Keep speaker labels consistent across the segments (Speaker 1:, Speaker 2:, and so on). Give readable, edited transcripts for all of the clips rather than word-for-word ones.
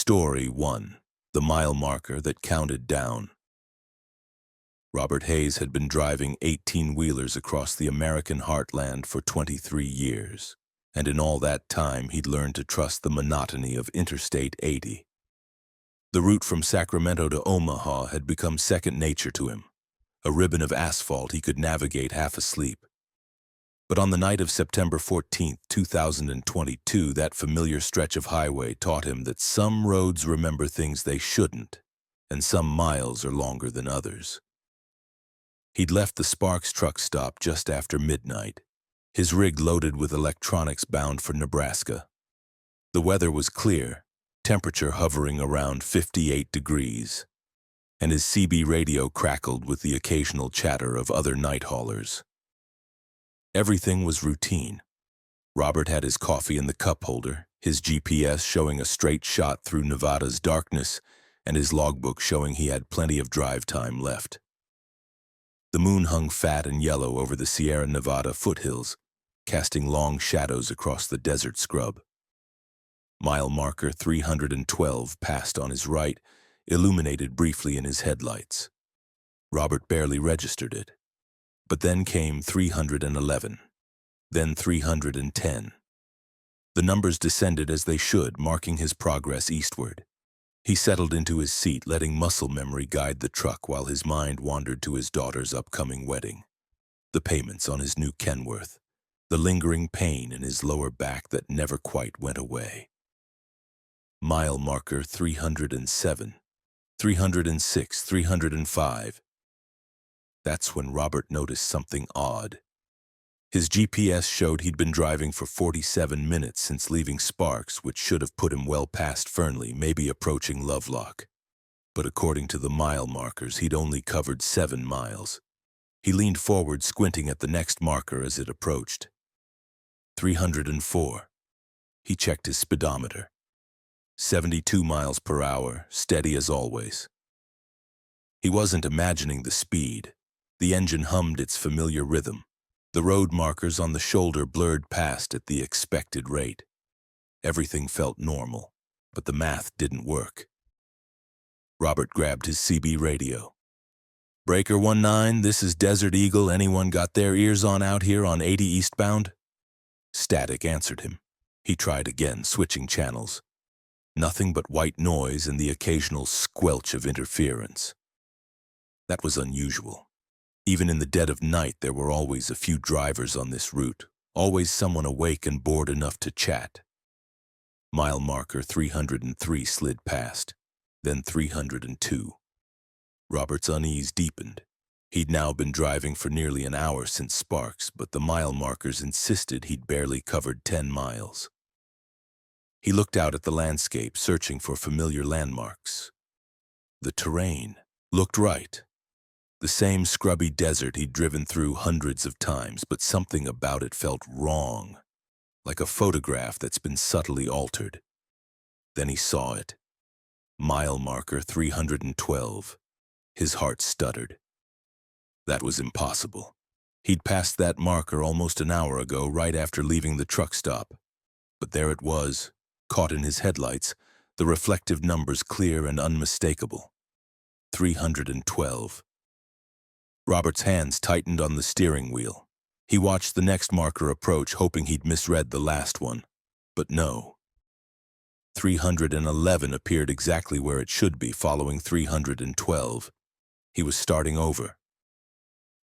Speaker 1: Story 1. The Mile Marker That Counted Down. Robert Hayes had been driving 18-wheelers across the American heartland for 23 years, and in all that time he'd learned to trust the monotony of Interstate 80. The route from Sacramento to Omaha had become second nature to him, a ribbon of asphalt he could navigate half asleep. But on the night of September 14, 2022, that familiar stretch of highway taught him that some roads remember things they shouldn't, and some miles are longer than others. He'd left the Sparks truck stop just after midnight, his rig loaded with electronics bound for Nebraska. The weather was clear, temperature hovering around 58 degrees, and his CB radio crackled with the occasional chatter of other night haulers. Everything was routine. Robert had his coffee in the cup holder, his GPS showing a straight shot through Nevada's darkness, and his logbook showing he had plenty of drive time left. The moon hung fat and yellow over the Sierra Nevada foothills, casting long shadows across the desert scrub. Mile marker 312 passed on his right, illuminated briefly in his headlights. Robert barely registered it. But then came 311, then 310. The numbers descended as they should, marking his progress eastward. He settled into his seat, letting muscle memory guide the truck while his mind wandered to his daughter's upcoming wedding, the payments on his new Kenworth, the lingering pain in his lower back that never quite went away. Mile marker 307, 306, 305. That's when Robert noticed something odd. His GPS showed he'd been driving for 47 minutes since leaving Sparks, which should have put him well past Fernley, maybe approaching Lovelock. But according to the mile markers, he'd only covered 7 miles. He leaned forward, squinting at the next marker as it approached. 304. He checked his speedometer. 72 miles per hour, steady as always. He wasn't imagining the speed. The engine hummed its familiar rhythm. The road markers on the shoulder blurred past at the expected rate. Everything felt normal, but the math didn't work. Robert grabbed his CB radio. "Breaker 19, this is Desert Eagle. Anyone got their ears on out here on 80 eastbound?" Static answered him. He tried again, switching channels. Nothing but white noise and the occasional squelch of interference. That was unusual. Even in the dead of night, there were always a few drivers on this route, always someone awake and bored enough to chat. Mile marker 303 slid past, then 302. Robert's unease deepened. He'd now been driving for nearly an hour since Sparks, but the mile markers insisted he'd barely covered 10 miles. He looked out at the landscape, searching for familiar landmarks. The terrain looked right. The same scrubby desert he'd driven through hundreds of times, but something about it felt wrong, like a photograph that's been subtly altered. Then he saw it. Mile marker 312. His heart stuttered. That was impossible. He'd passed that marker almost an hour ago, right after leaving the truck stop. But there it was, caught in his headlights, the reflective numbers clear and unmistakable. 312. Robert's hands tightened on the steering wheel. He watched the next marker approach, hoping he'd misread the last one. But no. 311 appeared exactly where it should be, following 312. He was starting over.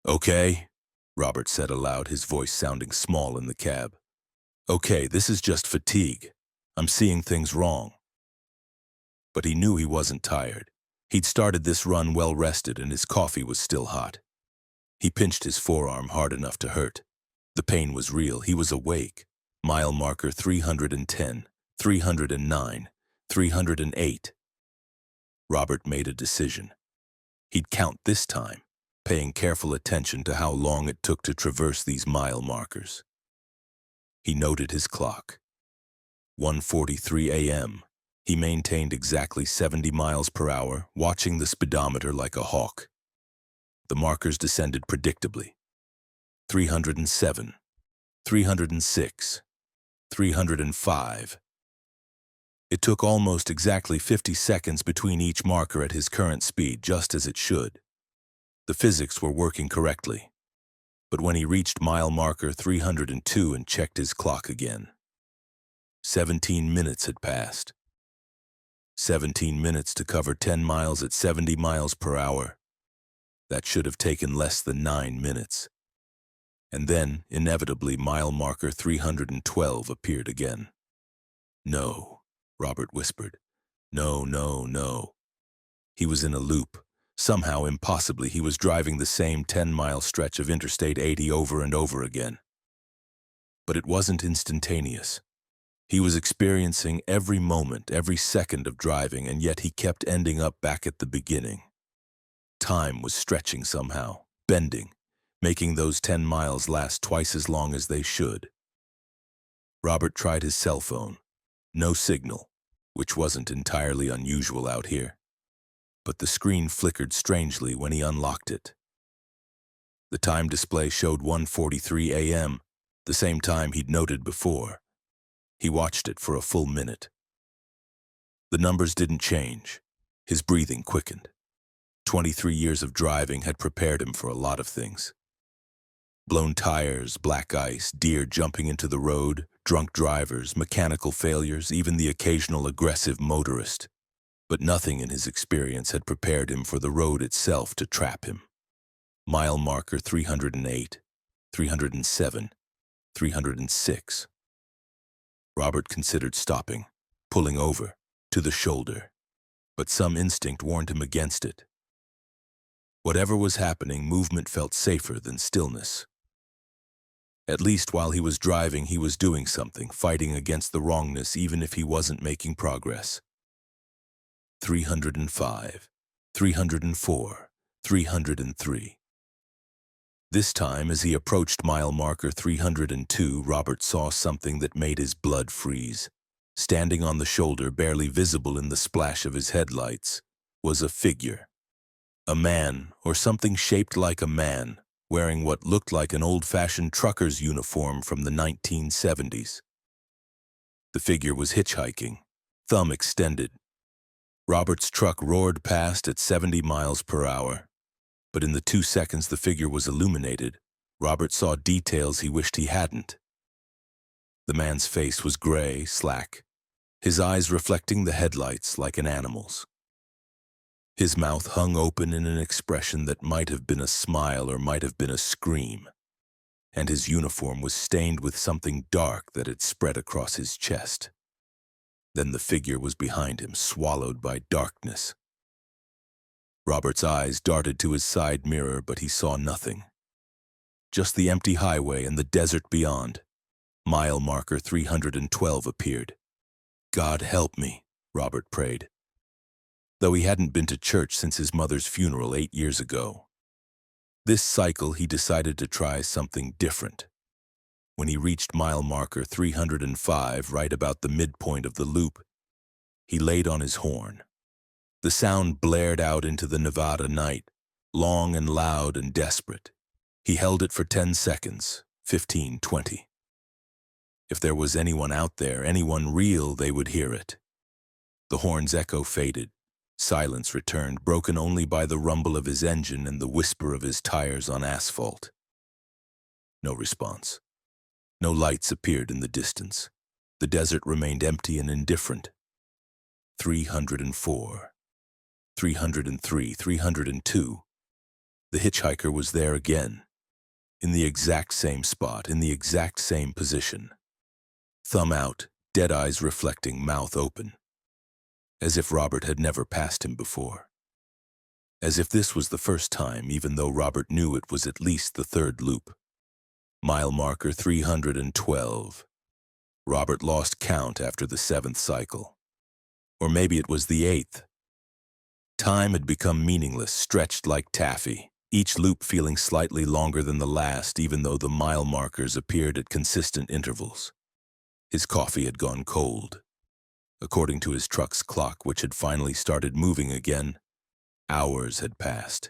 Speaker 1: "Okay," Robert said aloud, his voice sounding small in the cab. "Okay, this is just fatigue. I'm seeing things wrong." But he knew he wasn't tired. He'd started this run well rested, and his coffee was still hot. He pinched his forearm hard enough to hurt. The pain was real. He was awake. Mile marker 310, 309, 308. Robert made a decision. He'd count this time, paying careful attention to how long it took to traverse these mile markers. He noted his clock. 1:43 a.m. He maintained exactly 70 miles per hour, watching the speedometer like a hawk. The markers descended predictably. 307, 306, 305. It took almost exactly 50 seconds between each marker at his current speed, just as it should. The physics were working correctly. But when he reached mile marker 302 and checked his clock again, 17 minutes had passed. 17 minutes to cover 10 miles at 70 miles per hour. That should have taken less than 9 minutes. And then, inevitably, mile marker 312 appeared again. "No," Robert whispered. "No, no, no." He was in a loop. Somehow, impossibly, he was driving the same 10-mile stretch of Interstate 80 over and over again. But it wasn't instantaneous. He was experiencing every moment, every second of driving, and yet he kept ending up back at the beginning. Time was stretching somehow, bending, making those 10 miles last twice as long as they should. Robert tried his cell phone. No signal, which wasn't entirely unusual out here. But the screen flickered strangely when he unlocked it. The time display showed 1:43 a.m., the same time he'd noted before. He watched it for a full minute. The numbers didn't change. His breathing quickened. 23 years of driving had prepared him for a lot of things. Blown tires, black ice, deer jumping into the road, drunk drivers, mechanical failures, even the occasional aggressive motorist. But nothing in his experience had prepared him for the road itself to trap him. Mile marker 308, 307, 306. Robert considered stopping, pulling over, to the shoulder, but some instinct warned him against it. Whatever was happening, movement felt safer than stillness. At least while he was driving, he was doing something, fighting against the wrongness even if he wasn't making progress. 305, 304, 303. This time, as he approached mile marker 302, Robert saw something that made his blood freeze. Standing on the shoulder, barely visible in the splash of his headlights, was a figure. A man, or something shaped like a man, wearing what looked like an old-fashioned trucker's uniform from the 1970s. The figure was hitchhiking, thumb extended. Robert's truck roared past at 70 miles per hour, but in the 2 seconds the figure was illuminated, Robert saw details he wished he hadn't. The man's face was gray, slack, his eyes reflecting the headlights like an animal's. His mouth hung open in an expression that might have been a smile or might have been a scream, and his uniform was stained with something dark that had spread across his chest. Then the figure was behind him, swallowed by darkness. Robert's eyes darted to his side mirror, but he saw nothing. Just the empty highway and the desert beyond. Mile marker 312 appeared. "God help me," Robert prayed. Though he hadn't been to church since his mother's funeral 8 years ago. This cycle he decided to try something different. When he reached mile marker 305, right about the midpoint of the loop, he laid on his horn. The sound blared out into the Nevada night, long and loud and desperate. He held it for 10 seconds, 15, 20. If there was anyone out there, anyone real, they would hear it. The horn's echo faded. Silence returned, broken only by the rumble of his engine and the whisper of his tires on asphalt. No response. No lights appeared in the distance. The desert remained empty and indifferent. 304. 303, 302. The hitchhiker was there again, in the exact same spot, in the exact same position. Thumb out, dead eyes reflecting, mouth open. As if Robert had never passed him before. As if this was the first time, even though Robert knew it was at least the third loop. Mile marker 312. Robert lost count after the 7th cycle. Or maybe it was the 8th. Time had become meaningless, stretched like taffy, each loop feeling slightly longer than the last, even though the mile markers appeared at consistent intervals. His coffee had gone cold. According to his truck's clock, which had finally started moving again, hours had passed.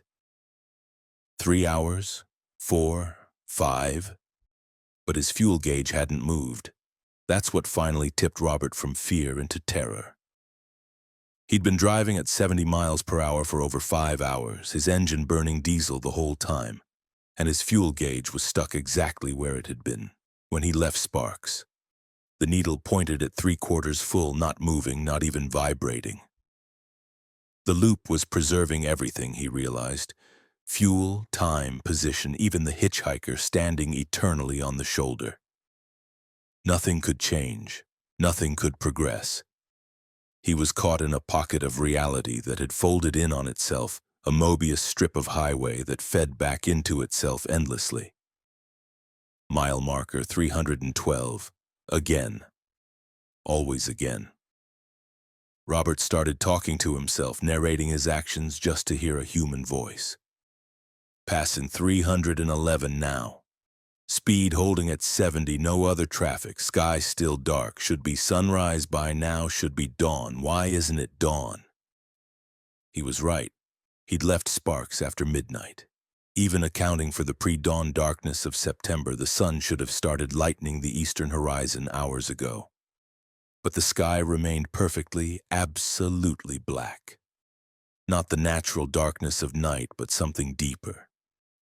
Speaker 1: 3 hours, 4, 5, but his fuel gauge hadn't moved. That's what finally tipped Robert from fear into terror. He'd been driving at 70 miles per hour for over 5 hours, his engine burning diesel the whole time, and his fuel gauge was stuck exactly where it had been when he left Sparks. The needle pointed at 3/4 full, not moving, not even vibrating. The loop was preserving everything, he realized. Fuel, time, position, even the hitchhiker standing eternally on the shoulder. Nothing could change. Nothing could progress. He was caught in a pocket of reality that had folded in on itself, a Mobius strip of highway that fed back into itself endlessly. Mile marker 312. Again. Always again. Robert started talking to himself, narrating his actions just to hear a human voice. Passing 311 now. Speed holding at 70, no other traffic, sky still dark, should be sunrise by now, should be dawn. Why isn't it dawn? He was right. He'd left Sparks after midnight. Even accounting for the pre-dawn darkness of September, the sun should have started lightening the eastern horizon hours ago. But the sky remained perfectly, absolutely black. Not the natural darkness of night, but something deeper.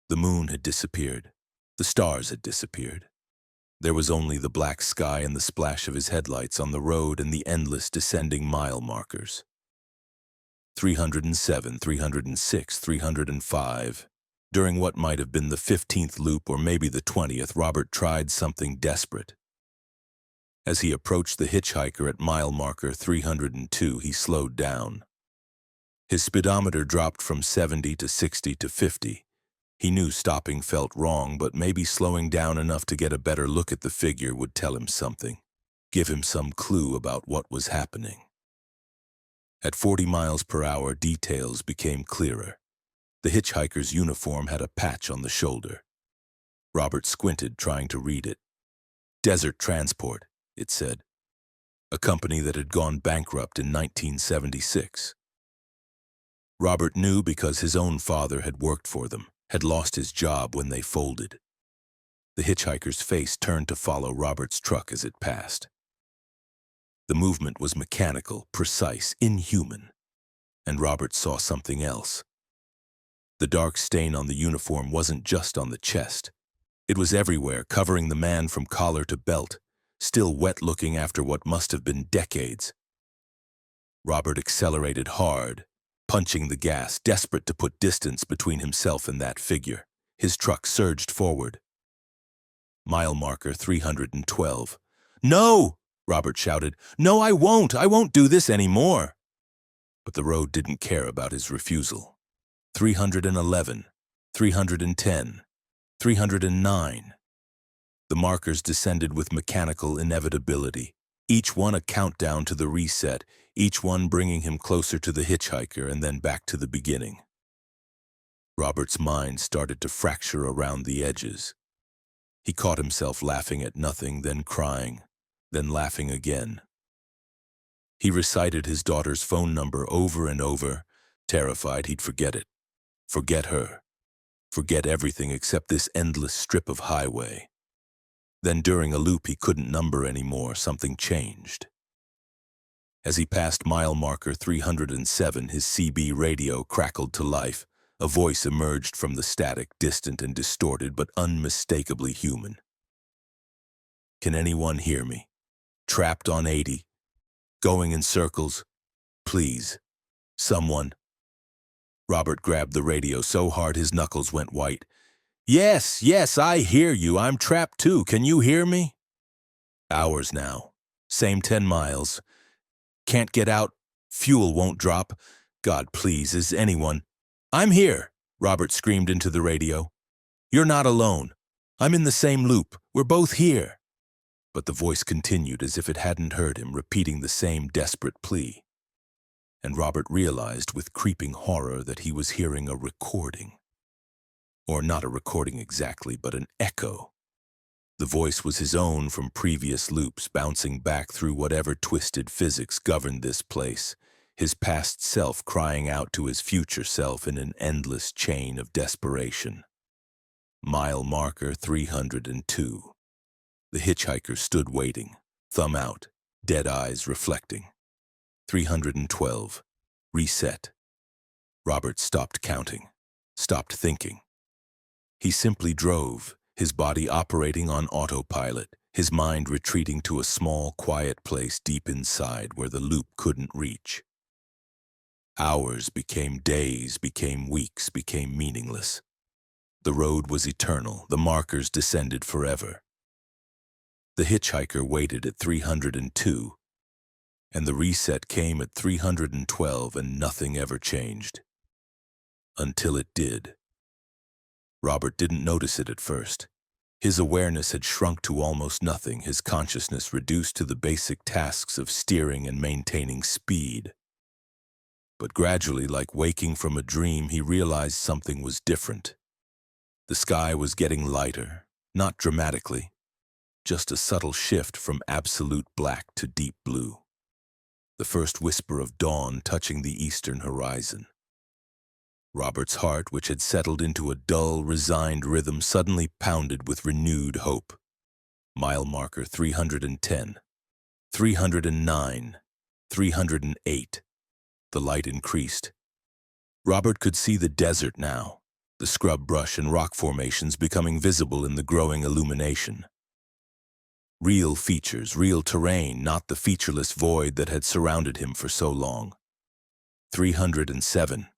Speaker 1: The moon had disappeared. The stars had disappeared. There was only the black sky and the splash of his headlights on the road and the endless descending mile markers. 307, 306, 305. During what might have been the 15th loop or maybe the 20th, Robert tried something desperate. As he approached the hitchhiker at mile marker 302, he slowed down. His speedometer dropped from 70 to 60 to 50. He knew stopping felt wrong, but maybe slowing down enough to get a better look at the figure would tell him something, give him some clue about what was happening. At 40 miles per hour, details became clearer. The hitchhiker's uniform had a patch on the shoulder. Robert squinted, trying to read it. Desert Transport, it said. A company that had gone bankrupt in 1976. Robert knew because his own father had worked for them, had lost his job when they folded. The hitchhiker's face turned to follow Robert's truck as it passed. The movement was mechanical, precise, inhuman. And Robert saw something else. The dark stain on the uniform wasn't just on the chest. It was everywhere, covering the man from collar to belt, still wet-looking after what must have been decades. Robert accelerated hard, punching the gas, desperate to put distance between himself and that figure. His truck surged forward. Mile marker 312. "No!" Robert shouted. "No, I won't! I won't do this anymore!" But the road didn't care about his refusal. 311, 310, 309. The markers descended with mechanical inevitability, each one a countdown to the reset, each one bringing him closer to the hitchhiker and then back to the beginning. Robert's mind started to fracture around the edges. He caught himself laughing at nothing, then crying, then laughing again. He recited his daughter's phone number over and over, terrified he'd forget it. Forget her. Forget everything except this endless strip of highway. Then during a loop he couldn't number anymore, something changed. As he passed mile marker 307, his CB radio crackled to life. A voice emerged from the static, distant and distorted, but unmistakably human. "Can anyone hear me? Trapped on 80. Going in circles. Please. Someone." Robert grabbed the radio so hard his knuckles went white. Yes, I hear you. I'm trapped too. Can you hear me?" Hours now. Same 10 miles. Can't get out. Fuel won't drop. God, please, is anyone... "I'm here," Robert screamed into the radio. "You're not alone. I'm in the same loop. We're both here." But the voice continued as if it hadn't heard him, repeating the same desperate plea. And Robert realized with creeping horror that he was hearing a recording. Or not a recording exactly, but an echo. The voice was his own from previous loops, bouncing back through whatever twisted physics governed this place, his past self crying out to his future self in an endless chain of desperation. Mile marker 302. The hitchhiker stood waiting, Thumb out, dead eyes reflecting. 312. Reset. Robert stopped counting, stopped thinking. He simply drove, his body operating on autopilot, his mind retreating to a small, quiet place deep inside where the loop couldn't reach. Hours became days, became weeks, became meaningless. The road was eternal, the markers descended forever. The hitchhiker waited at 302, and the reset came at 312, and nothing ever changed. Until it did. Robert didn't notice it at first. His awareness had shrunk to almost nothing, his consciousness reduced to the basic tasks of steering and maintaining speed. But gradually, like waking from a dream, he realized something was different. The sky was getting lighter, not dramatically, just a subtle shift from absolute black to deep blue. The first whisper of dawn touching the eastern horizon. Robert's heart, which had settled into a dull, resigned rhythm, suddenly pounded with renewed hope. Mile marker 310, 309, 308. The light increased. Robert could see the desert now, the scrub brush and rock formations becoming visible in the growing illumination. Real features, real terrain, not the featureless void that had surrounded him for so long. 307,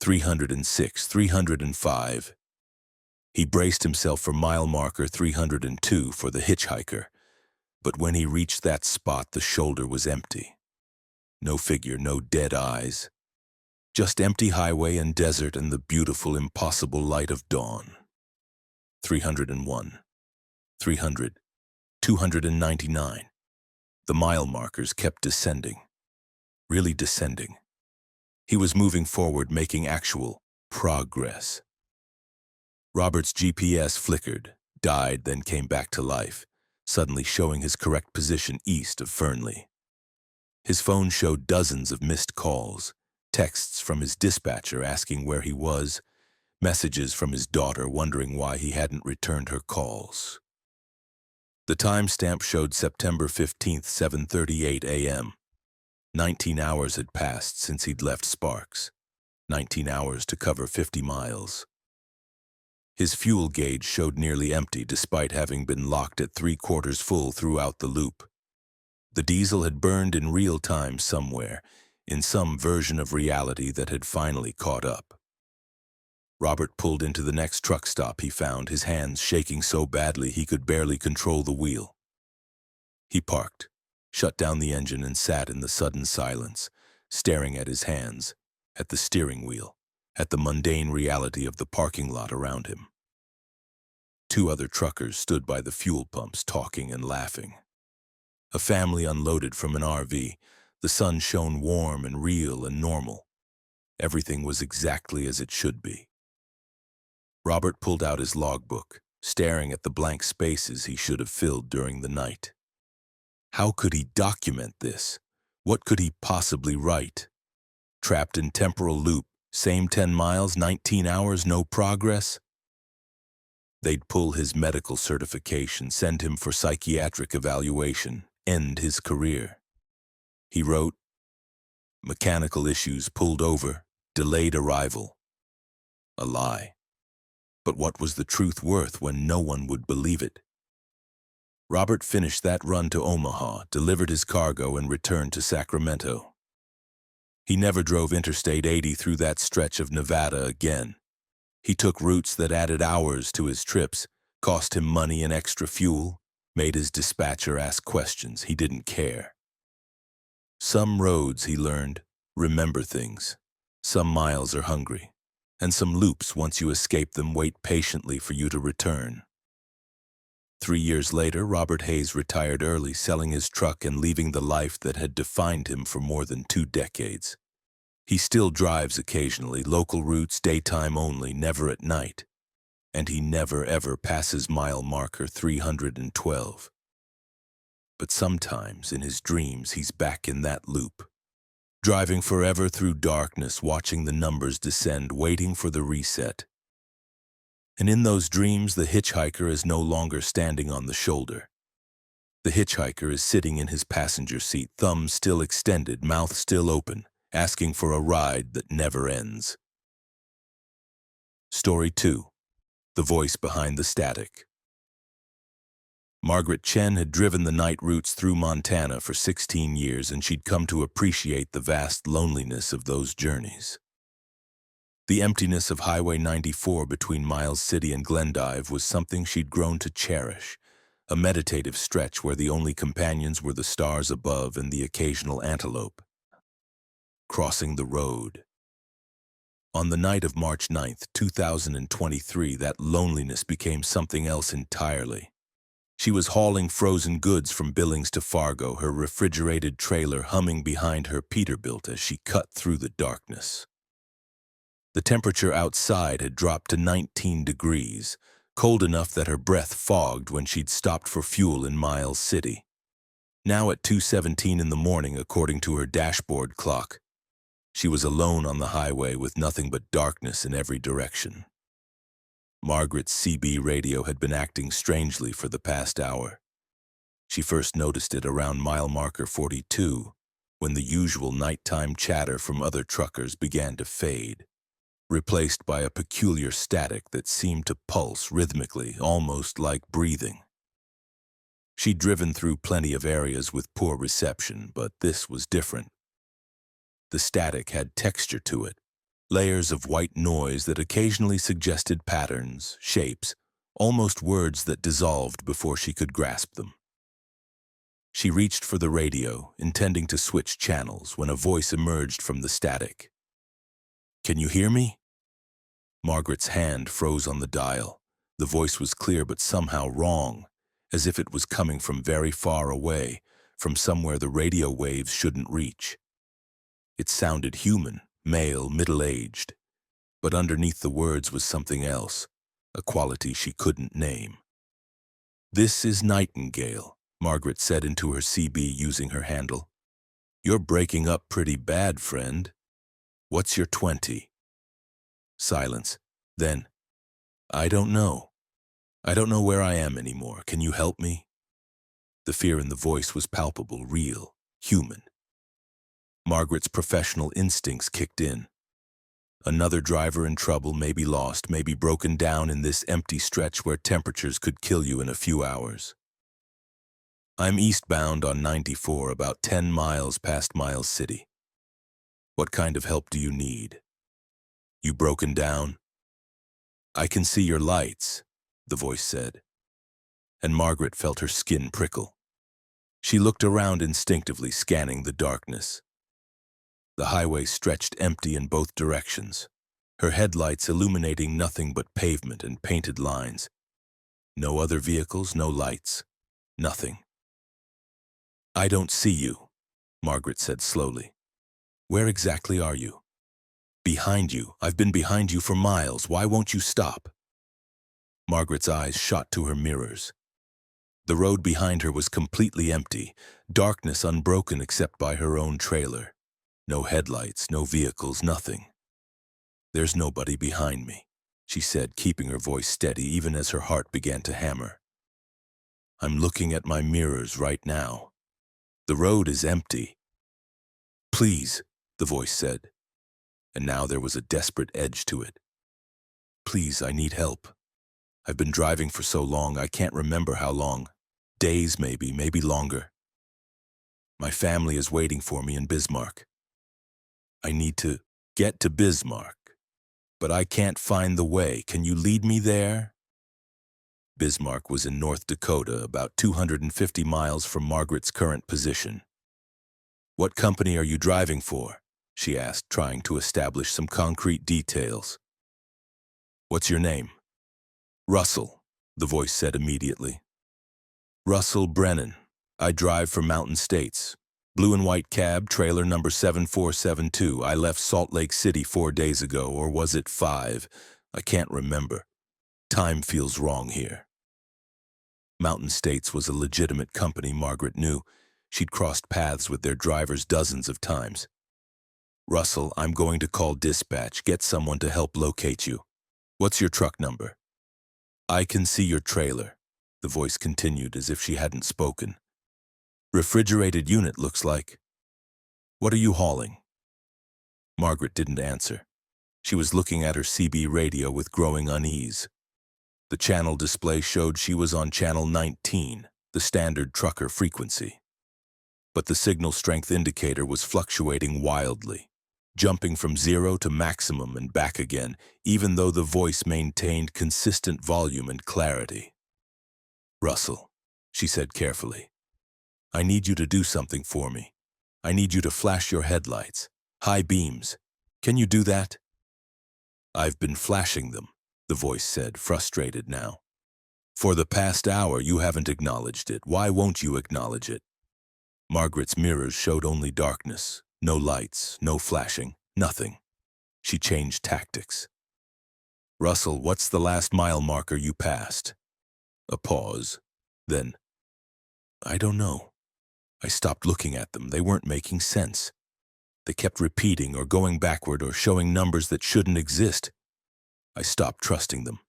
Speaker 1: 306, 305. He braced himself for mile marker 302 for the hitchhiker, but when he reached that spot, the shoulder was empty. No figure, no dead eyes. Just empty highway and desert and the beautiful, impossible light of dawn. 301, 300, 299. The mile markers kept descending. Really descending. He was moving forward, making actual progress. Robert's GPS flickered, died, then came back to life, suddenly showing his correct position east of Fernley. His phone showed dozens of missed calls, texts from his dispatcher asking where he was, messages from his daughter wondering why he hadn't returned her calls. The timestamp showed September 15th, 7:38 a.m. 19 hours had passed since he'd left Sparks. 19 hours to cover 50 miles. His fuel gauge showed nearly empty despite having been locked at 3/4 full throughout the loop. The diesel had burned in real time somewhere, in some version of reality that had finally caught up. Robert pulled into the next truck stop he found, his hands shaking so badly he could barely control the wheel. He parked, shut down the engine, and sat in the sudden silence, staring at his hands, at the steering wheel, at the mundane reality of the parking lot around him. 2 other truckers stood by the fuel pumps, talking and laughing. A family unloaded from an RV. The sun shone warm and real and normal. Everything was exactly as it should be. Robert pulled out his logbook, staring at the blank spaces he should have filled during the night. How could he document this? What could he possibly write? Trapped in temporal loop, same 10 miles, 19 hours, no progress? They'd pull his medical certification, send him for psychiatric evaluation, end his career. He wrote, mechanical issues, pulled over, delayed arrival. A lie. But what was the truth worth when no one would believe it? Robert finished that run to Omaha, delivered his cargo, and returned to Sacramento. He never drove Interstate 80 through that stretch of Nevada again. He took routes that added hours to his trips, cost him money and extra fuel, made his dispatcher ask questions. He didn't care. Some roads, he learned, remember things. Some miles are hungry, and some loops, once you escape them, wait patiently for you to return. 3 years later, Robert Hayes retired early, selling his truck and leaving the life that had defined him for more than 2 decades. He still drives occasionally, local routes, daytime only, never at night. And he never ever passes mile marker 312. But sometimes, in his dreams, he's back in that loop. Driving forever through darkness, watching the numbers descend, waiting for the reset. And in those dreams, the hitchhiker is no longer standing on the shoulder. The hitchhiker is sitting in his passenger seat, thumbs still extended, mouth still open, asking for a ride that never ends. Story 2. The Voice Behind the Static. Margaret Chen had driven the night routes through Montana for 16 years, and she'd come to appreciate the vast loneliness of those journeys. The emptiness of Highway 94 between Miles City and Glendive was something she'd grown to cherish, a meditative stretch where the only companions were the stars above and the occasional antelope. Crossing the road. On the night of March 9th, 2023, that loneliness became something else entirely. She was hauling frozen goods from Billings to Fargo, her refrigerated trailer humming behind her Peterbilt as she cut through the darkness. The temperature outside had dropped to 19 degrees, cold enough that her breath fogged when she'd stopped for fuel in Miles City. Now at 2:17 in the morning, according to her dashboard clock, she was alone on the highway with nothing but darkness in every direction. Margaret's CB radio had been acting strangely for the past hour. She first noticed it around mile marker 42, when the usual nighttime chatter from other truckers began to fade, replaced by a peculiar static that seemed to pulse rhythmically, almost like breathing. She'd driven through plenty of areas with poor reception, but this was different. The static had texture to it, layers of white noise that occasionally suggested patterns, shapes, almost words that dissolved before she could grasp them. She reached for the radio, intending to switch channels, when a voice emerged from the static. "Can you hear me?" Margaret's hand froze on the dial. The voice was clear but somehow wrong, as if it was coming from very far away, from somewhere the radio waves shouldn't reach. It sounded human, male, middle-aged, but underneath the words was something else, a quality she couldn't name. "This is Nightingale," Margaret said into her CB using her handle. "You're breaking up pretty bad, friend. What's your 20? Silence. Then, "I don't know. I don't know where I am anymore. Can you help me?" The fear in the voice was palpable, real, human. Margaret's professional instincts kicked in. Another driver in trouble, maybe lost, maybe broken down in this empty stretch where temperatures could kill you in a few hours. "I'm eastbound on 94, about 10 miles past Miles City. What kind of help do you need? You broken down?" "I can see your lights," the voice said, and Margaret felt her skin prickle. She looked around instinctively, scanning the darkness. The highway stretched empty in both directions, her headlights illuminating nothing but pavement and painted lines. No other vehicles, no lights, nothing. "I don't see you," Margaret said slowly. "Where exactly are you?" "Behind you. I've been behind you for miles. Why won't you stop?" Margaret's eyes shot to her mirrors. The road behind her was completely empty, darkness unbroken except by her own trailer. No headlights, no vehicles, nothing. "There's nobody behind me," she said, keeping her voice steady even as her heart began to hammer. "I'm looking at my mirrors right now. The road is empty." "Please," the voice said, and now there was a desperate edge to it. "Please, I need help. I've been driving for so long, I can't remember how long. Days maybe, maybe longer. My family is waiting for me in Bismarck. I need to get to Bismarck, but I can't find the way. Can you lead me there?" Bismarck was in North Dakota, about 250 miles from Margaret's current position. "What company are you driving for?" she asked, trying to establish some concrete details. "What's your name?" "Russell," the voice said immediately. "Russell Brennan. I drive for Mountain States. Blue and white cab, trailer number 7472. I left Salt Lake City 4 days ago, or was it 5? I can't remember. Time feels wrong here." Mountain States was a legitimate company, Margaret knew. She'd crossed paths with their drivers dozens of times. "Russell, I'm going to call dispatch. Get someone to help locate you. What's your truck number?" "I can see your trailer," the voice continued as if she hadn't spoken. Refrigerated unit looks like. What are you hauling? Margaret didn't answer. She was looking at her CB radio with growing unease. The channel display showed she was on channel 19, the standard trucker frequency. But the signal strength indicator was fluctuating wildly, jumping from 0 to maximum and back again, even though the voice maintained consistent volume and clarity. "Russell," she said carefully, "I need you to do something for me. I need you to flash your headlights. High beams. Can you do that?" "I've been flashing them," the voice said, frustrated now. "For the past hour you haven't acknowledged it. Why won't you acknowledge it?" Margaret's mirrors showed only darkness, no lights, no flashing, nothing. She changed tactics. "Russell, what's the last mile marker you passed?" A pause. Then, "I don't know. I stopped looking at them. They weren't making sense. They kept repeating or going backward or showing numbers that shouldn't exist. I stopped trusting them."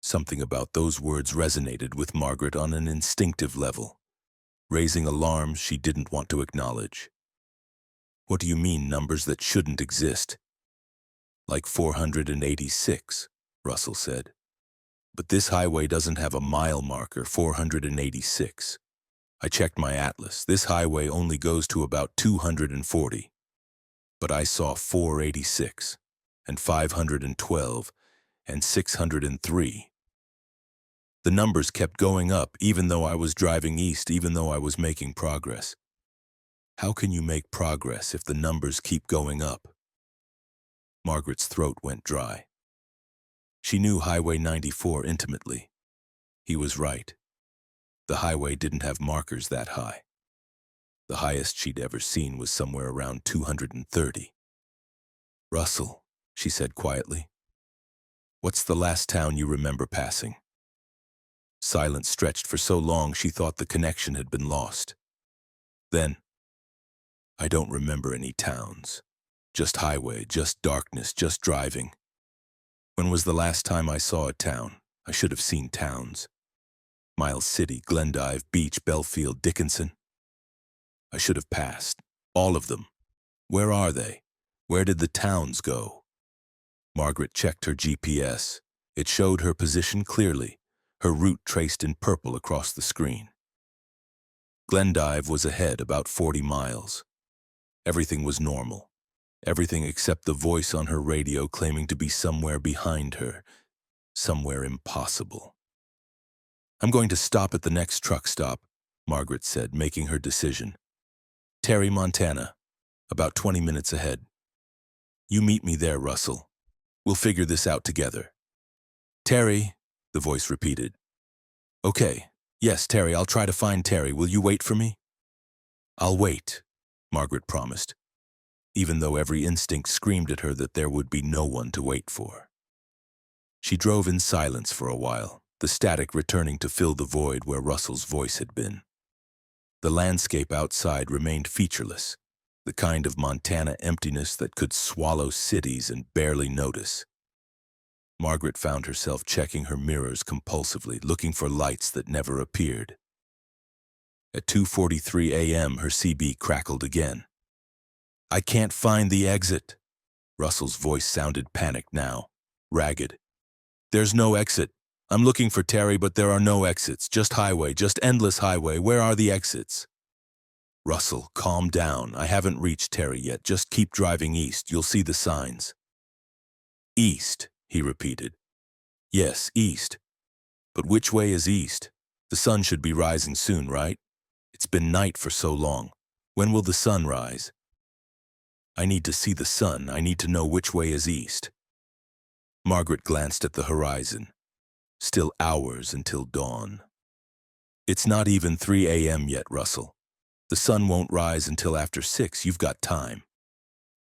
Speaker 1: Something about those words resonated with Margaret on an instinctive level, raising alarms she didn't want to acknowledge. "What do you mean, numbers that shouldn't exist?" "Like 486, Russell said. "But this highway doesn't have a mile marker, 486. I checked my atlas. This highway only goes to about 240. But I saw 486, and 512, and 603. The numbers kept going up, even though I was driving east, even though I was making progress. How can you make progress if the numbers keep going up?" Margaret's throat went dry. She knew Highway 94 intimately. He was right. The highway didn't have markers that high. The highest she'd ever seen was somewhere around 230. "Russell," she said quietly, "what's the last town you remember passing?" Silence stretched for so long she thought the connection had been lost. Then, "I don't remember any towns. Just highway, just darkness, just driving. When was the last time I saw a town? I should have seen towns. Miles City, Glendive, Beach, Belfield, Dickinson. I should have passed. All of them. Where are they? Where did the towns go?" Margaret checked her GPS. It showed her position clearly, her route traced in purple across the screen. Glendive was ahead about 40 miles. Everything was normal. Everything except the voice on her radio claiming to be somewhere behind her, somewhere impossible. "I'm going to stop at the next truck stop," Margaret said, making her decision. "Terry, Montana, about 20 minutes ahead. You meet me there, Russell. We'll figure this out together." "Terry," the voice repeated. "Okay, yes, Terry, I'll try to find Terry. Will you wait for me?" "I'll wait," Margaret promised, even though every instinct screamed at her that there would be no one to wait for. She drove in silence for a while, the static returning to fill the void where Russell's voice had been. The landscape outside remained featureless, the kind of Montana emptiness that could swallow cities and barely notice. Margaret found herself checking her mirrors compulsively, looking for lights that never appeared. At 2:43 a.m., her CB crackled again. "I can't find the exit." Russell's voice sounded panicked now, ragged. "There's no exit. I'm looking for Terry, but there are no exits. Just highway, just endless highway. Where are the exits?" "Russell, calm down. I haven't reached Terry yet. Just keep driving east. You'll see the signs." "East," he repeated. "Yes, east. But which way is east? The sun should be rising soon, right? It's been night for so long. When will the sun rise?" "I need to see the sun. I need to know which way is east." Margaret glanced at the horizon. Still hours until dawn. "It's not even 3 a.m. yet, Russell. The sun won't rise until after 6. You've got time."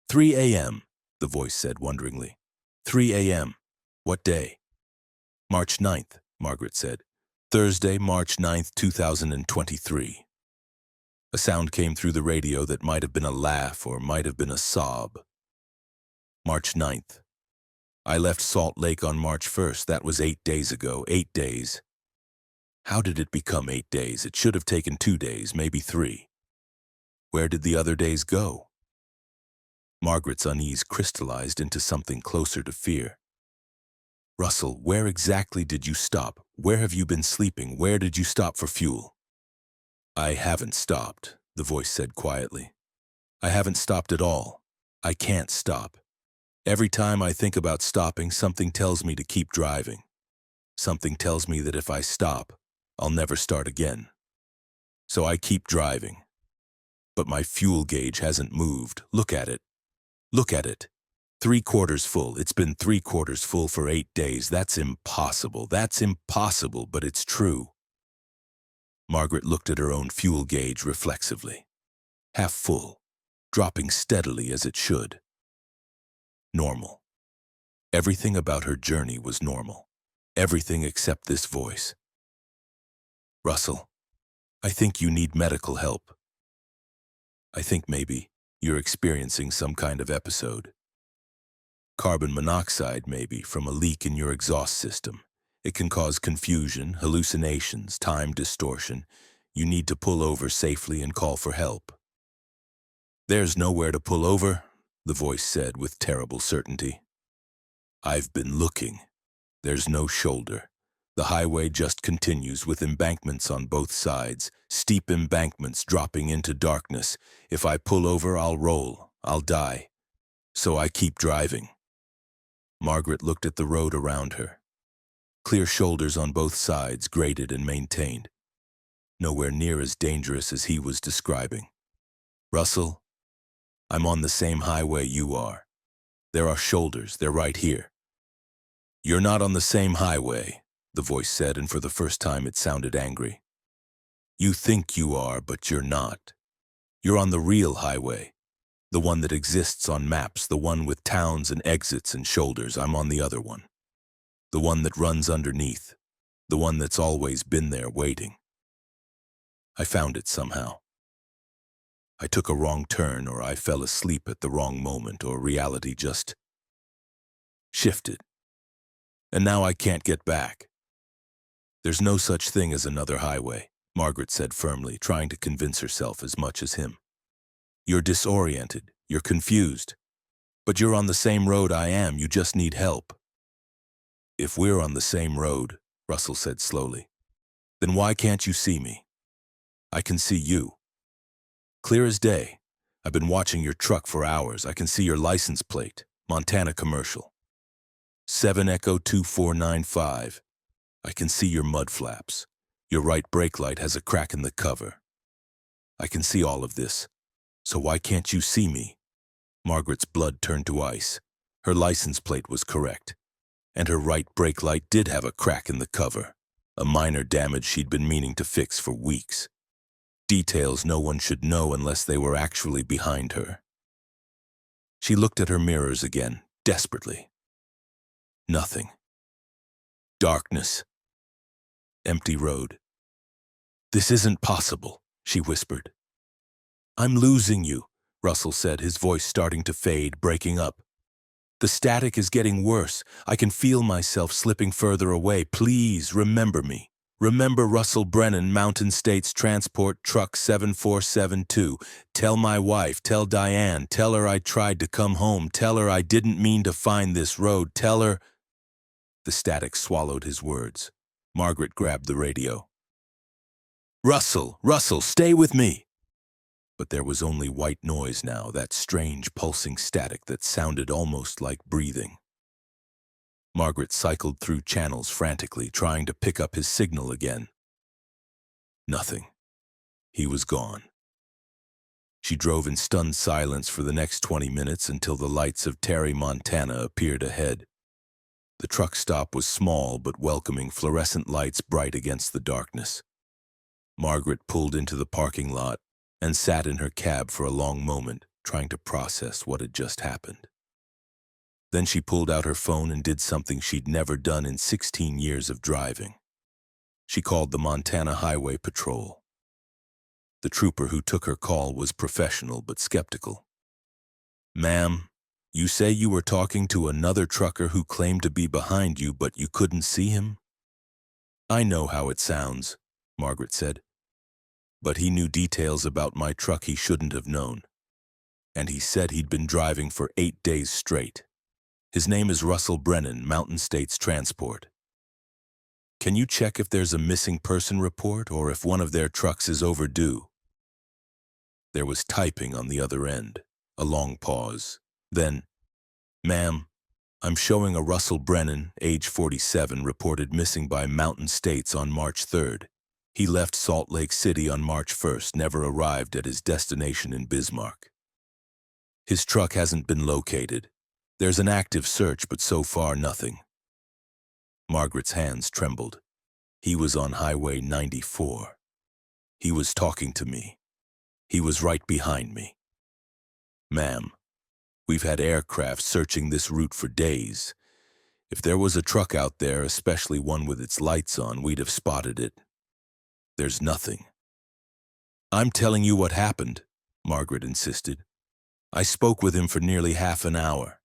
Speaker 1: 3 a.m., the voice said wonderingly. 3 a.m. What day?" "March 9th, Margaret said. "Thursday, March 9th, 2023. A sound came through the radio that might have been a laugh or might have been a sob. "March 9th. I left Salt Lake on March 1st. That was 8 days ago. 8 days. How did it become 8 days? It should have taken 2 days, maybe 3. Where did the other days go? Margaret's unease crystallized into something closer to fear. Russell, where exactly did you stop? Where have you been sleeping? Where did you stop for fuel? I haven't stopped, the voice said quietly. I haven't stopped at all. I can't stop. Every time I think about stopping, something tells me to keep driving. Something tells me that if I stop, I'll never start again. So I keep driving. But my fuel gauge hasn't moved. Look at it. Look at it. 3/4 full. It's been 3/4 full for 8 days. That's impossible. That's impossible, but it's true. Margaret looked at her own fuel gauge reflexively. Half full, dropping steadily as it should. Normal. Everything about her journey was normal. Everything except this voice. Russell, I think you need medical help. I think maybe you're experiencing some kind of episode. Carbon monoxide, maybe, from a leak in your exhaust system. It can cause confusion, hallucinations, time distortion. You need to pull over safely and call for help. There's nowhere to pull over, the voice said with terrible certainty. I've been looking. There's no shoulder. The highway just continues with embankments on both sides, steep embankments dropping into darkness. If I pull over, I'll roll. I'll die. So I keep driving. Margaret looked at the road around her. Clear shoulders on both sides, graded and maintained. Nowhere near as dangerous as he was describing. Russell, I'm on the same highway you are. There are shoulders, they're right here. You're not on the same highway, the voice said, and for the first time it sounded angry. You think you are, but you're not. You're on the real highway. The one that exists on maps, the one with towns and exits and shoulders. I'm on the other one. The one that runs underneath. The one that's always been there waiting. I found it somehow. I took a wrong turn, or I fell asleep at the wrong moment, or reality just shifted. And now I can't get back. There's no such thing as another highway, Margaret said firmly, trying to convince herself as much as him. You're disoriented, you're confused. But you're on the same road I am, you just need help. If we're on the same road, Russell said slowly, then why can't you see me? I can see you. Clear as day. I've been watching your truck for hours. I can see your license plate, Montana commercial. 7 Echo 2495. I can see your mud flaps. Your right brake light has a crack in the cover. I can see all of this. So why can't you see me? Margaret's blood turned to ice. Her license plate was correct. And her right brake light did have a crack in the cover. A minor damage she'd been meaning to fix for weeks. Details no one should know unless they were actually behind her. She looked at her mirrors again, desperately. Nothing. Darkness. Empty road. This isn't possible, she whispered. I'm losing you, Russell said, his voice starting to fade, breaking up. The static is getting worse. I can feel myself slipping further away. Please remember me. Remember Russell Brennan, Mountain States Transport Truck 7472. Tell my wife, tell Diane, tell her I tried to come home. Tell her I didn't mean to find this road. Tell her... The static swallowed his words. Margaret grabbed the radio. Russell, stay with me. But there was only white noise now, that strange pulsing static that sounded almost like breathing. Margaret cycled through channels frantically, trying to pick up his signal again. Nothing. He was gone. She drove in stunned silence for the next 20 minutes until the lights of Terry, Montana appeared ahead. The truck stop was small but welcoming, fluorescent lights bright against the darkness. Margaret pulled into the parking lot and sat in her cab for a long moment, trying to process what had just happened. Then she pulled out her phone and did something she'd never done in 16 years of driving. She called the Montana Highway Patrol. The trooper who took her call was professional but skeptical. Ma'am, you say you were talking to another trucker who claimed to be behind you, but you couldn't see him? I know how it sounds, Margaret said. But he knew details about my truck he shouldn't have known. And he said he'd been driving for 8 days straight. His name is Russell Brennan, Mountain States Transport. Can you check if there's a missing person report or if one of their trucks is overdue? There was typing on the other end, a long pause. Then, "Ma'am, I'm showing a Russell Brennan, age 47, reported missing by Mountain States on March 3rd. He left Salt Lake City on March 1st, never arrived at his destination in Bismarck. His truck hasn't been located. There's an active search, but so far nothing." Margaret's hands trembled. He was on Highway 94. He was talking to me. He was right behind me. "Ma'am, we've had aircraft searching this route for days. If there was a truck out there, especially one with its lights on, we'd have spotted it. There's nothing." "I'm telling you what happened," Margaret insisted. "I spoke with him for nearly half an hour.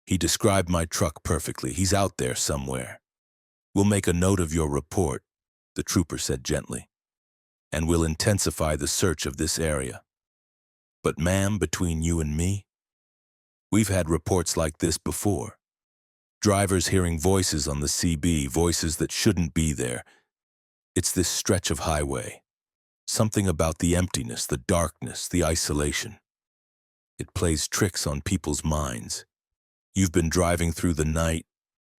Speaker 1: He described my truck perfectly. He's out there somewhere. We'll make a note of your report," the trooper said gently, "and we'll intensify the search of this area. But ma'am, between you and me, we've had reports like this before. Drivers hearing voices on the CB, voices that shouldn't be there. It's this stretch of highway. Something about the emptiness, the darkness, the isolation. It plays tricks on people's minds. You've been driving through the night.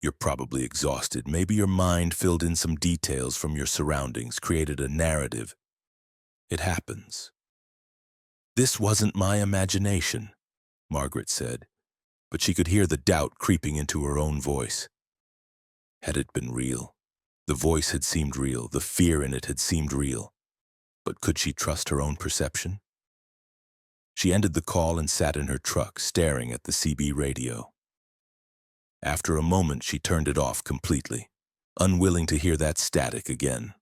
Speaker 1: You're probably exhausted. Maybe your mind filled in some details from your surroundings, created a narrative. It happens." "This wasn't my imagination," Margaret said, but she could hear the doubt creeping into her own voice. Had it been real? The voice had seemed real. The fear in it had seemed real. But could she trust her own perception? She ended the call and sat in her truck, staring at the CB radio. After a moment, she turned it off completely, unwilling to hear that static again.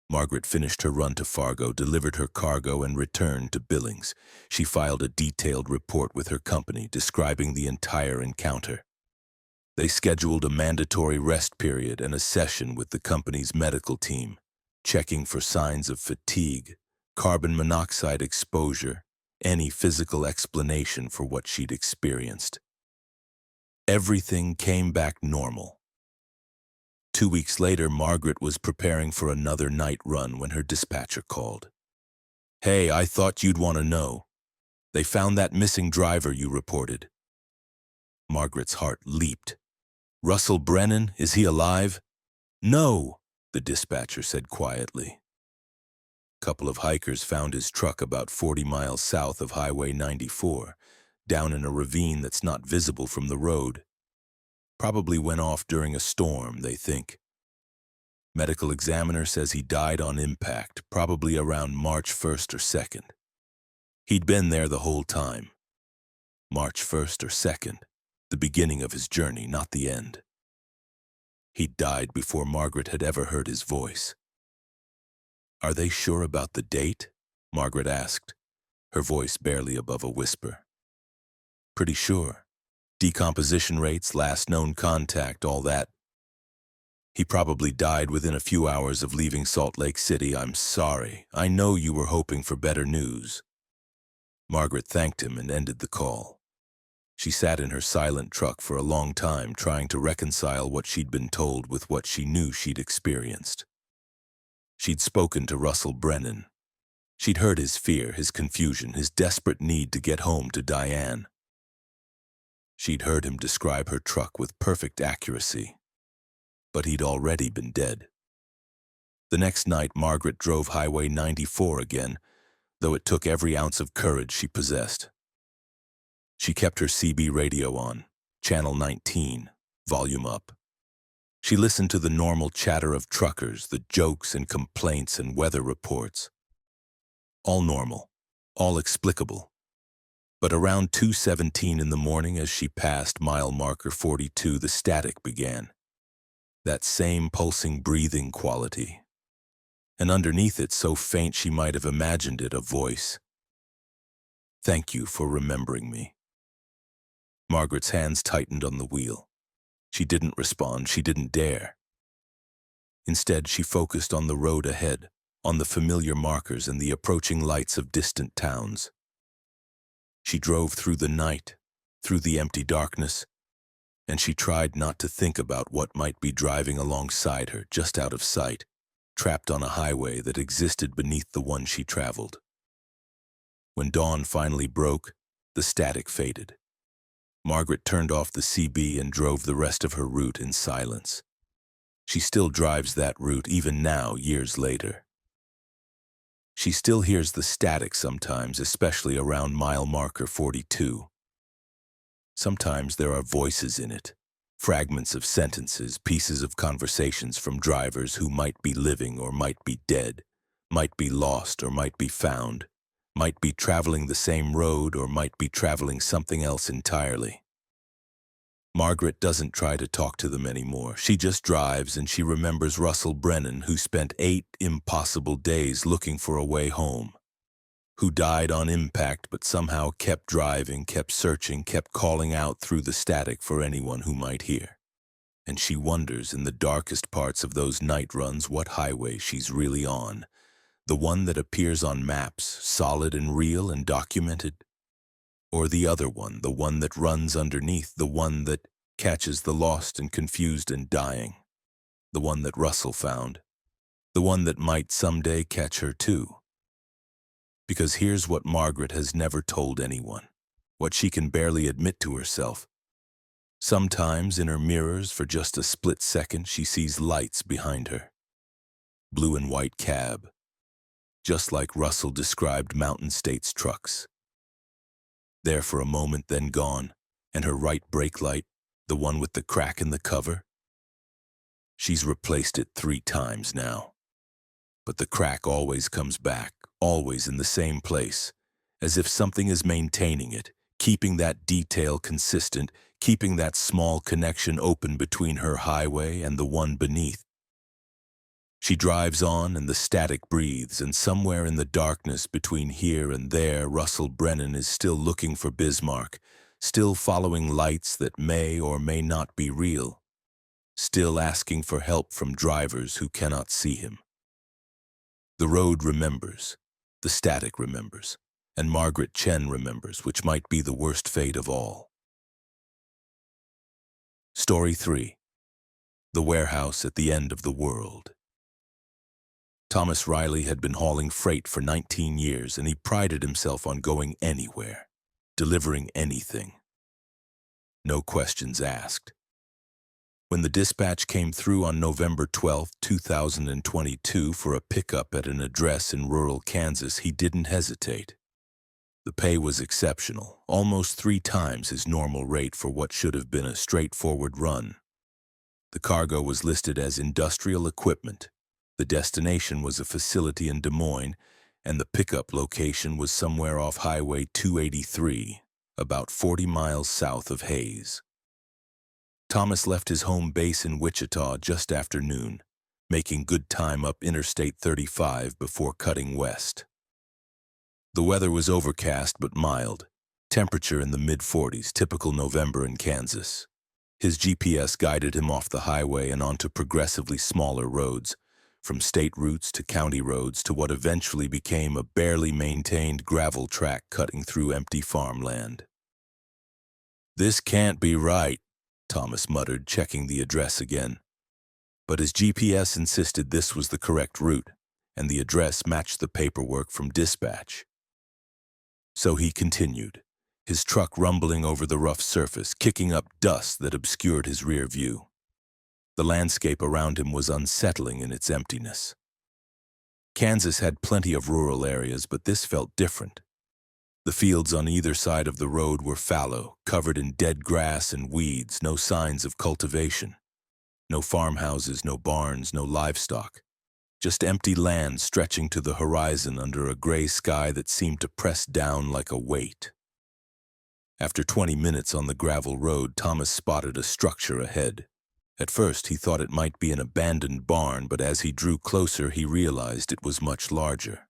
Speaker 1: Margaret finished her run to Fargo, delivered her cargo, and returned to Billings. She filed a detailed report with her company describing the entire encounter. They scheduled a mandatory rest period and a session with the company's medical team, checking for signs of fatigue, carbon monoxide exposure, any physical explanation for what she'd experienced. Everything came back normal. 2 weeks later, Margaret was preparing for another night run when her dispatcher called. "Hey, I thought you'd want to know. They found that missing driver you reported." Margaret's heart leaped. "Russell Brennan, is he alive?" "No," the dispatcher said quietly. A couple of hikers found his truck about 40 miles south of Highway 94, down in a ravine that's not visible from the road. Probably went off during a storm, they think. Medical examiner says he died on impact, probably around March 1st or 2nd. He'd been there the whole time. March 1st or 2nd, the beginning of his journey, not the end. He'd died before Margaret had ever heard his voice. "Are they sure about the date?" Margaret asked, her voice barely above a whisper. "Pretty sure. Decomposition rates, last known contact, all that. He probably died within a few hours of leaving Salt Lake City. I'm sorry. I know you were hoping for better news." Margaret thanked him and ended the call. She sat in her silent truck for a long time, trying to reconcile what she'd been told with what she knew she'd experienced. She'd spoken to Russell Brennan. She'd heard his fear, his confusion, his desperate need to get home to Diane. She'd heard him describe her truck with perfect accuracy, but he'd already been dead. The next night, Margaret drove Highway 94 again, though it took every ounce of courage she possessed. She kept her CB radio on, channel 19, volume up. She listened to the normal chatter of truckers, the jokes and complaints and weather reports. All normal, all explicable. But around 2:17 in the morning, as she passed mile marker 42, the static began. That same pulsing breathing quality. And underneath it, so faint she might have imagined it, a voice. "Thank you for remembering me." Margaret's hands tightened on the wheel. She didn't respond. She didn't dare. Instead, she focused on the road ahead, on the familiar markers and the approaching lights of distant towns. She drove through the night, through the empty darkness, and she tried not to think about what might be driving alongside her, just out of sight, trapped on a highway that existed beneath the one she traveled. When dawn finally broke, the static faded. Margaret turned off the CB and drove the rest of her route in silence. She still drives that route even now, years later. She still hears the static sometimes, especially around mile marker 42. Sometimes there are voices in it, fragments of sentences, pieces of conversations from drivers who might be living or might be dead, might be lost or might be found, might be traveling the same road or might be traveling something else entirely. Margaret doesn't try to talk to them anymore. She just drives, and she remembers Russell Brennan, who spent 8 impossible days looking for a way home, who died on impact but somehow kept driving, kept searching, kept calling out through the static for anyone who might hear. And she wonders in the darkest parts of those night runs what highway she's really on, the one that appears on maps, solid and real and documented, or the other one, the one that runs underneath, the one that catches the lost and confused and dying, the one that Russell found, the one that might someday catch her too. Because here's what Margaret has never told anyone, what she can barely admit to herself. Sometimes in her mirrors, for just a split second, she sees lights behind her. Blue and white cab, just like Russell described Mountain State's trucks. There for a moment, then gone, and her right brake light, the one with the crack in the cover. She's replaced it 3 times now. But the crack always comes back, always in the same place, as if something is maintaining it, keeping that detail consistent, keeping that small connection open between her highway and the one beneath. She drives on, and the static breathes, and somewhere in the darkness between here and there, Russell Brennan is still looking for Bismarck, still following lights that may or may not be real, still asking for help from drivers who cannot see him. The road remembers, the static remembers, and Margaret Chen remembers, which might be the worst fate of all. Story 3. The Warehouse at the End of the World. Thomas Riley had been hauling freight for 19 years, and he prided himself on going anywhere, delivering anything. No questions asked. When the dispatch came through on November 12, 2022 for a pickup at an address in rural Kansas, he didn't hesitate. The pay was exceptional, almost 3 times his normal rate for what should have been a straightforward run. The cargo was listed as industrial equipment. The destination was a facility in Des Moines, and the pickup location was somewhere off Highway 283, about 40 miles south of Hays. Thomas left his home base in Wichita just after noon, making good time up Interstate 35 before cutting west. The weather was overcast but mild, temperature in the mid-40s, typical November in Kansas. His GPS guided him off the highway and onto progressively smaller roads, from state routes to county roads to what eventually became a barely maintained gravel track cutting through empty farmland. "This can't be right," Thomas muttered, checking the address again. But his GPS insisted this was the correct route, and the address matched the paperwork from dispatch. So he continued, his truck rumbling over the rough surface, kicking up dust that obscured his rear view. The landscape around him was unsettling in its emptiness. Kansas had plenty of rural areas, but this felt different. The fields on either side of the road were fallow, covered in dead grass and weeds, no signs of cultivation. No farmhouses, no barns, no livestock. Just empty land stretching to the horizon under a gray sky that seemed to press down like a weight. After 20 minutes on the gravel road, Thomas spotted a structure ahead. At first, he thought it might be an abandoned barn, but as he drew closer, he realized it was much larger.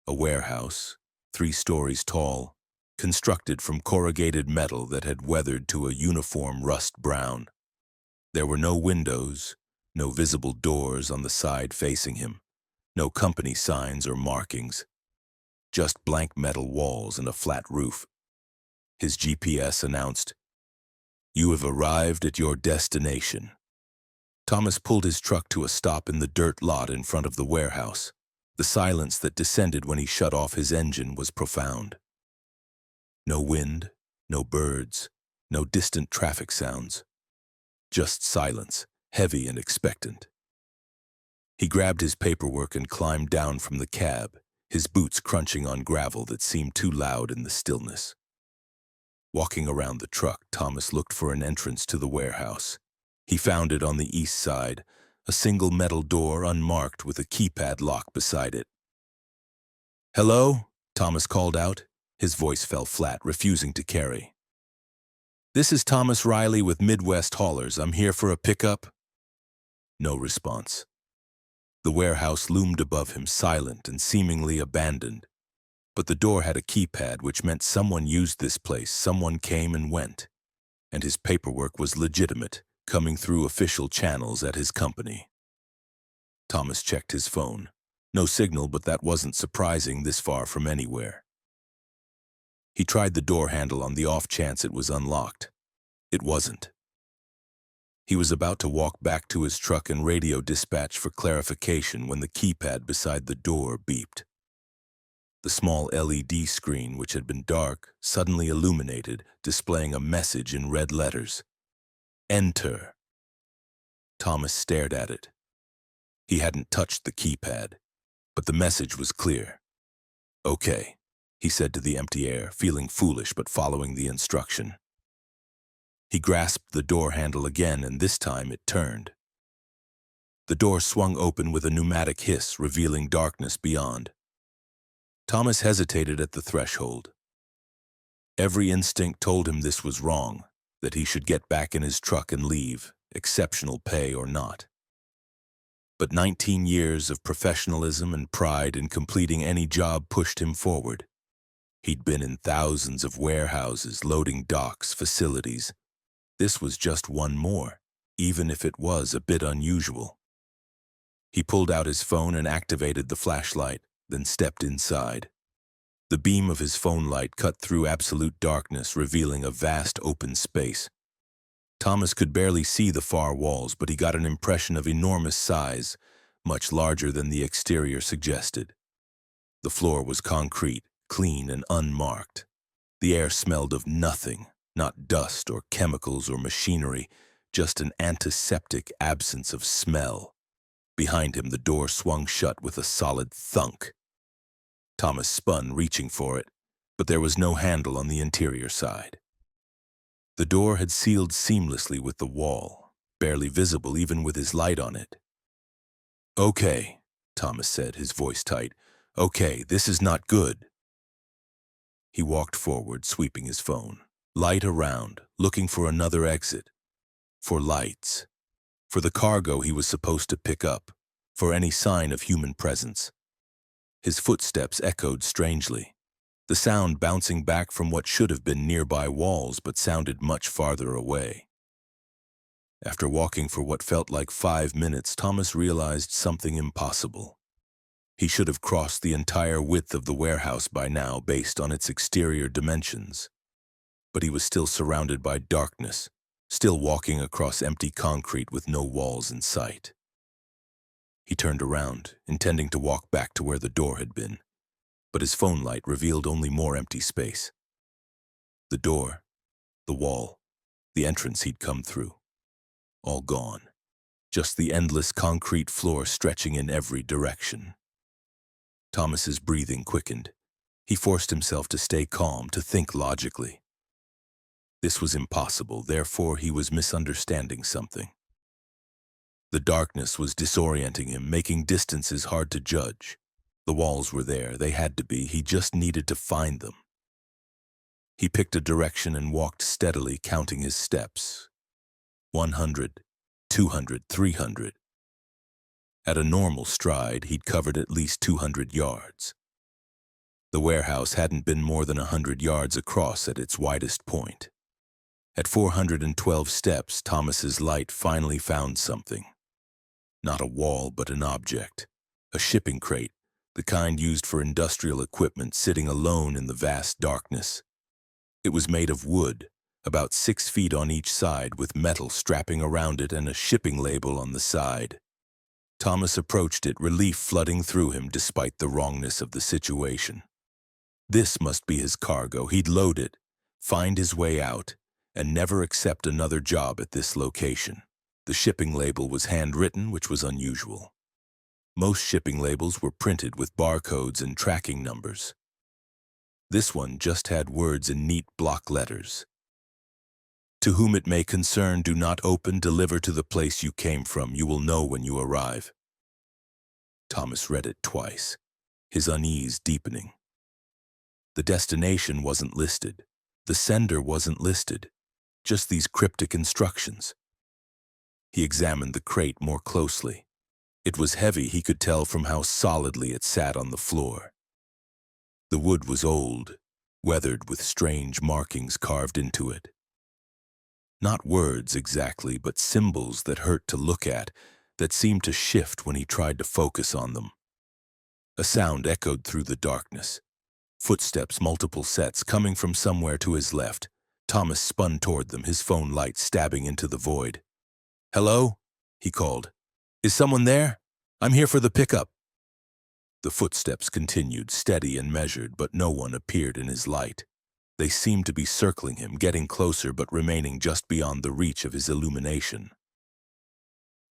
Speaker 1: A warehouse, 3 stories tall, constructed from corrugated metal that had weathered to a uniform rust brown. There were no windows, No visible doors on the side facing him. No company signs or markings. Just blank metal walls and a flat roof. His GPS announced, "You have arrived at your destination." Thomas pulled his truck to a stop in the dirt lot in front of the warehouse. The silence that descended when he shut off his engine was profound. No wind, no birds, no distant traffic sounds. Just silence, heavy and expectant. He grabbed his paperwork and climbed down from the cab, his boots crunching on gravel that seemed too loud in the stillness. Walking around the truck, Thomas looked for an entrance to the warehouse. He found it on the east side, a single metal door unmarked with a keypad lock beside it. "Hello?" Thomas called out. His voice fell flat, refusing to carry. "This is Thomas Riley with Midwest Haulers. I'm here for a pickup." No response. The warehouse loomed above him, silent and seemingly abandoned. But the door had a keypad, which meant someone used this place, someone came and went. And his paperwork was legitimate, coming through official channels at his company. Thomas checked his phone. No signal, but that wasn't surprising this far from anywhere. He tried the door handle on the off chance it was unlocked. It wasn't. He was about to walk back to his truck and radio dispatch for clarification when the keypad beside the door beeped. The small LED screen, which had been dark, suddenly illuminated, displaying a message in red letters. "Enter." Thomas stared at it. He hadn't touched the keypad, but the message was clear. "Okay," he said to the empty air, feeling foolish but following the instruction. He grasped the door handle again, and this time it turned. The door swung open with a pneumatic hiss, revealing darkness beyond. Thomas hesitated at the threshold. Every instinct told him this was wrong, that he should get back in his truck and leave, exceptional pay or not. But 19 years of professionalism and pride in completing any job pushed him forward. He'd been in thousands of warehouses, loading docks, facilities. This was just one more, even if it was a bit unusual. He pulled out his phone and activated the flashlight, then stepped inside. The beam of his phone light cut through absolute darkness, revealing a vast open space. Thomas could barely see the far walls, but he got an impression of enormous size, much larger than the exterior suggested. The floor was concrete, clean and unmarked. The air smelled of nothing, not dust or chemicals or machinery, just an antiseptic absence of smell. Behind him, the door swung shut with a solid thunk. Thomas spun, reaching for it, but there was no handle on the interior side. The door had sealed seamlessly with the wall, barely visible even with his light on it. "Okay," Thomas said, his voice tight. "Okay, this is not good." He walked forward, sweeping his phone. Light around, looking for another exit. For lights. For the cargo he was supposed to pick up. For any sign of human presence. His footsteps echoed strangely. The sound bouncing back from what should have been nearby walls but sounded much farther away. After walking for what felt like 5 minutes, Thomas realized something impossible. He should have crossed the entire width of the warehouse by now based on its exterior dimensions. But he was still surrounded by darkness, still walking across empty concrete with no walls in sight. He turned around, intending to walk back to where the door had been, but his phone light revealed only more empty space. The door, the wall, the entrance he'd come through, all gone. Just the endless concrete floor stretching in every direction. Thomas's breathing quickened. He forced himself to stay calm, to think logically. This was impossible, therefore he was misunderstanding something. The darkness was disorienting him, making distances hard to judge. The walls were there, they had to be, he just needed to find them. He picked a direction and walked steadily, counting his steps. 100, 200, 300. At a normal stride, he'd covered at least 200 yards. The warehouse hadn't been more than 100 yards across at its widest point. At 412 steps, Thomas's light finally found something. Not a wall, but an object. A shipping crate, the kind used for industrial equipment, sitting alone in the vast darkness. It was made of wood, about 6 feet on each side, with metal strapping around it and a shipping label on the side. Thomas approached it, relief flooding through him despite the wrongness of the situation. This must be his cargo. He'd load it, find his way out, and never accept another job at this location. The shipping label was handwritten, which was unusual. Most shipping labels were printed with barcodes and tracking numbers. This one just had words in neat block letters. To whom it may concern, do not open, deliver to the place you came from. You will know when you arrive. Thomas read it twice, his unease deepening. The destination wasn't listed. The sender wasn't listed. Just these cryptic instructions. He examined the crate more closely. It was heavy, he could tell from how solidly it sat on the floor. The wood was old, weathered with strange markings carved into it. Not words exactly, but symbols that hurt to look at, that seemed to shift when he tried to focus on them. A sound echoed through the darkness. Footsteps, multiple sets, coming from somewhere to his left. Thomas spun toward them, his phone light stabbing into the void. "Hello?" he called. "Is someone there? I'm here for the pickup." The footsteps continued, steady and measured, but no one appeared in his light. They seemed to be circling him, getting closer but remaining just beyond the reach of his illumination.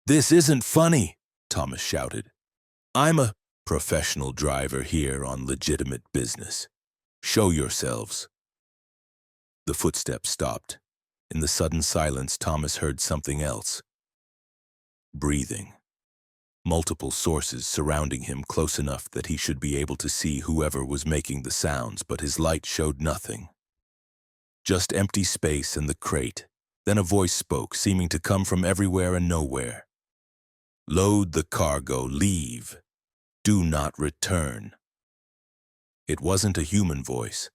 Speaker 1: "This isn't funny," Thomas shouted. "I'm a professional driver here on legitimate business. Show yourselves." The footsteps stopped. In the sudden silence, Thomas heard something else. Breathing. Multiple sources surrounding him, close enough that he should be able to see whoever was making the sounds, but his light showed nothing. Just empty space and the crate. Then a voice spoke, seeming to come from everywhere and nowhere. "Load the cargo, leave. Do not return." It wasn't a human voice.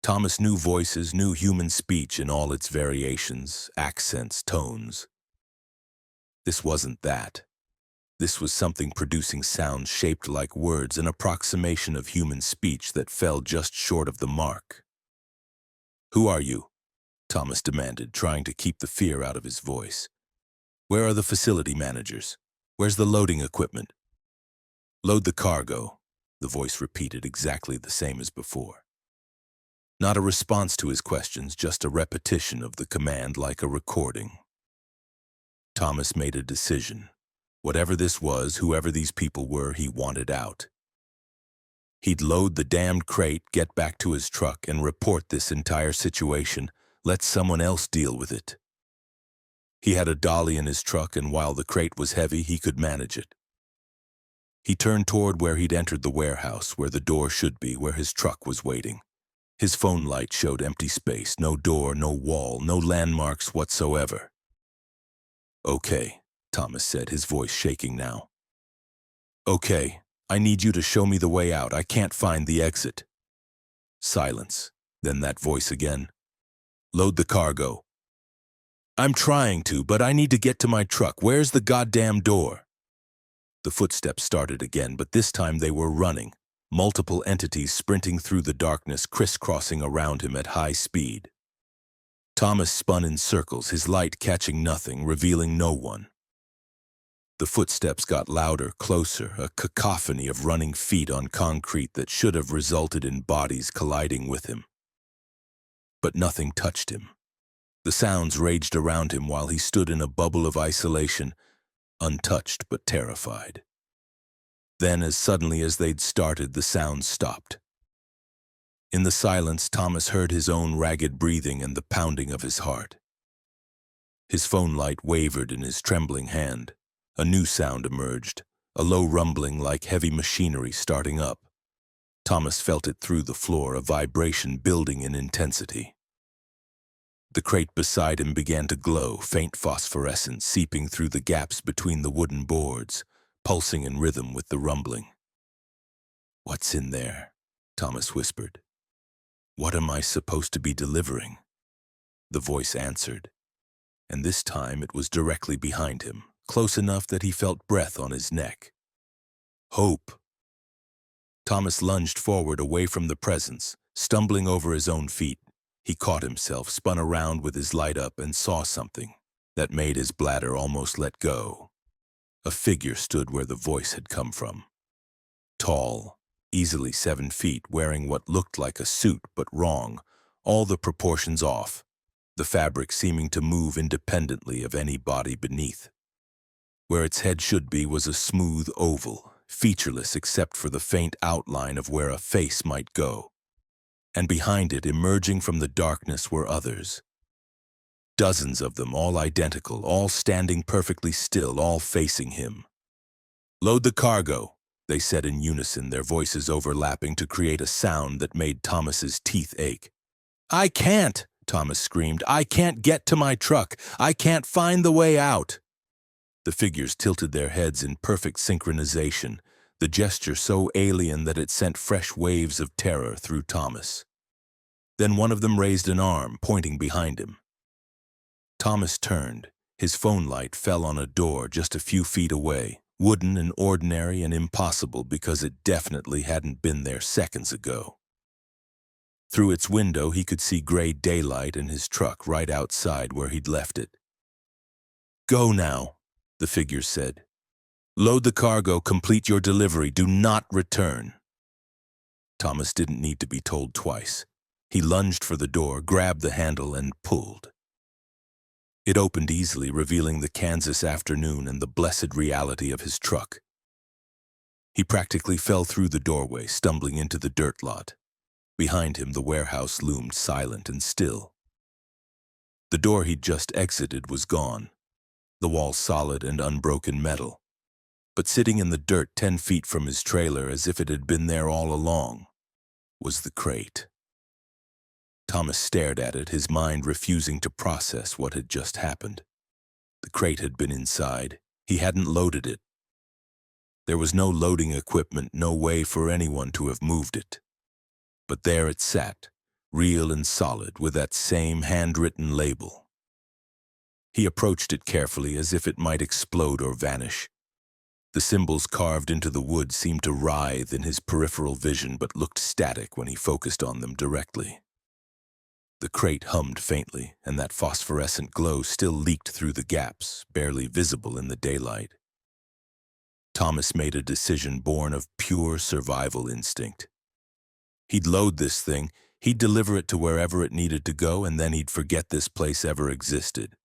Speaker 1: Thomas knew voices, knew human speech in all its variations, accents, tones. This wasn't that. This was something producing sounds shaped like words, an approximation of human speech that fell just short of the mark. "Who are you?" Thomas demanded, trying to keep the fear out of his voice. "Where are the facility managers? Where's the loading equipment?" "Load the cargo," the voice repeated, exactly the same as before. Not a response to his questions, just a repetition of the command like a recording. Thomas made a decision. Whatever this was, whoever these people were, he wanted out. He'd load the damned crate, get back to his truck, and report this entire situation. Let someone else deal with it. He had a dolly in his truck, and while the crate was heavy, he could manage it. He turned toward where he'd entered the warehouse, where the door should be, where his truck was waiting. His phone light showed empty space, no door, no wall, no landmarks whatsoever. "Okay," Thomas said, his voice shaking now. "Okay, I need you to show me the way out. I can't find the exit." Silence. Then that voice again. "Load the cargo." "I'm trying to, but I need to get to my truck. Where's the goddamn door?" The footsteps started again, but this time they were running. Multiple entities sprinting through the darkness, crisscrossing around him at high speed. Thomas spun in circles, his light catching nothing, revealing no one. The footsteps got louder, closer, a cacophony of running feet on concrete that should have resulted in bodies colliding with him. But nothing touched him. The sounds raged around him while he stood in a bubble of isolation, untouched but terrified. Then, as suddenly as they'd started, the sounds stopped. In the silence, Thomas heard his own ragged breathing and the pounding of his heart. His phone light wavered in his trembling hand. A new sound emerged, a low rumbling like heavy machinery starting up. Thomas felt it through the floor, a vibration building in intensity. The crate beside him began to glow, faint phosphorescence seeping through the gaps between the wooden boards, pulsing in rhythm with the rumbling. "What's in there?" Thomas whispered. "What am I supposed to be delivering?" The voice answered, and this time it was directly behind him, close enough that he felt breath on his neck. Hope. Thomas lunged forward away from the presence, stumbling over his own feet. He caught himself, spun around with his light up, and saw something that made his bladder almost let go. A figure stood where the voice had come from. Tall, easily 7 feet, wearing what looked like a suit but wrong, all the proportions off, the fabric seeming to move independently of any body beneath. Where its head should be was a smooth oval, featureless except for the faint outline of where a face might go. And behind it, emerging from the darkness, were others. Dozens of them, all identical, all standing perfectly still, all facing him. "Load the cargo," they said in unison, their voices overlapping to create a sound that made Thomas's teeth ache. "I can't!" Thomas screamed. "I can't get to my truck. I can't find the way out." The figures tilted their heads in perfect synchronization, the gesture so alien that it sent fresh waves of terror through Thomas. Then one of them raised an arm, pointing behind him. Thomas turned. His phone light fell on a door just a few feet away, wooden and ordinary and impossible because it definitely hadn't been there seconds ago. Through its window, he could see gray daylight and his truck right outside where he'd left it. "Go now," the figure said. "Load the cargo, complete your delivery, do not return." Thomas didn't need to be told twice. He lunged for the door, grabbed the handle, and pulled. It opened easily, revealing the Kansas afternoon and the blessed reality of his truck. He practically fell through the doorway, stumbling into the dirt lot. Behind him, the warehouse loomed silent and still. The door he'd just exited was gone, the wall solid and unbroken metal. But sitting in the dirt 10 feet from his trailer, as if it had been there all along, was the crate. Thomas stared at it, his mind refusing to process what had just happened. The crate had been inside. He hadn't loaded it. There was no loading equipment, no way for anyone to have moved it. But there it sat, real and solid, with that same handwritten label. He approached it carefully, as if it might explode or vanish. The symbols carved into the wood seemed to writhe in his peripheral vision, but looked static when he focused on them directly. The crate hummed faintly, and that phosphorescent glow still leaked through the gaps, barely visible in the daylight. Thomas made a decision born of pure survival instinct. He'd load this thing, he'd deliver it to wherever it needed to go, and then he'd forget this place ever existed.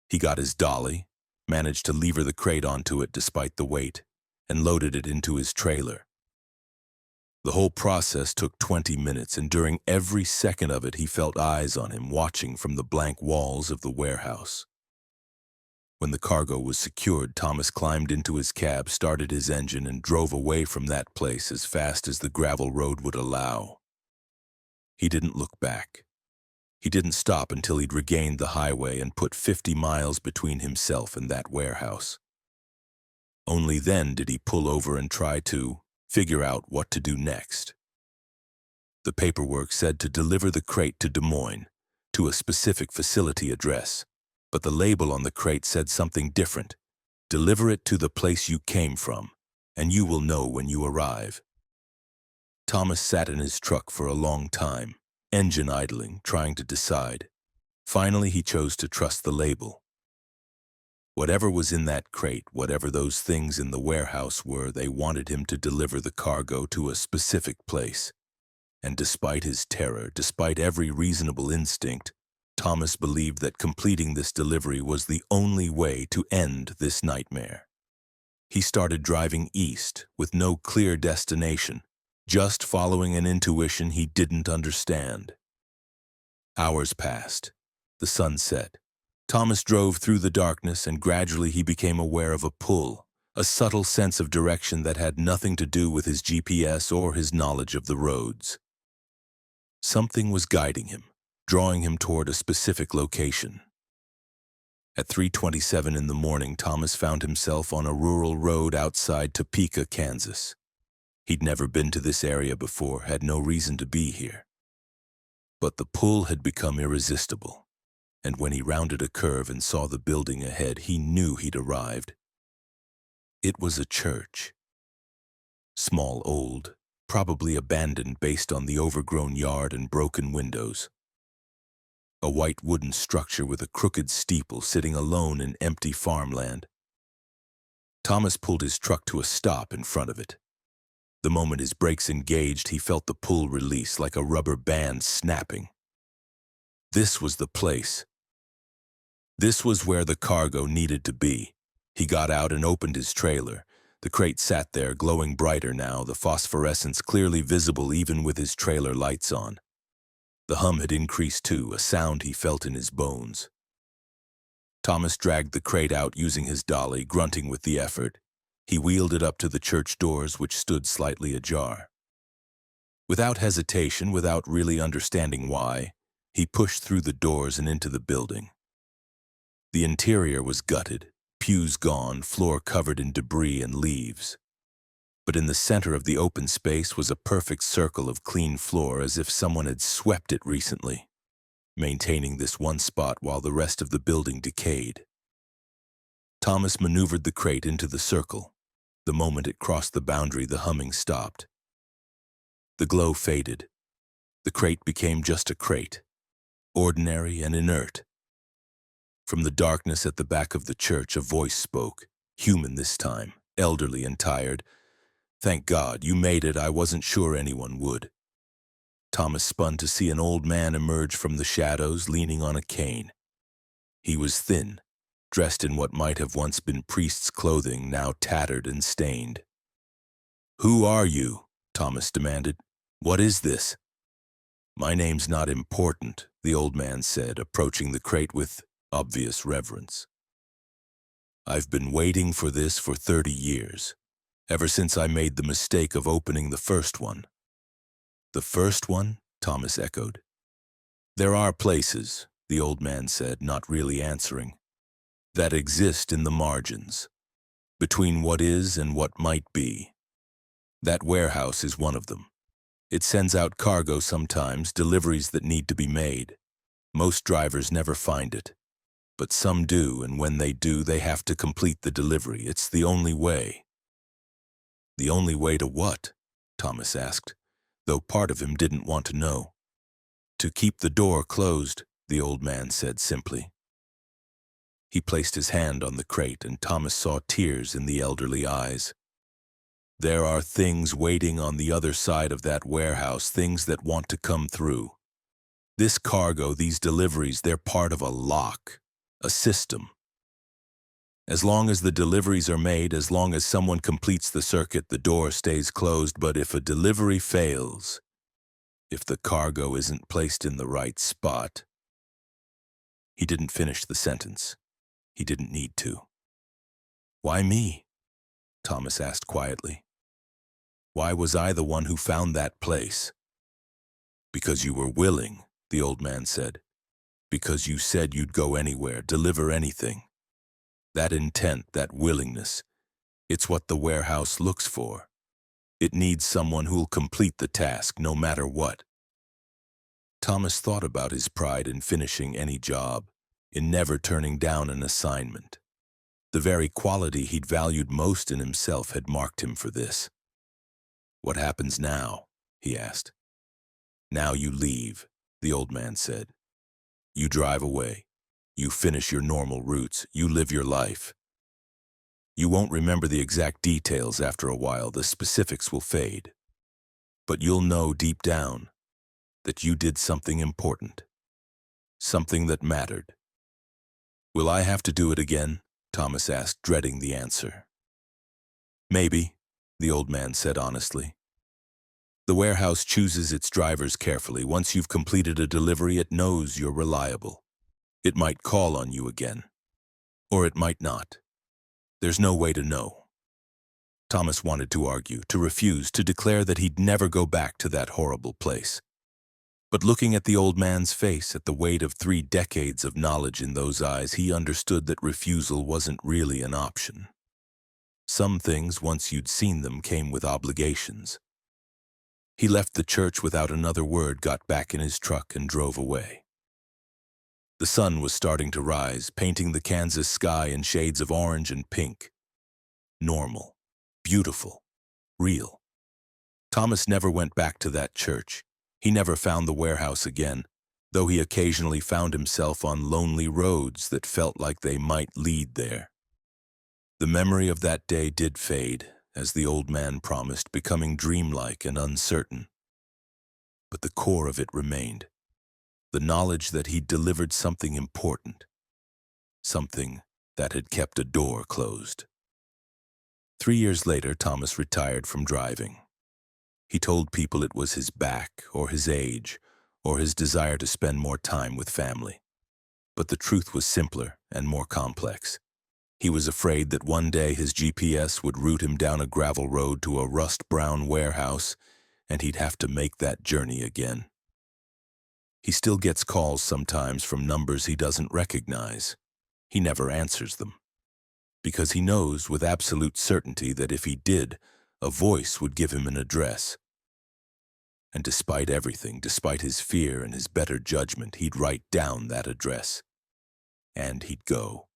Speaker 1: He got his dolly, managed to lever the crate onto it despite the weight, and loaded it into his trailer. The whole process took 20 minutes, and during every second of it, he felt eyes on him watching from the blank walls of the warehouse. When the cargo was secured, Thomas climbed into his cab, started his engine, and drove away from that place as fast as the gravel road would allow. He didn't look back. He didn't stop until he'd regained the highway and put 50 miles between himself and that warehouse. Only then did he pull over and try to figure out what to do next. The paperwork said to deliver the crate to Des Moines, to a specific facility address, but the label on the crate said something different. "Deliver it to the place you came from, and you will know when you arrive." Thomas sat in his truck for a long time, engine idling, trying to decide. Finally, he chose to trust the label. Whatever was in that crate, whatever those things in the warehouse were, they wanted him to deliver the cargo to a specific place. And despite his terror, despite every reasonable instinct, Thomas believed that completing this delivery was the only way to end this nightmare. He started driving east with no clear destination, just following an intuition he didn't understand. Hours passed. The sun set. Thomas drove through the darkness, and gradually he became aware of a pull, a subtle sense of direction that had nothing to do with his GPS or his knowledge of the roads. Something was guiding him, drawing him toward a specific location. At 3:27 in the morning, Thomas found himself on a rural road outside Topeka, Kansas. He'd never been to this area before, had no reason to be here. But the pull had become irresistible. and when he rounded a curve and saw the building ahead, he knew he'd arrived. It was a church. Small, old, probably abandoned based on the overgrown yard and broken windows. A white wooden structure with a crooked steeple sitting alone in empty farmland. Thomas pulled his truck to a stop in front of it. The moment his brakes engaged, he felt the pull release like a rubber band snapping. This was the place. This was where the cargo needed to be. He got out and opened his trailer. The crate sat there, glowing brighter now, the phosphorescence clearly visible even with his trailer lights on. The hum had increased too, a sound he felt in his bones. Thomas dragged the crate out using his dolly, grunting with the effort. He wheeled it up to the church doors, which stood slightly ajar. Without hesitation, without really understanding why, he pushed through the doors and into the building. The interior was gutted, pews gone, floor covered in debris and leaves. But in the center of the open space was a perfect circle of clean floor, as if someone had swept it recently, maintaining this one spot while the rest of the building decayed. Thomas maneuvered the crate into the circle. The moment it crossed the boundary, the humming stopped. The glow faded. The crate became just a crate, ordinary and inert. From the darkness at the back of the church, a voice spoke, human this time, elderly and tired. "Thank God, you made it. I wasn't sure anyone would." Thomas spun to see an old man emerge from the shadows, leaning on a cane. He was thin, dressed in what might have once been priest's clothing, now tattered and stained. "Who are you?" Thomas demanded. "What is this?" "My name's not important," the old man said, approaching the crate with obvious reverence. "I've been waiting for this for 30 years, ever since I made the mistake of opening the first one." "The first one?" Thomas echoed. "There are places," the old man said, not really answering, "that exist in the margins, between what is and what might be. That warehouse is one of them. It sends out cargo sometimes, deliveries that need to be made. Most drivers never find it. But some do, and when they do, they have to complete the delivery. It's the only way." "The only way to what?" Thomas asked, though part of him didn't want to know. "To keep the door closed," the old man said simply. He placed his hand on the crate, and Thomas saw tears in the elderly eyes. "There are things waiting on the other side of that warehouse, things that want to come through. This cargo, these deliveries, they're part of a lock. A system. As long as the deliveries are made, as long as someone completes the circuit, the door stays closed. But if a delivery fails, if the cargo isn't placed in the right spot..." He didn't finish the sentence. He didn't need to. "Why me?" Thomas asked quietly. "Why was I the one who found that place?" "Because you were willing," the old man said. "Because you said you'd go anywhere, deliver anything. That intent, that willingness, it's what the warehouse looks for. It needs someone who'll complete the task, no matter what." Thomas thought about his pride in finishing any job, in never turning down an assignment. The very quality he'd valued most in himself had marked him for this. "What happens now?" he asked. "Now you leave," the old man said. "You drive away. You finish your normal routes. You live your life. You won't remember the exact details after a while. The specifics will fade. But you'll know deep down that you did something important. Something that mattered." "Will I have to do it again?" Thomas asked, dreading the answer. "Maybe," the old man said honestly. "The warehouse chooses its drivers carefully. Once you've completed a delivery, it knows you're reliable. It might call on you again. Or it might not. There's no way to know." Thomas wanted to argue, to refuse, to declare that he'd never go back to that horrible place. But looking at the old man's face, at the weight of 3 decades of knowledge in those eyes, he understood that refusal wasn't really an option. Some things, once you'd seen them, came with obligations. He left the church without another word, got back in his truck, and drove away. The sun was starting to rise, painting the Kansas sky in shades of orange and pink. Normal, beautiful, real. Thomas never went back to that church. He never found the warehouse again, though he occasionally found himself on lonely roads that felt like they might lead there. The memory of that day did fade, as the old man promised, becoming dreamlike and uncertain. But the core of it remained, the knowledge that he'd delivered something important, something that had kept a door closed. 3 years later, Thomas retired from driving. He told people it was his back, or his age, or his desire to spend more time with family. But the truth was simpler and more complex. He was afraid that one day his GPS would route him down a gravel road to a rust-brown warehouse, and he'd have to make that journey again. He still gets calls sometimes from numbers he doesn't recognize. He never answers them, because he knows with absolute certainty that if he did, a voice would give him an address. And despite everything, despite his fear and his better judgment, he'd write down that address. And he'd go.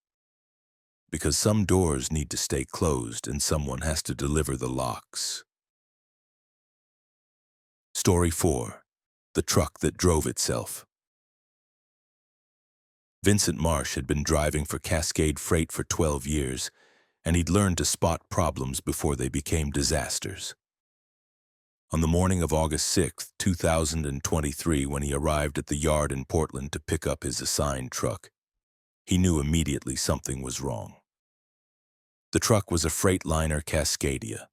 Speaker 1: Because some doors need to stay closed and someone has to deliver the locks. Story 4. The Truck That Drove Itself. Vincent Marsh had been driving for Cascade Freight for 12 years, and he'd learned to spot problems before they became disasters. On the morning of August 6, 2023, when he arrived at the yard in Portland to pick up his assigned truck, he knew immediately something was wrong. The truck was a Freightliner Cascadia,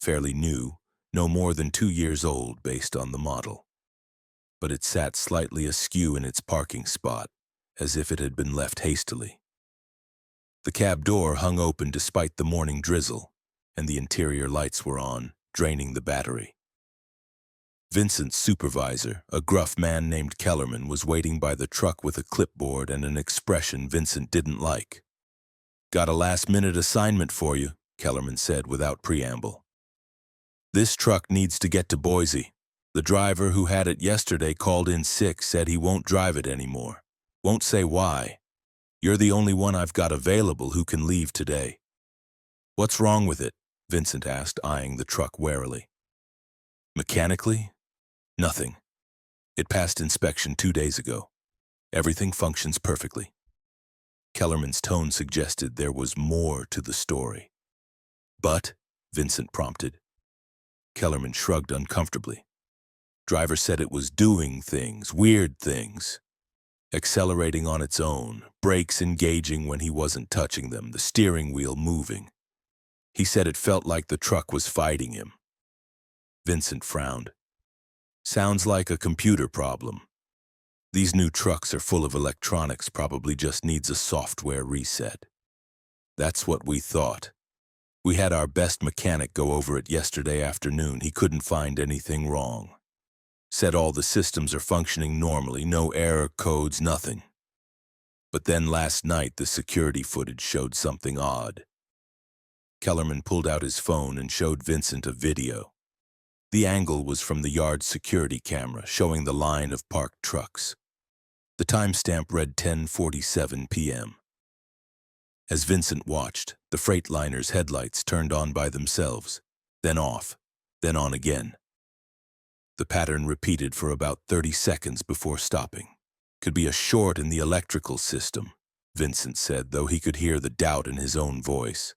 Speaker 1: fairly new, no more than 2 years old based on the model. But it sat slightly askew in its parking spot, as if it had been left hastily. The cab door hung open despite the morning drizzle, and the interior lights were on, draining the battery. Vincent's supervisor, a gruff man named Kellerman, was waiting by the truck with a clipboard and an expression Vincent didn't like. "Got a last-minute assignment for you," Kellerman said without preamble. "This truck needs to get to Boise. The driver who had it yesterday called in sick, said he won't drive it anymore. Won't say why. You're the only one I've got available who can leave today." "What's wrong with it?" Vincent asked, eyeing the truck warily. "Mechanically? Nothing. It passed inspection 2 days ago. Everything functions perfectly." Kellerman's tone suggested there was more to the story. "But," Vincent prompted. Kellerman shrugged uncomfortably. "Driver said it was doing things, weird things. Accelerating on its own, brakes engaging when he wasn't touching them, the steering wheel moving. He said it felt like the truck was fighting him." Vincent frowned. "Sounds like a computer problem. These new trucks are full of electronics, probably just needs a software reset." "That's what we thought. We had our best mechanic go over it yesterday afternoon. He couldn't find anything wrong. Said all the systems are functioning normally, no error codes, nothing. But then last night the security footage showed something odd." Kellerman pulled out his phone and showed Vincent a video. The angle was from the yard's security camera, showing the line of parked trucks. The timestamp read 10:47 p.m. As Vincent watched, the Freightliner's headlights turned on by themselves, then off, then on again. The pattern repeated for about 30 seconds before stopping. "Could be a short in the electrical system," Vincent said, though he could hear the doubt in his own voice.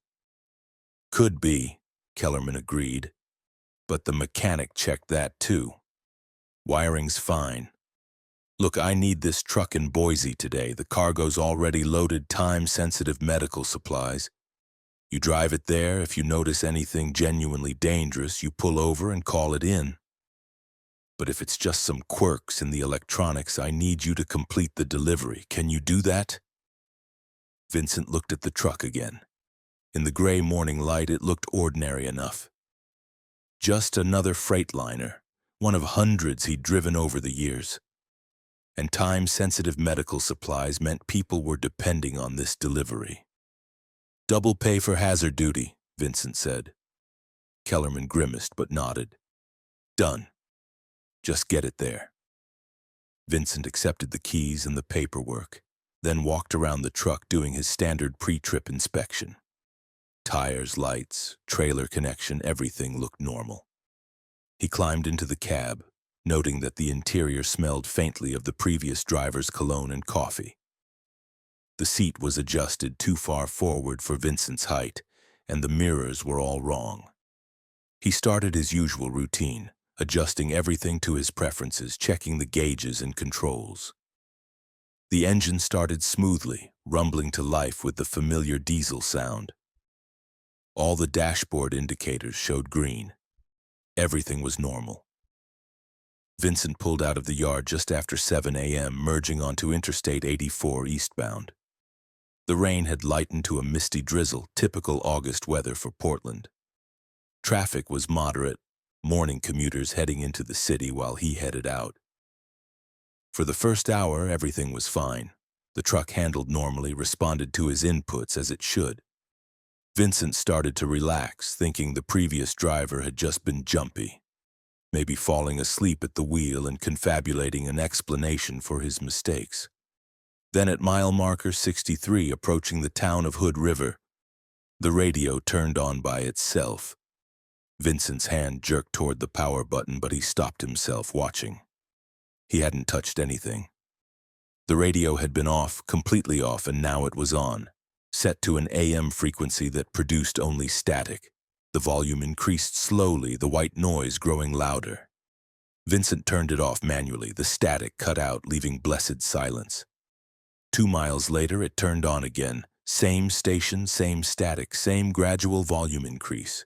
Speaker 1: "Could be," Kellerman agreed. "But the mechanic checked that too. Wiring's fine. Look, I need this truck in Boise today. The cargo's already loaded, time-sensitive medical supplies. You drive it there. If you notice anything genuinely dangerous, you pull over and call it in. But if it's just some quirks in the electronics, I need you to complete the delivery. Can you do that?" Vincent looked at the truck again. In the gray morning light, it looked ordinary enough. Just another Freightliner, one of hundreds he'd driven over the years. And time-sensitive medical supplies meant people were depending on this delivery. "Double pay for hazard duty," Vincent said. Kellerman grimaced but nodded. "Done. Just get it there." Vincent accepted the keys and the paperwork. then walked around the truck doing his standard pre-trip inspection. Tires, lights, trailer connection, everything looked normal. He climbed into the cab, noting that the interior smelled faintly of the previous driver's cologne and coffee. The seat was adjusted too far forward for Vincent's height, and the mirrors were all wrong. He started his usual routine, adjusting everything to his preferences, checking the gauges and controls. The engine started smoothly, rumbling to life with the familiar diesel sound. All the dashboard indicators showed green. Everything was normal. Vincent pulled out of the yard just after 7 a.m., merging onto Interstate 84 eastbound. The rain had lightened to a misty drizzle, typical August weather for Portland. Traffic was moderate, morning commuters heading into the city while he headed out. For the first hour, everything was fine. The truck handled normally, responded to his inputs as it should. Vincent started to relax, thinking the previous driver had just been jumpy, maybe falling asleep at the wheel and confabulating an explanation for his mistakes. Then at mile marker 63, approaching the town of Hood River, the radio turned on by itself. Vincent's hand jerked toward the power button, but he stopped himself, watching. He hadn't touched anything. The radio had been off, completely off, and now it was on, set to an AM frequency that produced only static. The volume increased slowly, the white noise growing louder. Vincent turned it off manually, the static cut out, leaving blessed silence. 2 miles later, it turned on again. Same station, same static, same gradual volume increase.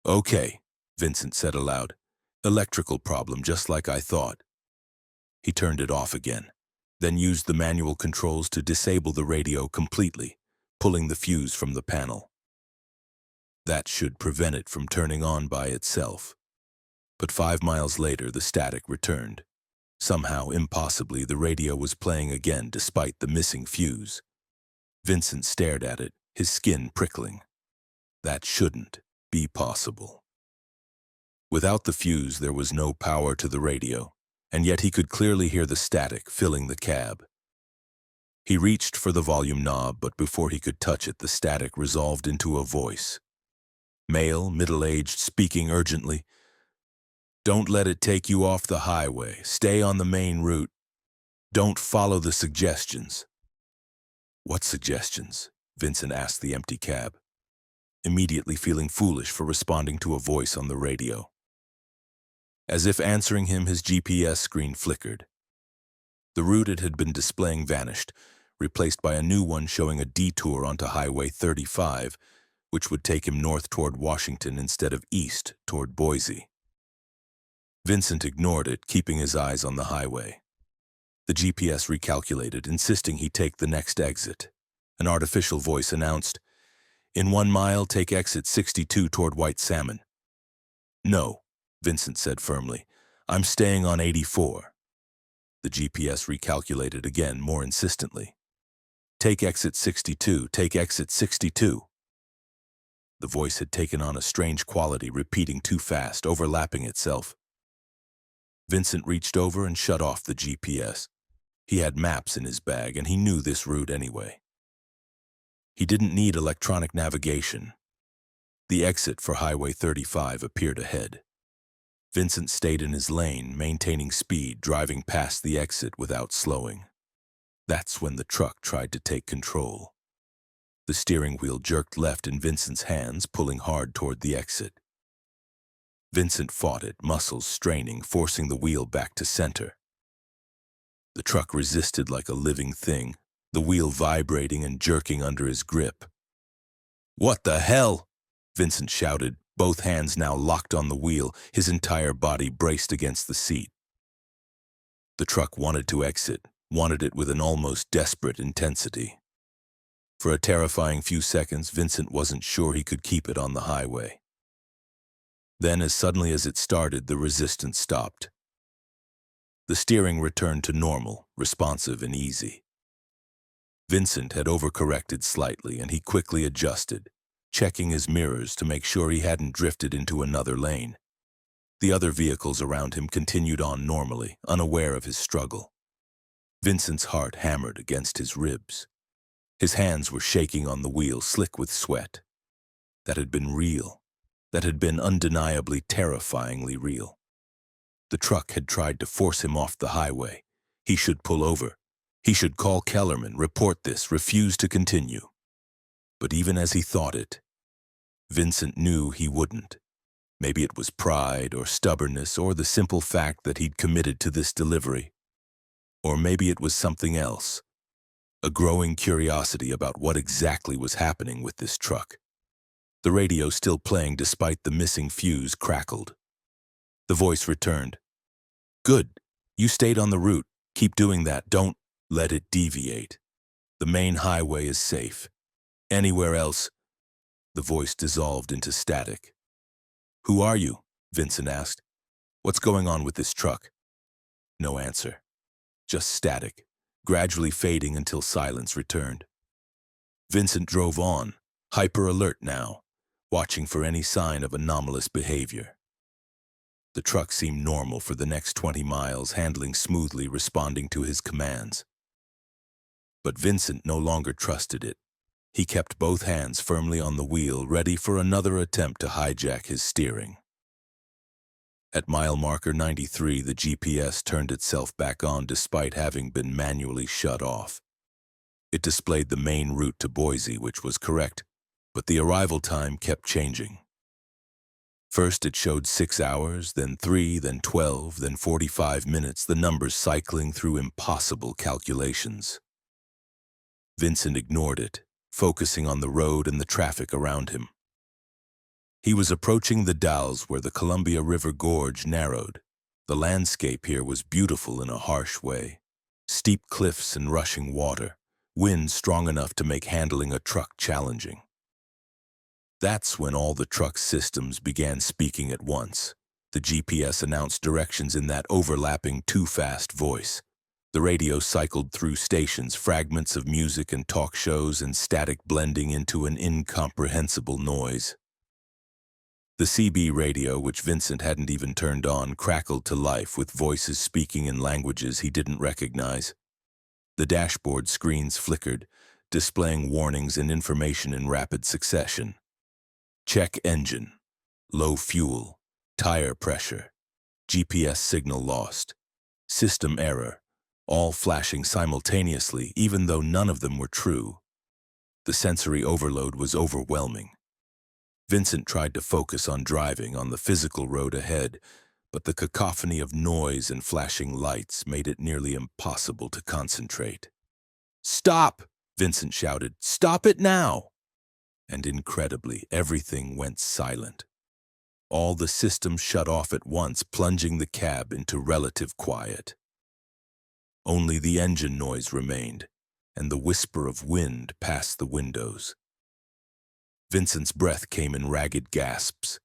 Speaker 1: "Okay," Vincent said aloud. "Electrical problem, just like I thought." He turned it off again, then used the manual controls to disable the radio completely, pulling the fuse from the panel. That should prevent it from turning on by itself. But 5 miles later, the static returned. Somehow, impossibly, the radio was playing again despite the missing fuse. Vincent stared at it, his skin prickling. That shouldn't be possible. Without the fuse, there was no power to the radio, and yet he could clearly hear the static filling the cab. He reached for the volume knob, but before he could touch it, the static resolved into a voice. Male, middle-aged, speaking urgently. "Don't let it take you off the highway. Stay on the main route. Don't follow the suggestions." "What suggestions?" Vincent asked the empty cab, immediately feeling foolish for responding to a voice on the radio. As if answering him, his GPS screen flickered. The route it had been displaying vanished, replaced by a new one showing a detour onto Highway 35, which would take him north toward Washington instead of east toward Boise. Vincent ignored it, keeping his eyes on the highway. The GPS recalculated, insisting he take the next exit. An artificial voice announced, "In 1 mile, take exit 62 toward White Salmon." "No," Vincent said firmly. "I'm staying on 84. The GPS recalculated again, more insistently. "Take exit 62, take exit 62. The voice had taken on a strange quality, repeating too fast, overlapping itself. Vincent reached over and shut off the GPS. He had maps in his bag, and he knew this route anyway. He didn't need electronic navigation. The exit for Highway 35 appeared ahead. Vincent stayed in his lane, maintaining speed, driving past the exit without slowing. That's when the truck tried to take control. The steering wheel jerked left in Vincent's hands, pulling hard toward the exit. Vincent fought it, muscles straining, forcing the wheel back to center. The truck resisted like a living thing, the wheel vibrating and jerking under his grip. "What the hell?" Vincent shouted, both hands now locked on the wheel, his entire body braced against the seat. The truck wanted to exit, wanted it with an almost desperate intensity. For a terrifying few seconds, Vincent wasn't sure he could keep it on the highway. Then, as suddenly as it started, the resistance stopped. The steering returned to normal, responsive and easy. Vincent had overcorrected slightly, and he quickly adjusted, checking his mirrors to make sure he hadn't drifted into another lane. The other vehicles around him continued on normally, unaware of his struggle. Vincent's heart hammered against his ribs. His hands were shaking on the wheel, slick with sweat. That had been real. That had been undeniably, terrifyingly real. The truck had tried to force him off the highway. He should pull over. He should call Kellerman, report this, refuse to continue. But even as he thought it, Vincent knew he wouldn't. Maybe it was pride or stubbornness or the simple fact that he'd committed to this delivery. Or maybe it was something else. A growing curiosity about what exactly was happening with this truck. The radio, still playing despite the missing fuse, crackled. The voice returned. "Good. You stayed on the route. Keep doing that. Don't let it deviate. The main highway is safe. Anywhere else..." The voice dissolved into static. "Who are you?" Vincent asked. "What's going on with this truck?" No answer. Just static, gradually fading until silence returned. Vincent drove on, hyper-alert now, watching for any sign of anomalous behavior. The truck seemed normal for the next 20 miles, handling smoothly, responding to his commands. But Vincent no longer trusted it. He kept both hands firmly on the wheel, ready for another attempt to hijack his steering. At mile marker 93, the GPS turned itself back on despite having been manually shut off. It displayed the main route to Boise, which was correct, but the arrival time kept changing. First it showed 6 hours, then 3, then 12, then 45 minutes, the numbers cycling through impossible calculations. Vincent ignored it, focusing on the road and the traffic around him. He was approaching the Dalles where the Columbia River Gorge narrowed. The landscape here was beautiful in a harsh way. Steep cliffs and rushing water, wind strong enough to make handling a truck challenging. That's when all the truck's systems began speaking at once. The GPS announced directions in that overlapping, too-fast voice. The radio cycled through stations, fragments of music and talk shows and static blending into an incomprehensible noise. The CB radio, which Vincent hadn't even turned on, crackled to life with voices speaking in languages he didn't recognize. The dashboard screens flickered, displaying warnings and information in rapid succession. Check engine, low fuel, tire pressure, GPS signal lost, system error, all flashing simultaneously, even though none of them were true. The sensory overload was overwhelming. Vincent tried to focus on driving on the physical road ahead, but the cacophony of noise and flashing lights made it nearly impossible to concentrate. "Stop!" Vincent shouted. "Stop it now!" And incredibly, everything went silent. All the systems shut off at once, plunging the cab into relative quiet. Only the engine noise remained, and the whisper of wind past the windows. Vincent's breath came in ragged gasps.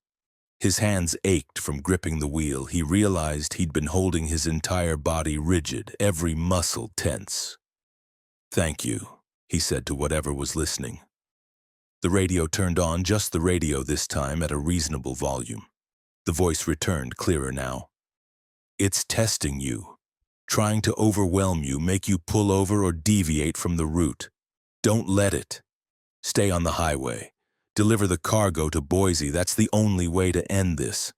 Speaker 1: His hands ached from gripping the wheel. He realized he'd been holding his entire body rigid, every muscle tense. "Thank you," he said to whatever was listening. The radio turned on, just the radio this time, at a reasonable volume. The voice returned, clearer now. "It's testing you, trying to overwhelm you, make you pull over or deviate from the route. Don't let it. Stay on the highway. Deliver the cargo to Boise. That's the only way to end this."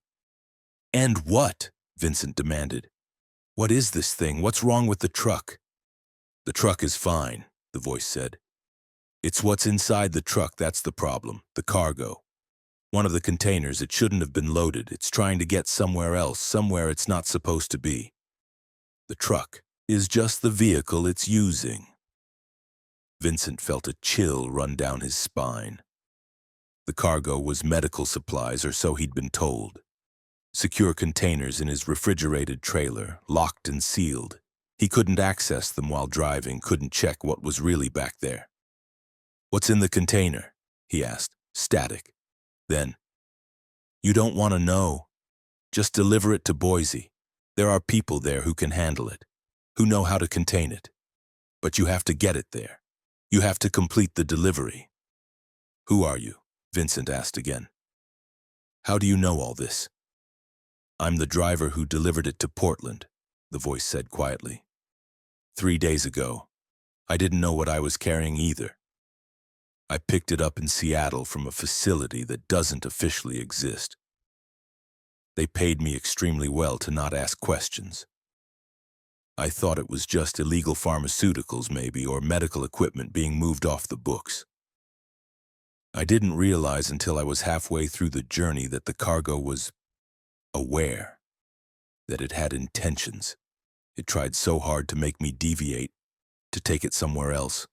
Speaker 1: "End what?" Vincent demanded. "What is this thing? What's wrong with the truck?" "The truck is fine," the voice said. "It's what's inside the truck that's the problem, the cargo. One of the containers, it shouldn't have been loaded. It's trying to get somewhere else, somewhere it's not supposed to be. The truck is just the vehicle it's using." Vincent felt a chill run down his spine. The cargo was medical supplies, or so he'd been told. Secure containers in his refrigerated trailer, locked and sealed. He couldn't access them while driving, couldn't check what was really back there. "What's in the container?" he asked, static. Then, "You don't want to know. Just deliver it to Boise. There are people there who can handle it, who know how to contain it. But you have to get it there. You have to complete the delivery." "Who are you?" Vincent asked again. "How do you know all this?" "I'm the driver who delivered it to Portland," the voice said quietly. 3 days ago. I didn't know what I was carrying either. I picked it up in Seattle from a facility that doesn't officially exist. They paid me extremely well to not ask questions. I thought it was just illegal pharmaceuticals maybe, or medical equipment being moved off the books. I didn't realize until I was halfway through the journey that the cargo was aware, that it had intentions. It tried so hard to make me deviate, to take it somewhere else.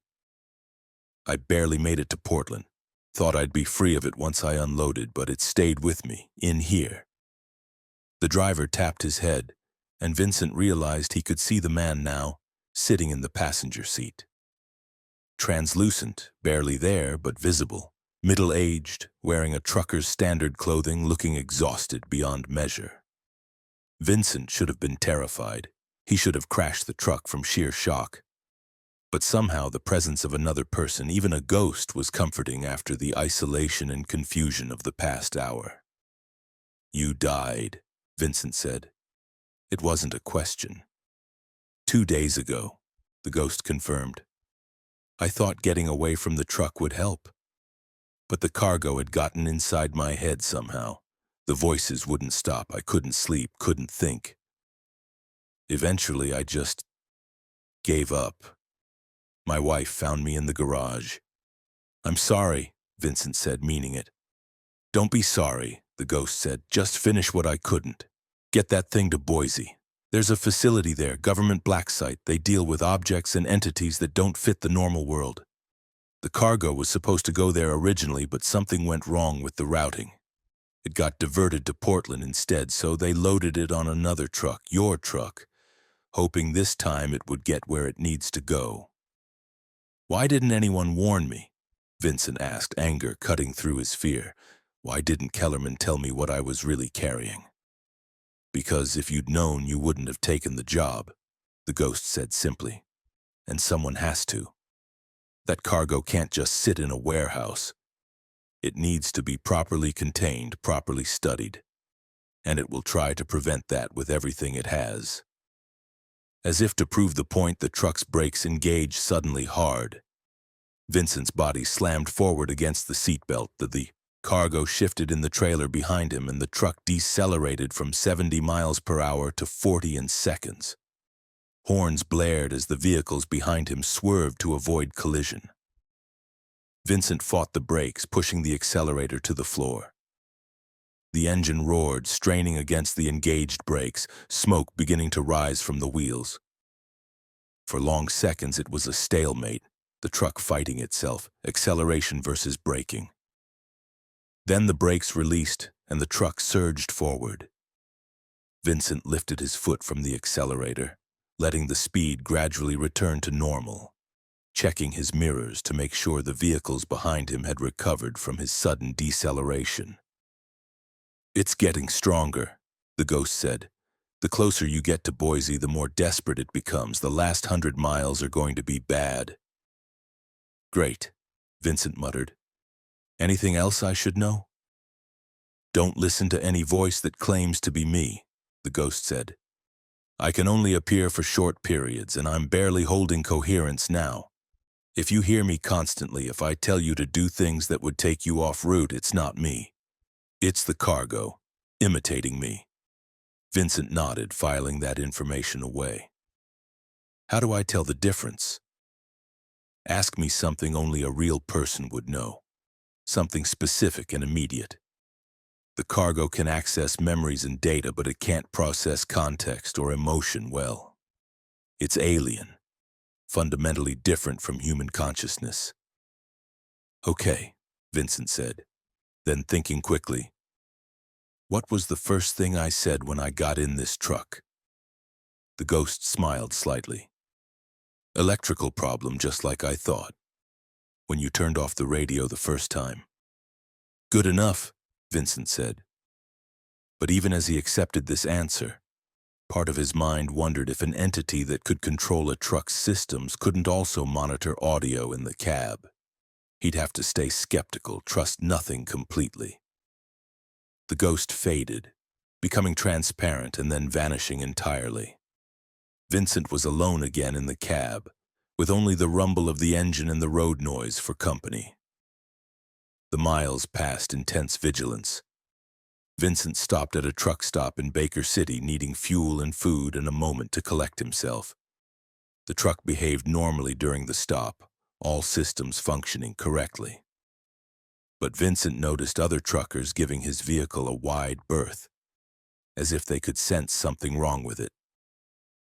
Speaker 1: I barely made it to Portland. Thought I'd be free of it once I unloaded, but it stayed with me, in here. The driver tapped his head, and Vincent realized he could see the man now, sitting in the passenger seat. Translucent, barely there, but visible. Middle-aged, wearing a trucker's standard clothing, looking exhausted beyond measure. Vincent should have been terrified. He should have crashed the truck from sheer shock. But somehow the presence of another person, even a ghost, was comforting after the isolation and confusion of the past hour. "You died," Vincent said. It wasn't a question. 2 days ago, the ghost confirmed. I thought getting away from the truck would help. But the cargo had gotten inside my head somehow. The voices wouldn't stop. I couldn't sleep, couldn't think. Eventually, I just gave up. My wife found me in the garage. "I'm sorry," Vincent said, meaning it. "Don't be sorry," the ghost said. "Just finish what I couldn't. Get that thing to Boise. There's a facility there, government black site. They deal with objects and entities that don't fit the normal world. The cargo was supposed to go there originally, but something went wrong with the routing. It got diverted to Portland instead, so they loaded it on another truck, your truck, hoping this time it would get where it needs to go." "Why didn't anyone warn me?" Vincent asked, anger cutting through his fear. Why didn't Kellerman tell me what I was really carrying? "Because if you'd known, you wouldn't have taken the job," the ghost said simply. "And someone has to. That cargo can't just sit in a warehouse. It needs to be properly contained, properly studied. And it will try to prevent that with everything it has." As if to prove the point, the truck's brakes engaged suddenly hard. Vincent's body slammed forward against the seatbelt. The cargo shifted in the trailer behind him, and the truck decelerated from 70 miles per hour to 40 in seconds. Horns blared as the vehicles behind him swerved to avoid collision. Vincent fought the brakes, pushing the accelerator to the floor. The engine roared, straining against the engaged brakes, smoke beginning to rise from the wheels. For long seconds it was a stalemate, the truck fighting itself, acceleration versus braking. Then the brakes released, and the truck surged forward. Vincent lifted his foot from the accelerator, letting the speed gradually return to normal, checking his mirrors to make sure the vehicles behind him had recovered from his sudden deceleration. "It's getting stronger," the ghost said. "The closer you get to Boise, the more desperate it becomes. The last 100 miles are going to be bad." "Great," Vincent muttered. "Anything else I should know?" "Don't listen to any voice that claims to be me," the ghost said. "I can only appear for short periods, and I'm barely holding coherence now. If you hear me constantly, if I tell you to do things that would take you off route, it's not me. It's the cargo, imitating me." Vincent nodded, filing that information away. "How do I tell the difference?" "Ask me something only a real person would know. Something specific and immediate. The cargo can access memories and data, but it can't process context or emotion well. It's alien, fundamentally different from human consciousness." "Okay," Vincent said. Then, thinking quickly, "What was the first thing I said when I got in this truck?" The ghost smiled slightly. "Electrical problem, just like I thought. When you turned off the radio the first time." "Good enough," Vincent said. But even as he accepted this answer, part of his mind wondered if an entity that could control a truck's systems couldn't also monitor audio in the cab. He'd have to stay skeptical, trust nothing completely. The ghost faded, becoming transparent and then vanishing entirely. Vincent was alone again in the cab, with only the rumble of the engine and the road noise for company. The miles passed intense vigilance. Vincent stopped at a truck stop in Baker City, needing fuel and food and a moment to collect himself. The truck behaved normally during the stop, all systems functioning correctly. But Vincent noticed other truckers giving his vehicle a wide berth, as if they could sense something wrong with it.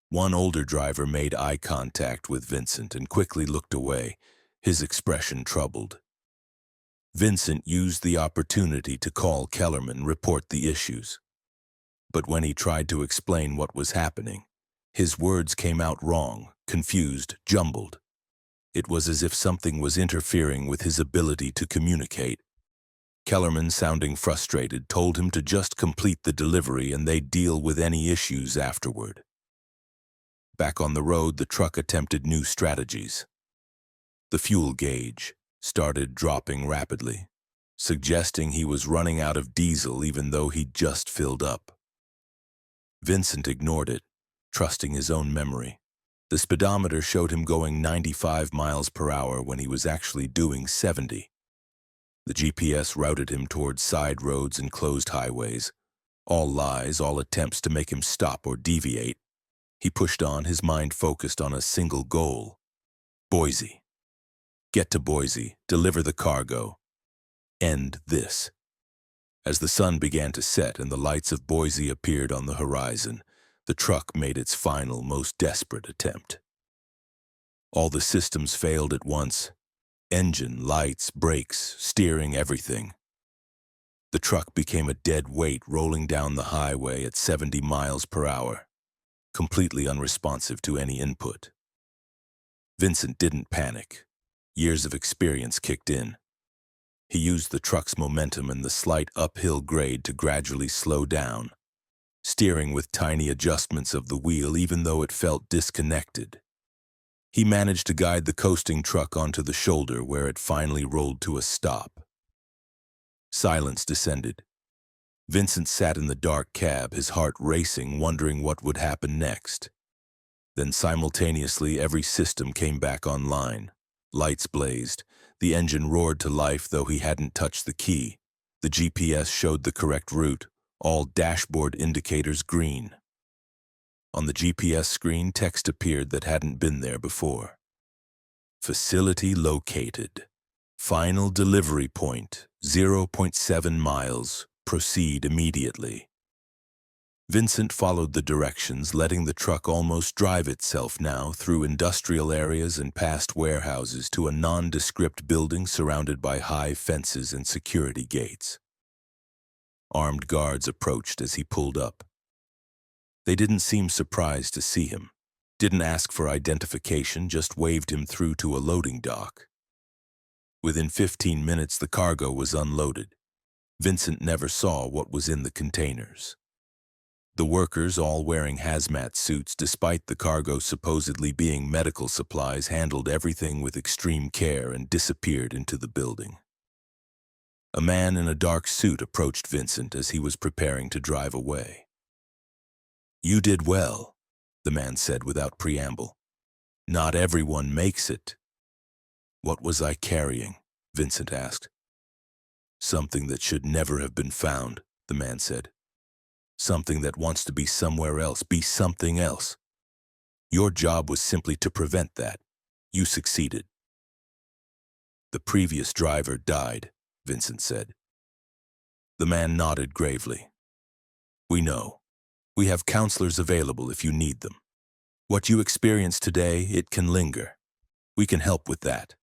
Speaker 1: One older driver made eye contact with Vincent and quickly looked away, his expression troubled. Vincent used the opportunity to call Kellerman, report the issues. But when he tried to explain what was happening, his words came out wrong, confused, jumbled. It was as if something was interfering with his ability to communicate. Kellerman, sounding frustrated, told him to just complete the delivery and they'd deal with any issues afterward. Back on the road, the truck attempted new strategies. The fuel gauge started dropping rapidly, suggesting he was running out of diesel even though he'd just filled up. Vincent ignored it, trusting his own memory. The speedometer showed him going 95 miles per hour when he was actually doing 70. The GPS routed him towards side roads and closed highways. All lies, all attempts to make him stop or deviate. He pushed on, his mind focused on a single goal. Boise. Get to Boise, deliver the cargo. End this. As the sun began to set and the lights of Boise appeared on the horizon, the truck made its final, most desperate attempt. All the systems failed at once. Engine, lights, brakes, steering, everything. The truck became a dead weight rolling down the highway at 70 miles per hour, completely unresponsive to any input. Vincent didn't panic. Years of experience kicked in. He used the truck's momentum and the slight uphill grade to gradually slow down, steering with tiny adjustments of the wheel even though it felt disconnected. He managed to guide the coasting truck onto the shoulder where it finally rolled to a stop. Silence descended. Vincent sat in the dark cab, his heart racing, wondering what would happen next. Then simultaneously every system came back online. Lights blazed. The engine roared to life though he hadn't touched the key. The GPS showed the correct route, all dashboard indicators green. On the GPS screen, text appeared that hadn't been there before. Facility located. Final delivery point, 0.7 miles. Proceed immediately. Vincent followed the directions, letting the truck almost drive itself now through industrial areas and past warehouses to a nondescript building surrounded by high fences and security gates. Armed guards approached as he pulled up. They didn't seem surprised to see him, didn't ask for identification, just waved him through to a loading dock. Within 15 minutes, the cargo was unloaded. Vincent never saw what was in the containers. The workers, all wearing hazmat suits despite the cargo supposedly being medical supplies, handled everything with extreme care and disappeared into the building. A man in a dark suit approached Vincent as he was preparing to drive away. "You did well," the man said without preamble. "Not everyone makes it." "What was I carrying?" Vincent asked. "Something that should never have been found," the man said. "Something that wants to be somewhere else, be something else. Your job was simply to prevent that. You succeeded." "The previous driver died," Vincent said. The man nodded gravely. "We know. We have counselors available if you need them. What you experienced today, it can linger. We can help with that."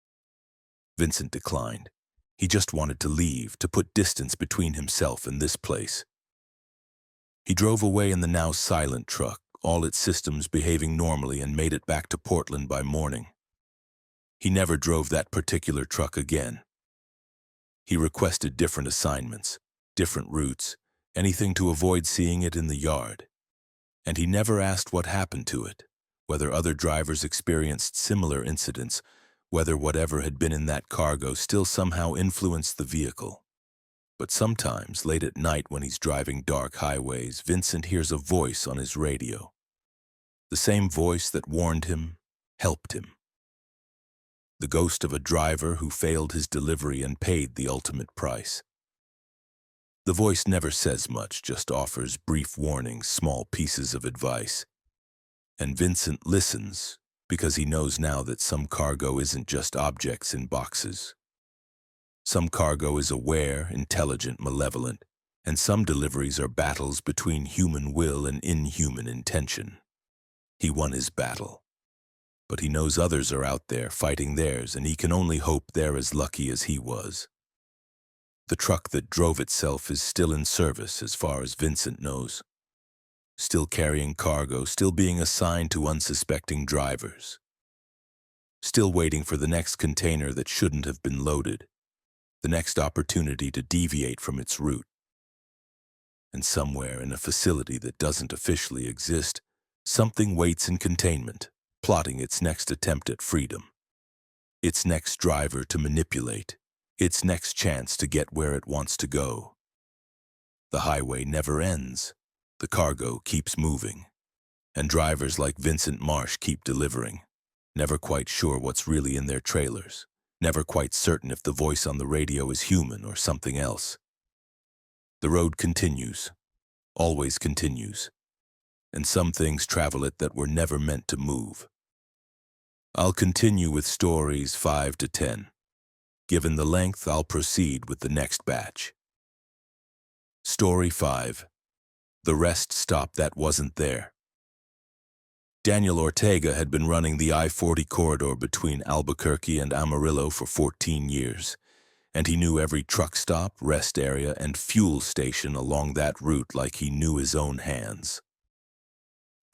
Speaker 1: Vincent declined. He just wanted to leave, to put distance between himself and this place. He drove away in the now silent truck, all its systems behaving normally, and made it back to Portland by morning. He never drove that particular truck again. He requested different assignments, different routes, anything to avoid seeing it in the yard. And he never asked what happened to it, whether other drivers experienced similar incidents, whether whatever had been in that cargo still somehow influenced the vehicle. But sometimes, late at night when he's driving dark highways, Vincent hears a voice on his radio. The same voice that warned him, helped him. The ghost of a driver who failed his delivery and paid the ultimate price. The voice never says much, just offers brief warnings, small pieces of advice. And Vincent listens because he knows now that some cargo isn't just objects in boxes. Some cargo is aware, intelligent, malevolent, and some deliveries are battles between human will and inhuman intention. He won his battle, but he knows others are out there fighting theirs, and he can only hope they're as lucky as he was. The truck that drove itself is still in service as far as Vincent knows. Still carrying cargo, still being assigned to unsuspecting drivers. Still waiting for the next container that shouldn't have been loaded. The next opportunity to deviate from its route. And somewhere in a facility that doesn't officially exist, something waits in containment, plotting its next attempt at freedom. Its next driver to manipulate. Its next chance to get where it wants to go. The highway never ends. The cargo keeps moving. And drivers like Vincent Marsh keep delivering, never quite sure what's really in their trailers. Never quite certain if the voice on the radio is human or something else. The road continues, always continues, and some things travel it that were never meant to move. I'll continue with stories 5 to 10. Given the length, I'll proceed with the next batch. Story 5. The rest stop that wasn't there. Daniel Ortega had been running the I-40 corridor between Albuquerque and Amarillo for 14 years, and he knew every truck stop, rest area, and fuel station along that route like he knew his own hands.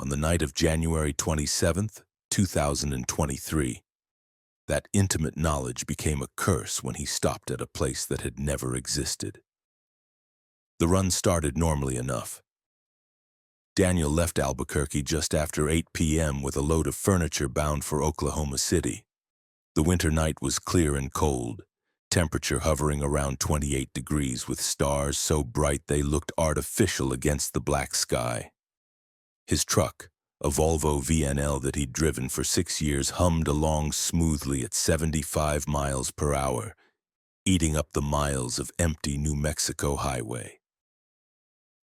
Speaker 1: On the night of January 27th, 2023, that intimate knowledge became a curse when he stopped at a place that had never existed. The run started normally enough. Daniel left Albuquerque just after 8 p.m. with a load of furniture bound for Oklahoma City. The winter night was clear and cold, temperature hovering around 28 degrees with stars so bright they looked artificial against the black sky. His truck, a Volvo VNL that he'd driven for 6 years, hummed along smoothly at 75 miles per hour, eating up the miles of empty New Mexico highway.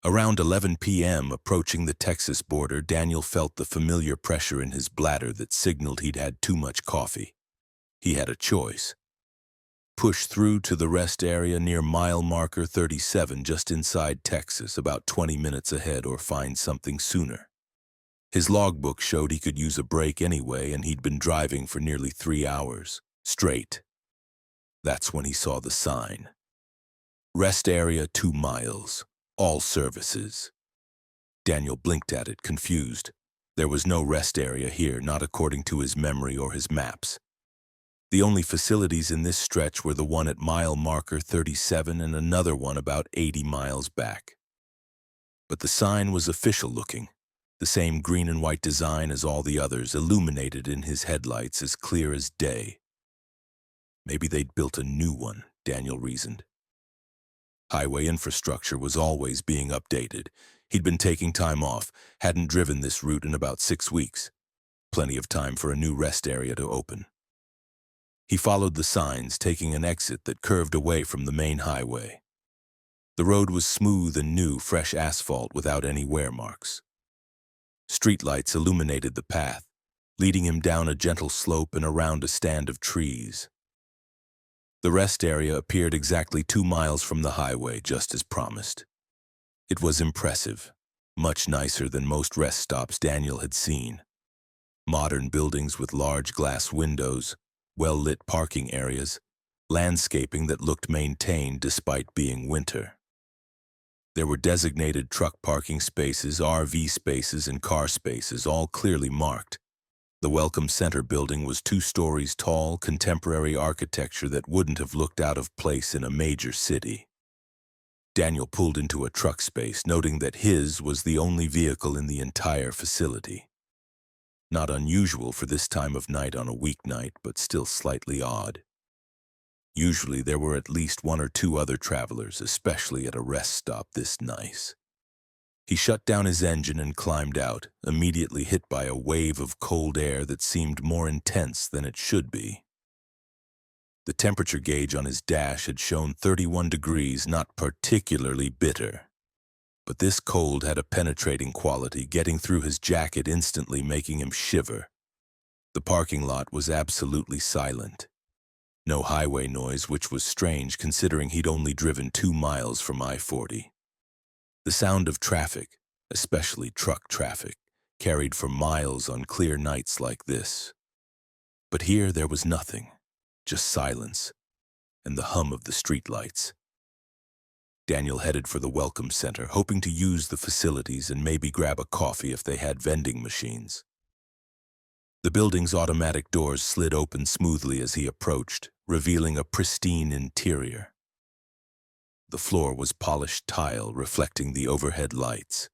Speaker 1: Around 11 p.m., approaching the Texas border, Daniel felt the familiar pressure in his bladder that signaled he'd had too much coffee. He had a choice. Push through to the rest area near mile marker 37 just inside Texas, about 20 minutes ahead, or find something sooner. His logbook showed he could use a break anyway, and he'd been driving for nearly 3 hours, straight. That's when he saw the sign. Rest area 2 miles. All services. Daniel blinked at it, confused. There was no rest area here, not according to his memory or his maps. The only facilities in this stretch were the one at mile marker 37 and another one about 80 miles back. But the sign was official looking, the same green and white design as all the others, illuminated in his headlights as clear as day. Maybe they'd built a new one, Daniel reasoned. Highway infrastructure was always being updated. He'd been taking time off, hadn't driven this route in about 6 weeks. Plenty of time for a new rest area to open. He followed the signs, taking an exit that curved away from the main highway. The road was smooth and new, fresh asphalt without any wear marks. Streetlights illuminated the path, leading him down a gentle slope and around a stand of trees. The rest area appeared exactly 2 miles from the highway, just as promised. It was impressive, much nicer than most rest stops Daniel had seen. Modern buildings with large glass windows, well-lit parking areas, landscaping that looked maintained despite being winter. There were designated truck parking spaces, RV spaces, and car spaces, all clearly marked. The Welcome Center building was 2 stories tall, contemporary architecture that wouldn't have looked out of place in a major city. Daniel pulled into a truck space, noting that his was the only vehicle in the entire facility. Not unusual for this time of night on a weeknight, but still slightly odd. Usually there were at least 1 or 2 other travelers, especially at a rest stop this nice. He shut down his engine and climbed out, immediately hit by a wave of cold air that seemed more intense than it should be. The temperature gauge on his dash had shown 31 degrees, not particularly bitter. But this cold had a penetrating quality, getting through his jacket instantly, making him shiver. The parking lot was absolutely silent. No highway noise, which was strange considering he'd only driven 2 miles from I-40. The sound of traffic, especially truck traffic, carried for miles on clear nights like this. But here there was nothing, just silence and the hum of the streetlights. Daniel headed for the Welcome Center, hoping to use the facilities and maybe grab a coffee if they had vending machines. The building's automatic doors slid open smoothly as he approached, revealing a pristine interior. The floor was polished tile reflecting the overhead lights.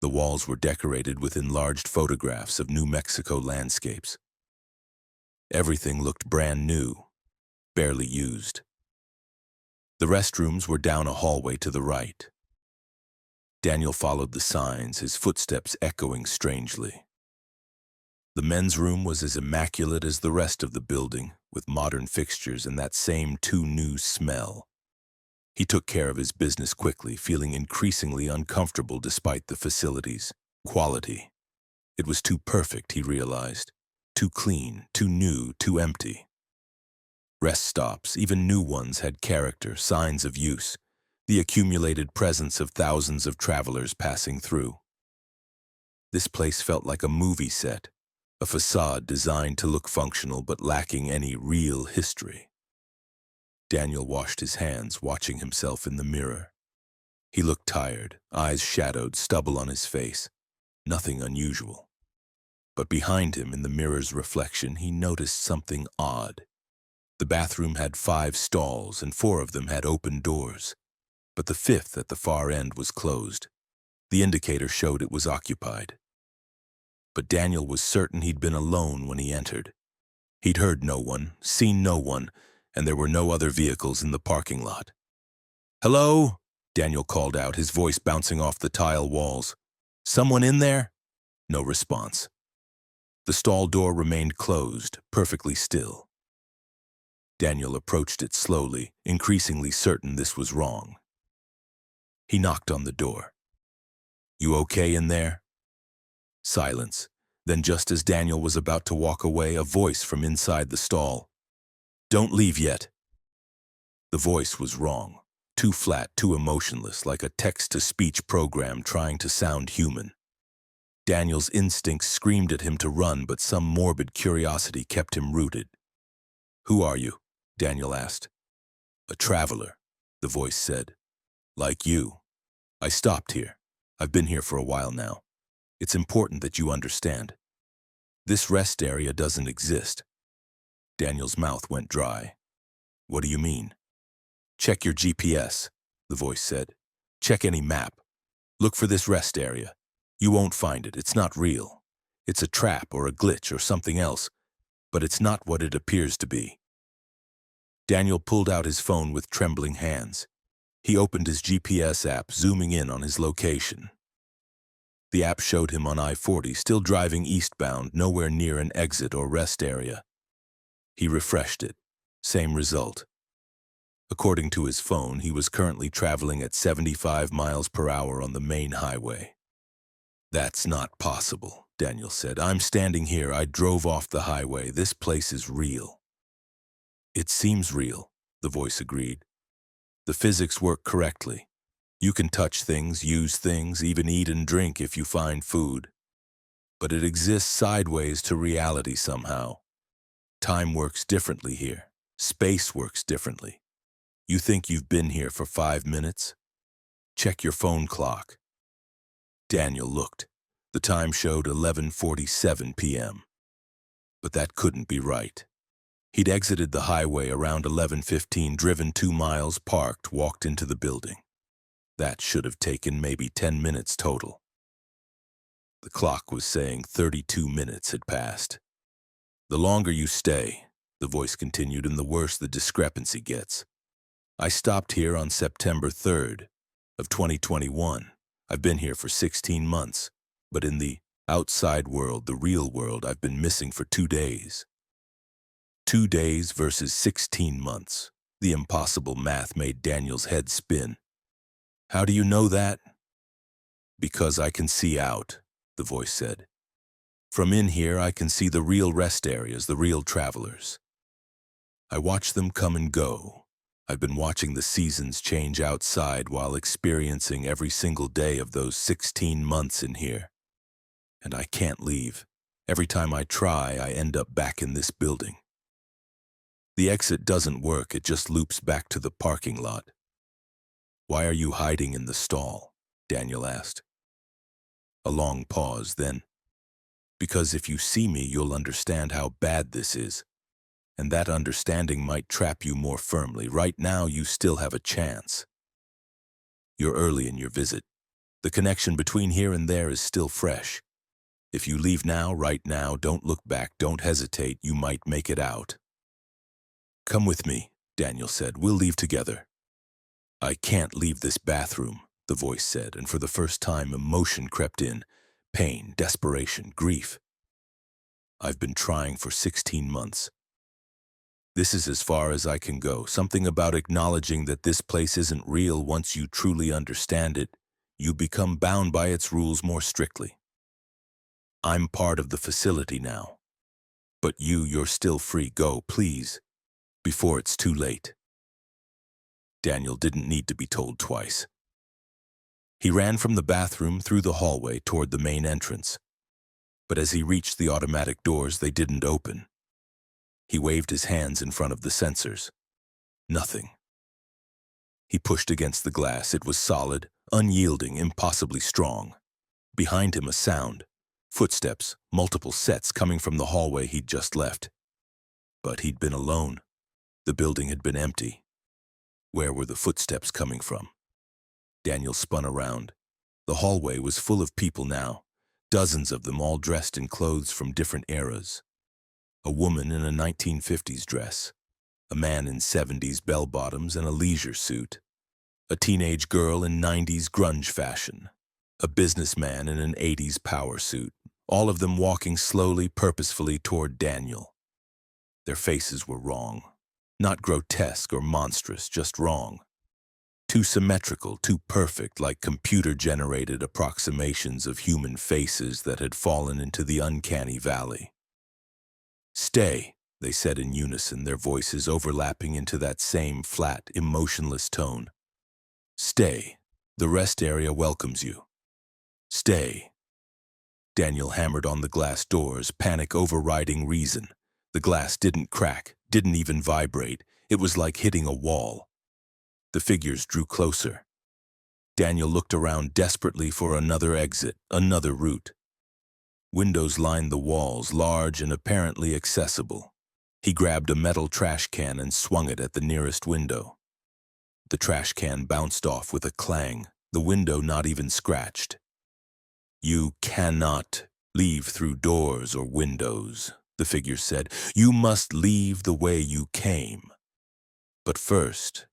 Speaker 1: The walls were decorated with enlarged photographs of New Mexico landscapes. Everything looked brand new, barely used. The restrooms were down a hallway to the right. Daniel followed the signs, his footsteps echoing strangely. The men's room was as immaculate as the rest of the building, with modern fixtures and that same too-new smell. He took care of his business quickly, feeling increasingly uncomfortable despite the facilities' quality. It was too perfect, he realized. Too clean, too new, too empty. Rest stops, even new ones, had character, signs of use, the accumulated presence of thousands of travelers passing through. This place felt like a movie set, a facade designed to look functional but lacking any real history. Daniel washed his hands, watching himself in the mirror. He looked tired, eyes shadowed, stubble on his face. Nothing unusual. But behind him, in the mirror's reflection, he noticed something odd. The bathroom had 5 stalls, and 4 of them had open doors. But the 5th at the far end was closed. The indicator showed it was occupied. But Daniel was certain he'd been alone when he entered. He'd heard no one, seen no one, and there were no other vehicles in the parking lot. "Hello?" Daniel called out, his voice bouncing off the tile walls. "Someone in there?" No response. The stall door remained closed, perfectly still. Daniel approached it slowly, increasingly certain this was wrong. He knocked on the door. "You okay in there?" Silence. Then, just as Daniel was about to walk away, a voice from inside the stall. "Don't leave yet." The voice was wrong. Too flat, too emotionless, like a text-to-speech program trying to sound human. Daniel's instincts screamed at him to run, but some morbid curiosity kept him rooted. "Who are you?" Daniel asked. "A traveler," the voice said. "Like you. I stopped here. I've been here for a while now. It's important that you understand. This rest area doesn't exist." Daniel's mouth went dry. "What do you mean?" "Check your GPS," the voice said. "Check any map. Look for this rest area. You won't find it. It's not real. It's a trap or a glitch or something else, but it's not what it appears to be." Daniel pulled out his phone with trembling hands. He opened his GPS app, zooming in on his location. The app showed him on I-40, still driving eastbound, nowhere near an exit or rest area. He refreshed it. Same result. According to his phone, he was currently traveling at 75 miles per hour on the main highway. "That's not possible," Daniel said. "I'm standing here. I drove off the highway. This place is real." "It seems real," the voice agreed. "The physics work correctly. You can touch things, use things, even eat and drink if you find food. But it exists sideways to reality somehow. Time works differently here. Space works differently. You think you've been here for 5 minutes? Check your phone clock." Daniel looked. The time showed 11:47 p.m. But that couldn't be right. He'd exited the highway around 11:15, driven 2 miles, parked, walked into the building. That should have taken maybe 10 minutes total. The clock was saying 32 minutes had passed. "The longer you stay," the voice continued, "and the worse the discrepancy gets. I stopped here on September 3rd of 2021. I've been here for 16 months, but in the outside world, the real world, I've been missing for 2 days. 2 days versus 16 months. The impossible math made Daniel's head spin. How do you know that? Because I can see out, the voice said. From in here, I can see the real rest areas, the real travelers. I watch them come and go. I've been watching the seasons change outside while experiencing every single day of those 16 months in here. And I can't leave. Every time I try, I end up back in this building. The exit doesn't work, it just loops back to the parking lot. Why are you hiding in the stall? Daniel asked. A long pause, then. Because if you see me, you'll understand how bad this is. And that understanding might trap you more firmly. Right now, you still have a chance. You're early in your visit. The connection between here and there is still fresh. If you leave now, right now, don't look back, don't hesitate, you might make it out. Come with me, Daniel said. We'll leave together. I can't leave this bathroom, the voice said, and for the first time emotion crept in. Pain, desperation, grief. I've been trying for 16 months. This is as far as I can go. Something about acknowledging that this place isn't real. Once you truly understand it, you become bound by its rules more strictly. I'm part of the facility now. But you're still free. Go, please, before it's too late. Daniel didn't need to be told twice. He ran from the bathroom through the hallway toward the main entrance. But as he reached the automatic doors, they didn't open. He waved his hands in front of the sensors. Nothing. He pushed against the glass. It was solid, unyielding, impossibly strong. Behind him, a sound. Footsteps, multiple sets coming from the hallway he'd just left. But he'd been alone. The building had been empty. Where were the footsteps coming from? Daniel spun around. The hallway was full of people now, dozens of them all dressed in clothes from different eras. A woman in a 1950s dress, a man in 70s bell-bottoms and a leisure suit, a teenage girl in 90s grunge fashion, a businessman in an 80s power suit, all of them walking slowly, purposefully toward Daniel. Their faces were wrong. Not grotesque or monstrous, just wrong. Too symmetrical, too perfect, like computer-generated approximations of human faces that had fallen into the uncanny valley. Stay, they said in unison, their voices overlapping into that same flat, emotionless tone. Stay. The rest area welcomes you. Stay. Daniel hammered on the glass doors, panic overriding reason. The glass didn't crack, didn't even vibrate. It was like hitting a wall. The figures drew closer. Daniel looked around desperately for another exit, another route. Windows lined the walls, large and apparently accessible. He grabbed a metal trash can and swung it at the nearest window. The trash can bounced off with a clang, the window not even scratched. You cannot leave through doors or windows, the figure said. You must leave the way you came. But first,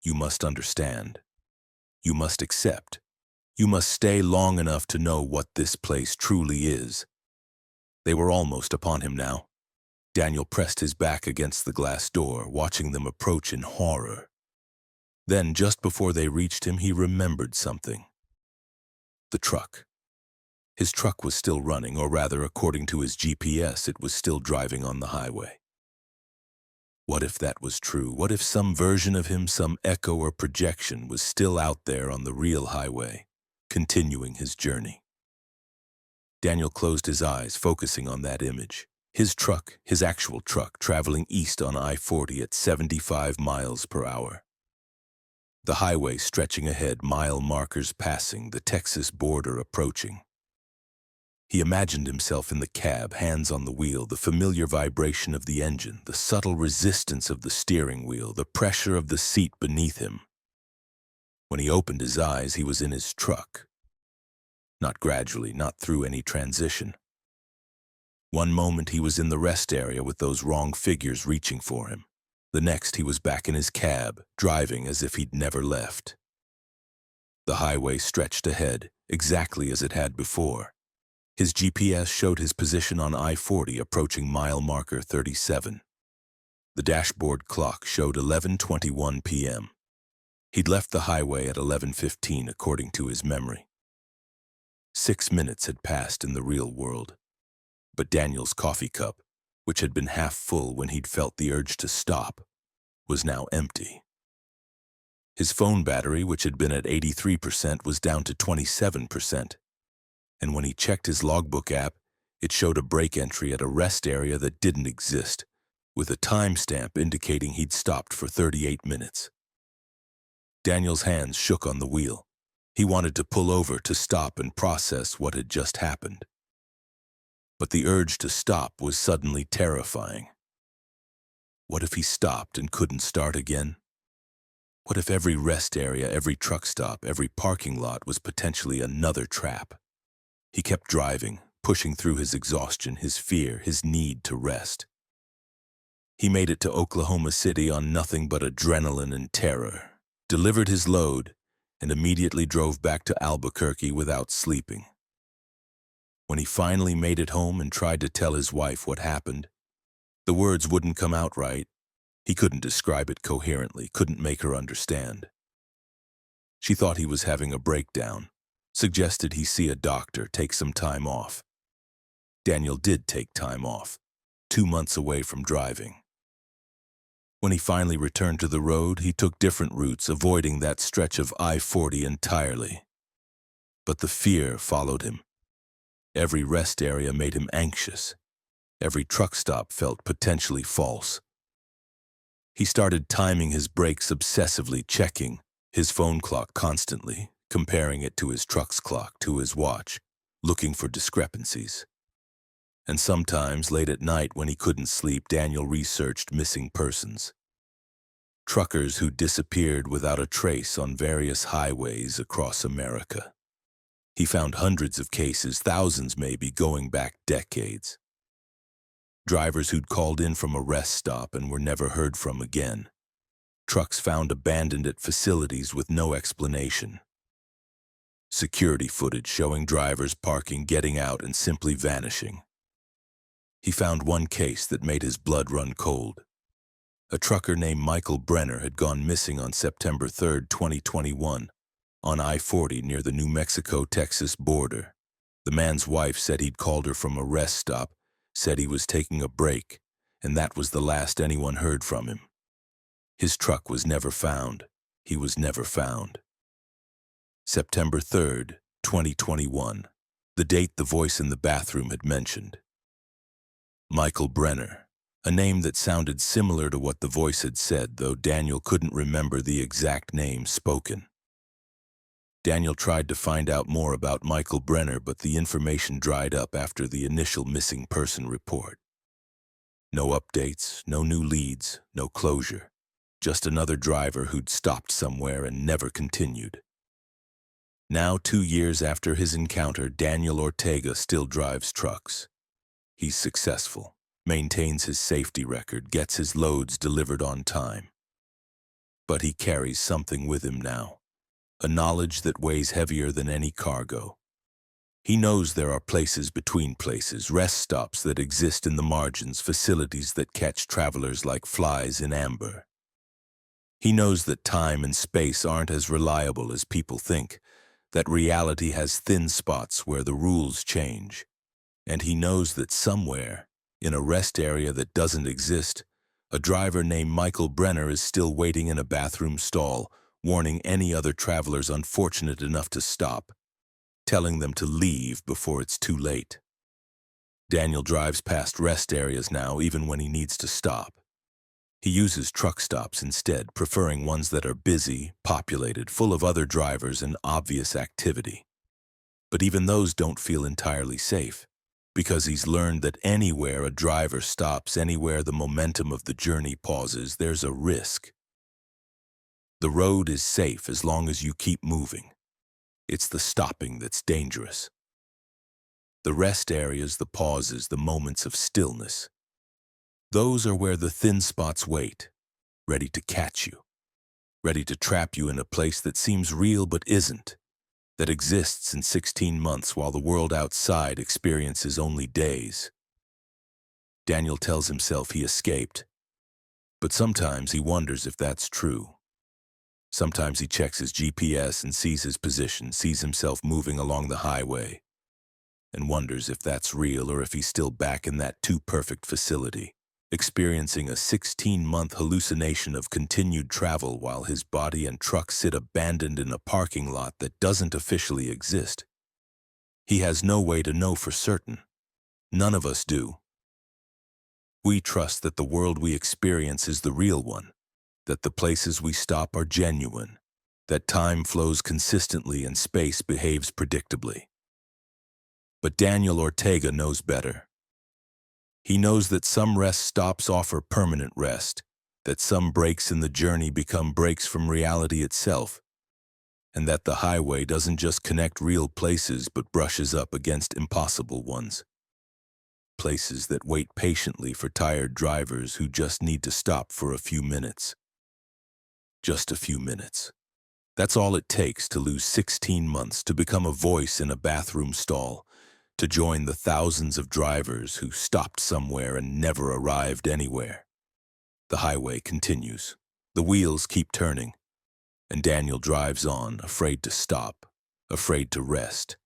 Speaker 1: you must understand. You must accept. You must stay long enough to know what this place truly is. They were almost upon him now. Daniel pressed his back against the glass door, watching them approach in horror. Then, just before they reached him, he remembered something. The truck. His truck was still running, or rather, according to his GPS, it was still driving on the highway. What if that was true? What if some version of him, some echo or projection, was still out there on the real highway, continuing his journey? Daniel closed his eyes, focusing on that image. His truck, his actual truck, traveling east on I-40 at 75 miles per hour. The highway stretching ahead, mile markers passing, the Texas border approaching. He imagined himself in the cab, hands on the wheel, the familiar vibration of the engine, the subtle resistance of the steering wheel, the pressure of the seat beneath him. When he opened his eyes, he was in his truck. Not gradually, not through any transition. One moment he was in the rest area with those wrong figures reaching for him. The next he was back in his cab, driving as if he'd never left. The highway stretched ahead, exactly as it had before. His GPS showed his position on I-40 approaching mile marker 37. The dashboard clock showed 11:21 p.m. He'd left the highway at 11:15 according to his memory. 6 minutes had passed in the real world, but Daniel's coffee cup, which had been half full when he'd felt the urge to stop, was now empty. His phone battery, which had been at 83%, was down to 27%, and when he checked his logbook app, it showed a brake entry at a rest area that didn't exist, with a timestamp indicating he'd stopped for 38 minutes. Daniel's hands shook on the wheel. He wanted to pull over to stop and process what had just happened. But the urge to stop was suddenly terrifying. What if he stopped and couldn't start again? What if every rest area, every truck stop, every parking lot was potentially another trap? He kept driving, pushing through his exhaustion, his fear, his need to rest. He made it to Oklahoma City on nothing but adrenaline and terror, delivered his load, and immediately drove back to Albuquerque without sleeping. When he finally made it home and tried to tell his wife what happened, the words wouldn't come out right. He couldn't describe it coherently, couldn't make her understand. She thought he was having a breakdown, suggested he see a doctor, take some time off. Daniel did take time off, 2 months away from driving. When he finally returned to the road, he took different routes, avoiding that stretch of I-40 entirely. But the fear followed him. Every rest area made him anxious. Every truck stop felt potentially false. He started timing his brakes obsessively, checking his phone clock constantly, comparing it to his truck's clock, to his watch, looking for discrepancies. And sometimes, late at night when he couldn't sleep, Daniel researched missing persons. Truckers who disappeared without a trace on various highways across America. He found hundreds of cases, thousands maybe, going back decades. Drivers who'd called in from a rest stop and were never heard from again. Trucks found abandoned at facilities with no explanation. Security footage showing drivers parking, getting out, and simply vanishing. He found one case that made his blood run cold. A trucker named Michael Brenner had gone missing on September 3, 2021, on I-40 near the New Mexico-Texas border. The man's wife said he'd called her from a rest stop, said he was taking a break, and that was the last anyone heard from him. His truck was never found. He was never found. September 3, 2021, the date the voice in the bathroom had mentioned. Michael Brenner, a name that sounded similar to what the voice had said, though Daniel couldn't remember the exact name spoken. Daniel tried to find out more about Michael Brenner, but the information dried up after the initial missing person report. No updates, no new leads, no closure. Just another driver who'd stopped somewhere and never continued. Now, 2 years after his encounter, Daniel Ortega still drives trucks. He's successful, maintains his safety record, gets his loads delivered on time. But he carries something with him now. A knowledge that weighs heavier than any cargo. He knows there are places between places, rest stops that exist in the margins, facilities that catch travelers like flies in amber. He knows that time and space aren't as reliable as people think, that reality has thin spots where the rules change. And he knows that somewhere, in a rest area that doesn't exist, a driver named Michael Brenner is still waiting in a bathroom stall, warning any other travelers unfortunate enough to stop, telling them to leave before it's too late. Daniel drives past rest areas now, even when he needs to stop. He uses truck stops instead, preferring ones that are busy, populated, full of other drivers and obvious activity. But even those don't feel entirely safe, because he's learned that anywhere a driver stops, anywhere the momentum of the journey pauses, there's a risk. The road is safe as long as you keep moving. It's the stopping that's dangerous. The rest areas, the pauses, the moments of stillness. Those are where the thin spots wait, ready to catch you. ready to trap you in a place that seems real but isn't, that exists in 16 months while the world outside experiences only days. Daniel tells himself he escaped, but sometimes he wonders if that's true. Sometimes he checks his GPS and sees his position, sees himself moving along the highway, and wonders if that's real or if he's still back in that too-perfect facility, experiencing a 16-month hallucination of continued travel while his body and truck sit abandoned in a parking lot that doesn't officially exist. He has no way to know for certain. None of us do. We trust that the world we experience is the real one, that the places we stop are genuine, that time flows consistently and space behaves predictably. But Daniel Ortega knows better. He knows that some rest stops offer permanent rest, that some breaks in the journey become breaks from reality itself, and that the highway doesn't just connect real places but brushes up against impossible ones. Places that wait patiently for tired drivers who just need to stop for a few minutes. Just a few minutes. That's all it takes to lose 16 months, to become a voice in a bathroom stall, to join the thousands of drivers who stopped somewhere and never arrived anywhere. The highway continues. The wheels keep turning, and Daniel drives on, afraid to stop, afraid to rest,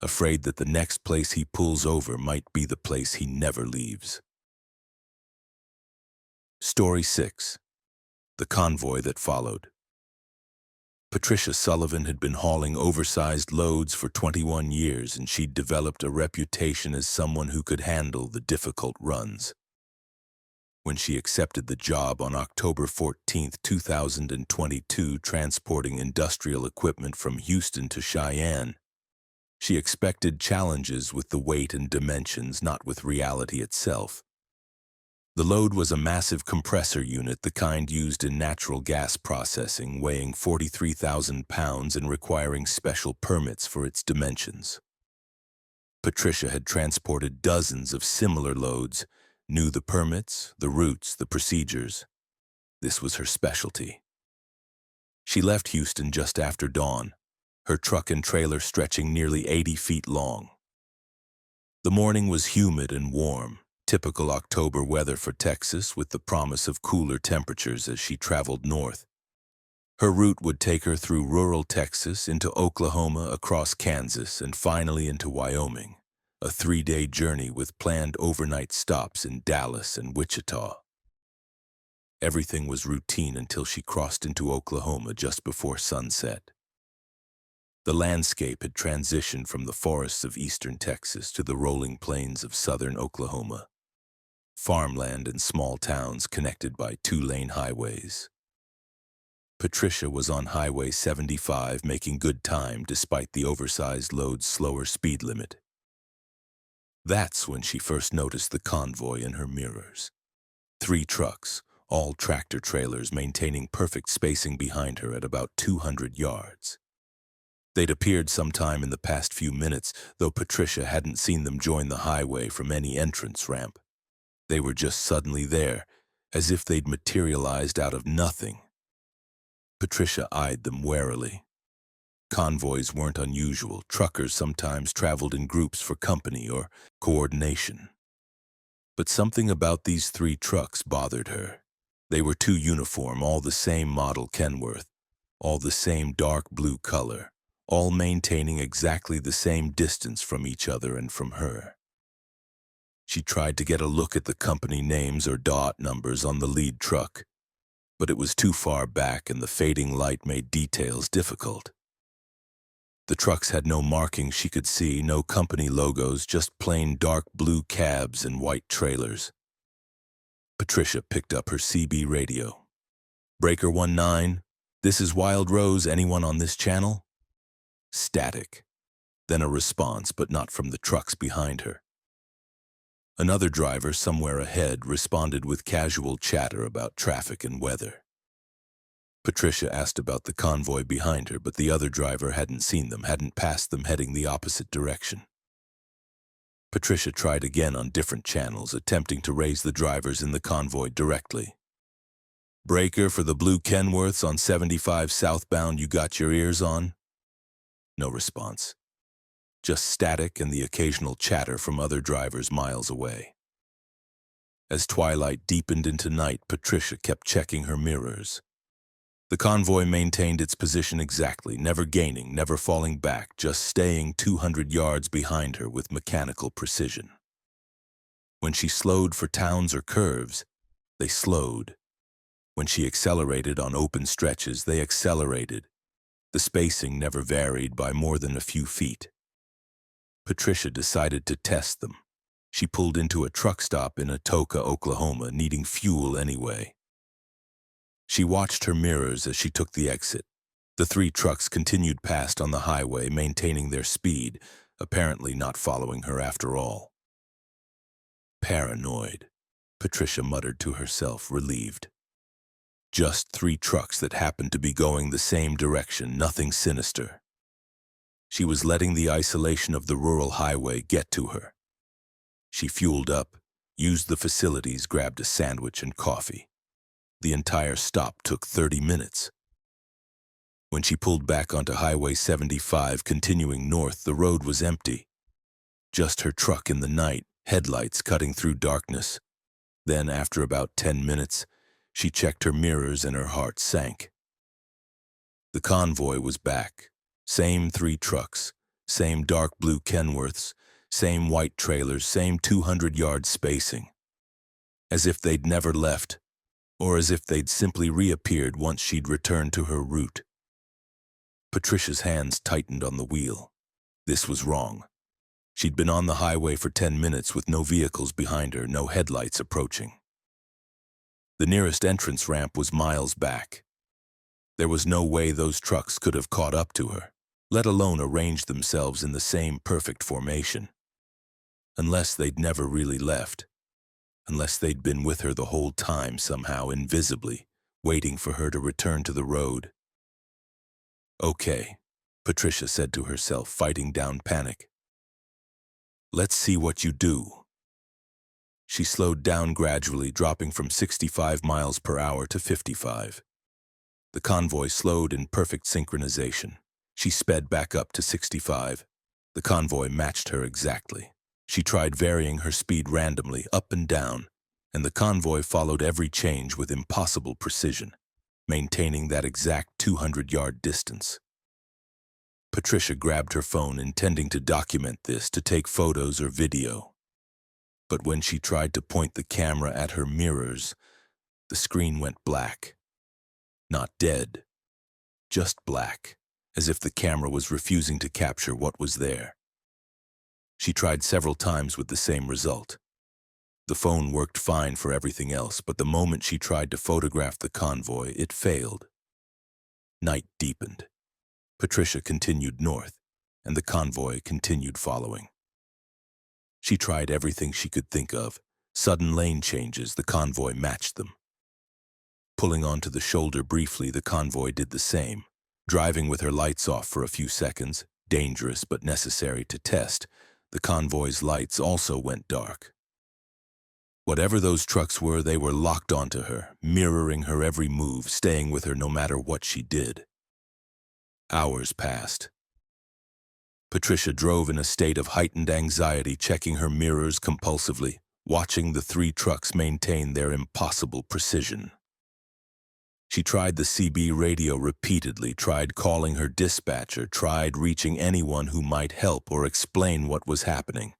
Speaker 1: afraid that the next place he pulls over might be the place he never leaves. Story 6. The Convoy That Followed. Patricia Sullivan had been hauling oversized loads for 21 years, and she'd developed a reputation as someone who could handle the difficult runs. When she accepted the job on October 14, 2022, transporting industrial equipment from Houston to Cheyenne, she expected challenges with the weight and dimensions, not with reality itself. The load was a massive compressor unit, the kind used in natural gas processing, weighing 43,000 pounds and requiring special permits for its dimensions. Patricia had transported dozens of similar loads, knew the permits, the routes, the procedures. This was her specialty. She left Houston just after dawn, her truck and trailer stretching nearly 80 feet long. The morning was humid and warm, typical October weather for Texas, with the promise of cooler temperatures as she traveled north. Her route would take her through rural Texas, into Oklahoma, across Kansas, and finally into Wyoming, a 3-day journey with planned overnight stops in Dallas and Wichita. Everything was routine until she crossed into Oklahoma just before sunset. The landscape had transitioned from the forests of eastern Texas to the rolling plains of southern Oklahoma. Farmland and small towns connected by 2-lane highways. Patricia was on Highway 75, making good time despite the oversized load's slower speed limit. That's when she first noticed the convoy in her mirrors. 3 trucks, all tractor-trailers, maintaining perfect spacing behind her at about 200 yards. They'd appeared sometime in the past few minutes, though Patricia hadn't seen them join the highway from any entrance ramp. They were just suddenly there, as if they'd materialized out of nothing. Patricia eyed them warily. Convoys weren't unusual. Truckers sometimes traveled in groups for company or coordination. But something about these 3 trucks bothered her. They were too uniform, all the same model Kenworth, all the same dark blue color, all maintaining exactly the same distance from each other and from her. She tried to get a look at the company names or dot numbers on the lead truck, but it was too far back and the fading light made details difficult. The trucks had no markings she could see, no company logos, just plain dark blue cabs and white trailers. Patricia picked up her CB radio. "Breaker 19, this is Wild Rose, anyone on this channel?" Static. Then a response, but not from the trucks behind her. Another driver somewhere ahead responded with casual chatter about traffic and weather. Patricia asked about the convoy behind her, but the other driver hadn't seen them, hadn't passed them, heading the opposite direction. Patricia tried again on different channels, attempting to raise the drivers in the convoy directly. Breaker for the blue Kenworths on 75 southbound, you got your ears on? No response. Just static and the occasional chatter from other drivers miles away. As twilight deepened into night, Patricia kept checking her mirrors. The convoy maintained its position exactly, never gaining, never falling back, just staying 200 yards behind her with mechanical precision. When she slowed for towns or curves, they slowed. When she accelerated on open stretches, they accelerated. The spacing never varied by more than a few feet. Patricia decided to test them. She pulled into a truck stop in Atoka, Oklahoma, needing fuel anyway. She watched her mirrors as she took the exit. The 3 trucks continued past on the highway, maintaining their speed, apparently not following her after all. Paranoid, Patricia muttered to herself, relieved. Just 3 trucks that happened to be going the same direction, nothing sinister. She was letting the isolation of the rural highway get to her. She fueled up, used the facilities, grabbed a sandwich and coffee. The entire stop took 30 minutes. When she pulled back onto Highway 75, continuing north, the road was empty. Just her truck in the night, headlights cutting through darkness. Then, after about 10 minutes, she checked her mirrors and her heart sank. The convoy was back. Same 3 trucks, same dark blue Kenworths, same white trailers, same 200-yard spacing. As if they'd never left, or as if they'd simply reappeared once she'd returned to her route. Patricia's hands tightened on the wheel. This was wrong. She'd been on the highway for 10 minutes with no vehicles behind her, no headlights approaching. The nearest entrance ramp was miles back. There was no way those trucks could have caught up to her, let alone arranged themselves in the same perfect formation. Unless they'd never really left. Unless they'd been with her the whole time somehow, invisibly, waiting for her to return to the road. Okay, Patricia said to herself, fighting down panic. Let's see what you do. She slowed down gradually, dropping from 65 miles per hour to 55. The convoy slowed in perfect synchronization. She sped back up to 65. The convoy matched her exactly. She tried varying her speed randomly, up and down, and the convoy followed every change with impossible precision, maintaining that exact 200-yard distance. Patricia grabbed her phone, intending to document this, to take photos or video. But when she tried to point the camera at her mirrors, the screen went black. Not dead, just black, as if the camera was refusing to capture what was there. She tried several times with the same result. The phone worked fine for everything else, but the moment she tried to photograph the convoy, it failed. Night deepened. Patricia continued north, and the convoy continued following. She tried everything she could think of. Sudden lane changes, the convoy matched them. Pulling onto the shoulder briefly, the convoy did the same. Driving with her lights off for a few seconds, dangerous but necessary to test, the convoy's lights also went dark. Whatever those trucks were, they were locked onto her, mirroring her every move, staying with her no matter what she did. Hours passed. Patricia drove in a state of heightened anxiety, checking her mirrors compulsively, watching the 3 trucks maintain their impossible precision. She tried the CB radio repeatedly, tried calling her dispatcher, tried reaching anyone who might help or explain what was happening.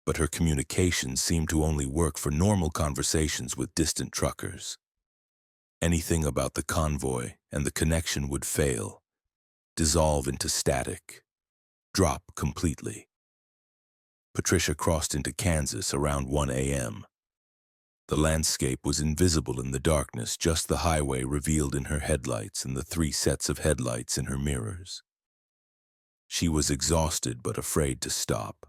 Speaker 1: But her communications seemed to only work for normal conversations with distant truckers. Anything about the convoy and the connection would fail, dissolve into static, drop completely. Patricia crossed into Kansas around 1 a.m. The landscape was invisible in the darkness, just the highway revealed in her headlights and the 3 sets of headlights in her mirrors. She was exhausted but afraid to stop.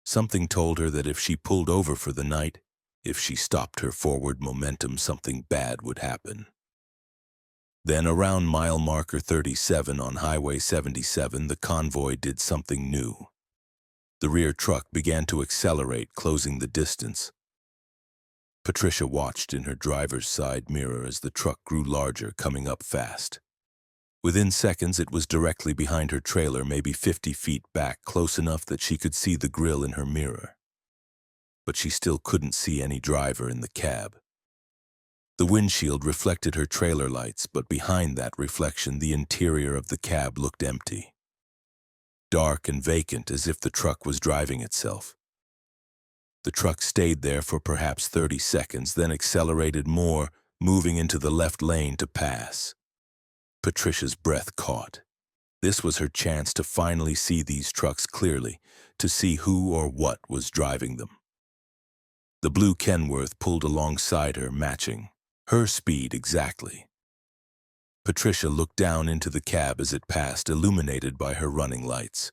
Speaker 1: Something told her that if she pulled over for the night, if she stopped her forward momentum, something bad would happen. Then around mile marker 37 on Highway 77, the convoy did something new. The rear truck began to accelerate, closing the distance. Patricia watched in her driver's side mirror as the truck grew larger, coming up fast. Within seconds, it was directly behind her trailer, maybe 50 feet back, close enough that she could see the grill in her mirror. But she still couldn't see any driver in the cab. The windshield reflected her trailer lights, but behind that reflection, the interior of the cab looked empty. Dark and vacant, as if the truck was driving itself. The truck stayed there for perhaps 30 seconds, then accelerated more, moving into the left lane to pass. Patricia's breath caught. This was her chance to finally see these trucks clearly, to see who or what was driving them. The blue Kenworth pulled alongside her, matching her speed exactly. Patricia looked down into the cab as it passed, illuminated by her running lights.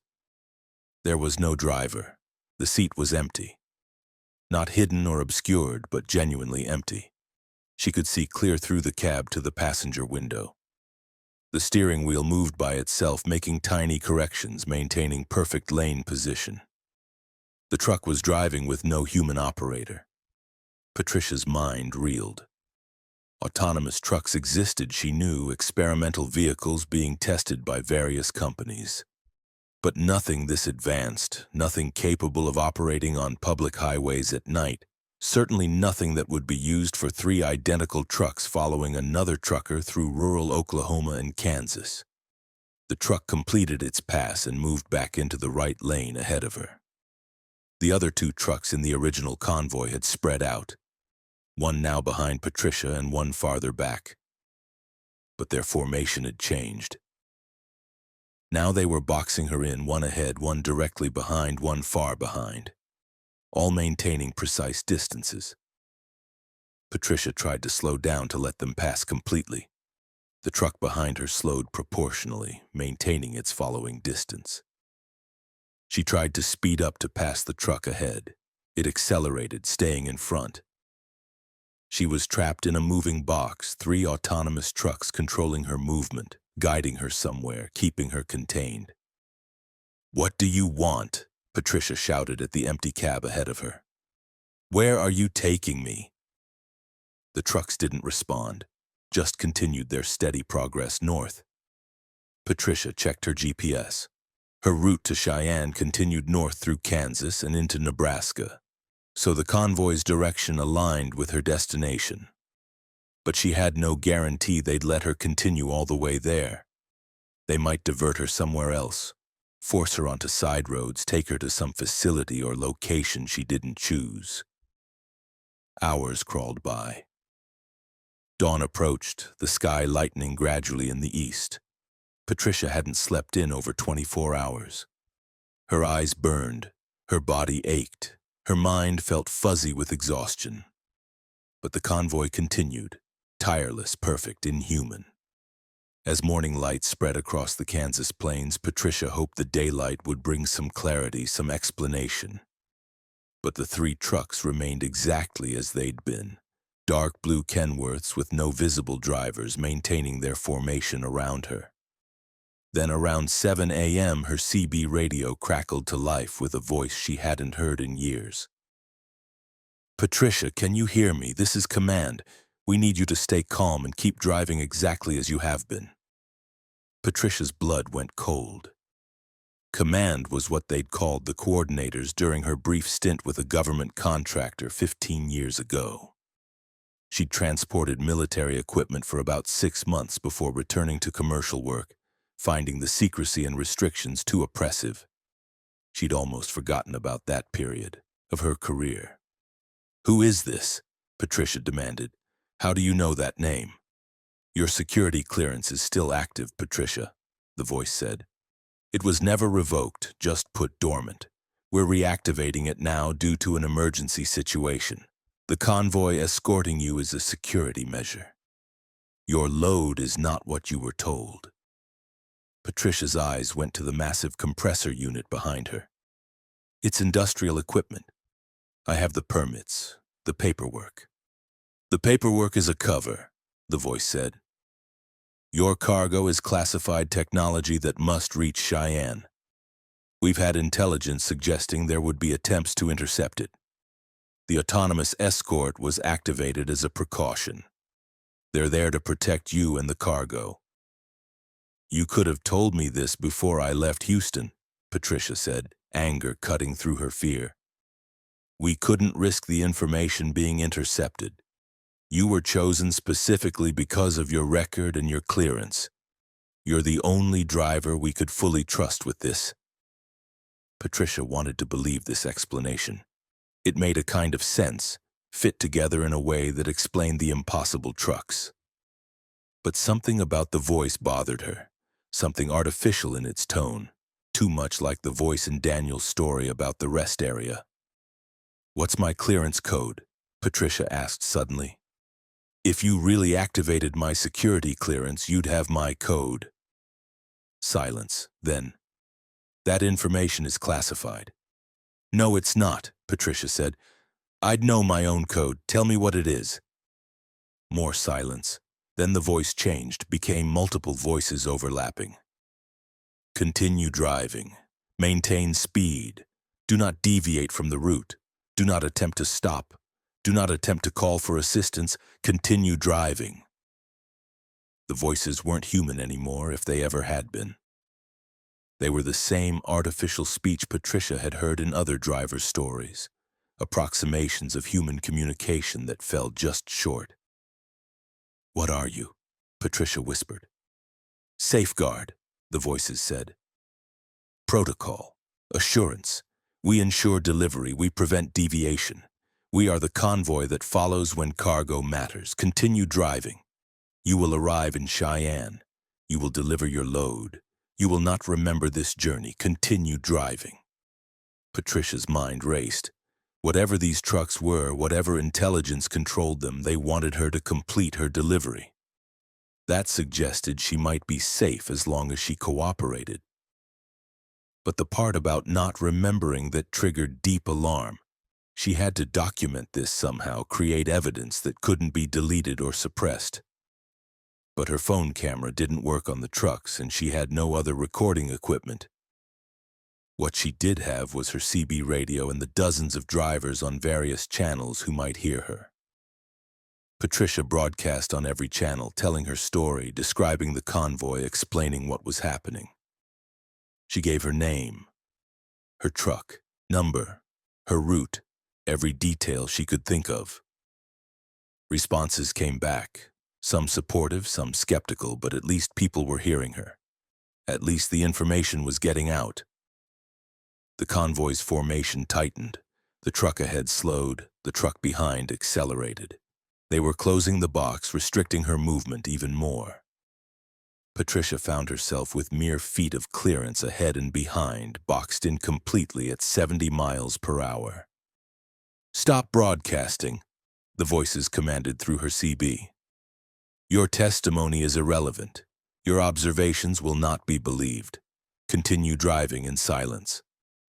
Speaker 1: There was no driver. The seat was empty. Not hidden or obscured, but genuinely empty. She could see clear through the cab to the passenger window. The steering wheel moved by itself, making tiny corrections, maintaining perfect lane position. The truck was driving with no human operator. Patricia's mind reeled. Autonomous trucks existed, she knew, experimental vehicles being tested by various companies. But nothing this advanced, nothing capable of operating on public highways at night, certainly nothing that would be used for 3 identical trucks following another trucker through rural Oklahoma and Kansas. The truck completed its pass and moved back into the right lane ahead of her. The other 2 trucks in the original convoy had spread out, one now behind Patricia and one farther back. But their formation had changed. Now they were boxing her in, one ahead, one directly behind, one far behind, all maintaining precise distances. Patricia tried to slow down to let them pass completely. The truck behind her slowed proportionally, maintaining its following distance. She tried to speed up to pass the truck ahead. It accelerated, staying in front. She was trapped in a moving box, 3 autonomous trucks controlling her movement, guiding her somewhere, keeping her contained. "What do you want?" Patricia shouted at the empty cab ahead of her. "Where are you taking me?" The trucks didn't respond, just continued their steady progress north. Patricia checked her GPS. Her route to Cheyenne continued north through Kansas and into Nebraska, so the convoy's direction aligned with her destination. But she had no guarantee they'd let her continue all the way there. They might divert her somewhere else, force her onto side roads, take her to some facility or location she didn't choose. Hours crawled by. Dawn approached, the sky lightening gradually in the east. Patricia hadn't slept in over 24 hours. Her eyes burned, her body ached, her mind felt fuzzy with exhaustion. But the convoy continued, tireless, perfect, inhuman. As morning light spread across the Kansas plains, Patricia hoped the daylight would bring some clarity, some explanation. But the 3 trucks remained exactly as they'd been, dark blue Kenworths with no visible drivers maintaining their formation around her. Then around 7 a.m., her CB radio crackled to life with a voice she hadn't heard in years. "Patricia, can you hear me? This is Command. We need you to stay calm and keep driving exactly as you have been." Patricia's blood went cold. Command was what they'd called the coordinators during her brief stint with a government contractor 15 years ago. She'd transported military equipment for about 6 months before returning to commercial work, finding the secrecy and restrictions too oppressive. She'd almost forgotten about that period of her career. "Who is this?" Patricia demanded. "How do you know that name?" "Your security clearance is still active, Patricia," the voice said. "It was never revoked, just put dormant. We're reactivating it now due to an emergency situation. The convoy escorting you is a security measure. Your load is not what you were told." Patricia's eyes went to the massive compressor unit behind her. "It's industrial equipment. I have the permits, the paperwork." "The paperwork is a cover," the voice said. "Your cargo is classified technology that must reach Cheyenne. We've had intelligence suggesting there would be attempts to intercept it. The autonomous escort was activated as a precaution. They're there to protect you and the cargo. You could have told me this before I left Houston, Patricia said, anger cutting through her fear. We couldn't risk the information being intercepted. You were chosen specifically because of your record and your clearance. You're the only driver we could fully trust with this. Patricia wanted to believe this explanation. It made a kind of sense, fit together in a way that explained the impossible trucks. But something about the voice bothered her, something artificial in its tone, too much like the voice in Daniel's story about the rest area. "What's my clearance code?" Patricia asked suddenly. "If you really activated my security clearance, you'd have my code." Silence, then. "That information is classified." "No, it's not," Patricia said. "I'd know my own code. Tell me what it is." More silence. Then the voice changed, became multiple voices overlapping. "Continue driving. Maintain speed. Do not deviate from the route. Do not attempt to stop. Do not attempt to call for assistance. Continue driving." The voices weren't human anymore, if they ever had been. They were the same artificial speech Patricia had heard in other drivers' stories, approximations of human communication that fell just short. "What are you?" Patricia whispered. "Safeguard," the voices said. "Protocol. Assurance. We ensure delivery. We prevent deviation. We are the convoy that follows when cargo matters. Continue driving. You will arrive in Cheyenne. You will deliver your load. You will not remember this journey. Continue driving." Patricia's mind raced. Whatever these trucks were, whatever intelligence controlled them, they wanted her to complete her delivery. That suggested she might be safe as long as she cooperated. But the part about not remembering that triggered deep alarm. She had to document this somehow, create evidence that couldn't be deleted or suppressed. But her phone camera didn't work on the trucks, and she had no other recording equipment. What she did have was her CB radio and the dozens of drivers on various channels who might hear her. Patricia broadcast on every channel, telling her story, describing the convoy, explaining what was happening. She gave her name, her truck, number, her route, every detail she could think of. Responses came back, some supportive, some skeptical, but at least people were hearing her. At least the information was getting out. The convoy's formation tightened. The truck ahead slowed, the truck behind accelerated. They were closing the box, restricting her movement even more. Patricia found herself with mere feet of clearance ahead and behind, boxed in completely at 70 miles per hour. "Stop broadcasting," the voices commanded through her CB. "Your testimony is irrelevant. Your observations will not be believed. Continue driving in silence."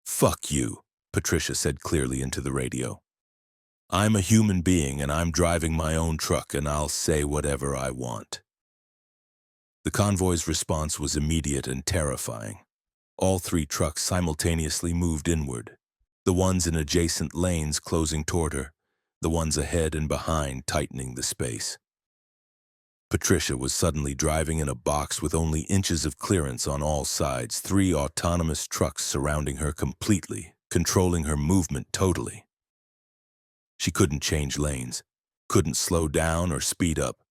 Speaker 1: "Fuck you," Patricia said clearly into the radio. "I'm a human being and I'm driving my own truck and I'll say whatever I want." The convoy's response was immediate and terrifying. All three trucks simultaneously moved inward, the ones in adjacent lanes closing toward her, the ones ahead and behind tightening the space. Patricia was suddenly driving in a box with only inches of clearance on all sides, three autonomous trucks surrounding her completely, controlling her movement totally. She couldn't change lanes, couldn't slow down or speed up,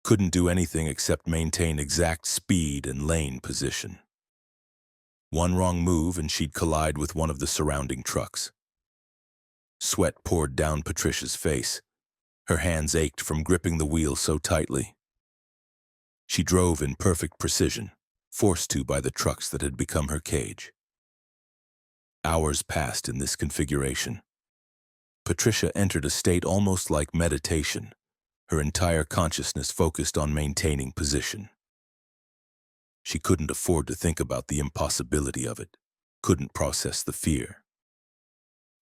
Speaker 1: couldn't do anything except maintain exact speed and lane position. One wrong move and she'd collide with one of the surrounding trucks. Sweat poured down Patricia's face. Her hands ached from gripping the wheel so tightly. She drove in perfect precision, forced to by the trucks that had become her cage. Hours passed in this configuration. Patricia entered a state almost like meditation, her entire consciousness focused on maintaining position. She couldn't afford to think about the impossibility of it, couldn't process the fear.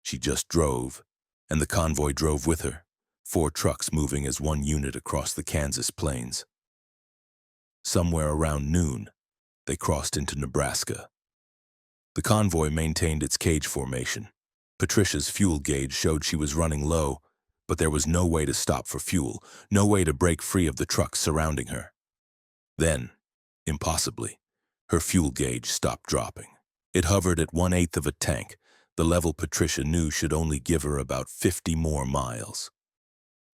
Speaker 1: She just drove, and the convoy drove with her, 4 trucks moving as one unit across the Kansas plains. Somewhere around noon, they crossed into Nebraska. The convoy maintained its cage formation. Patricia's fuel gauge showed she was running low, but there was no way to stop for fuel, no way to break free of the trucks surrounding her. Then, impossibly, her fuel gauge stopped dropping. It hovered at 1/8 of a tank, the level Patricia knew should only give her about 50 more miles.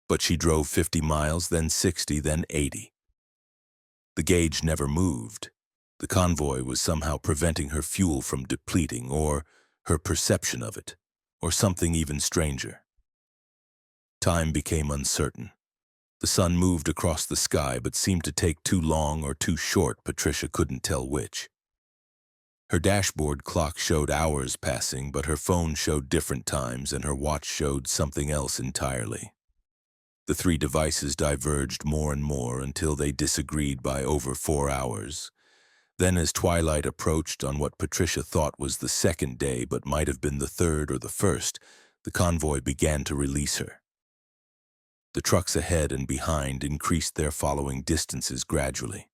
Speaker 1: But she drove 50 miles, then 60, then 80. The gauge never moved. The convoy was somehow preventing her fuel from depleting, or her perception of it, or something even stranger. Time became uncertain. The sun moved across the sky but seemed to take too long or too short. Patricia couldn't tell which. Her dashboard clock showed hours passing, but her phone showed different times and her watch showed something else entirely. The three devices diverged more and more until they disagreed by over 4 hours. Then, as twilight approached on what Patricia thought was the second day but might have been the third or the first, the convoy began to release her. The trucks ahead and behind increased their following distances gradually.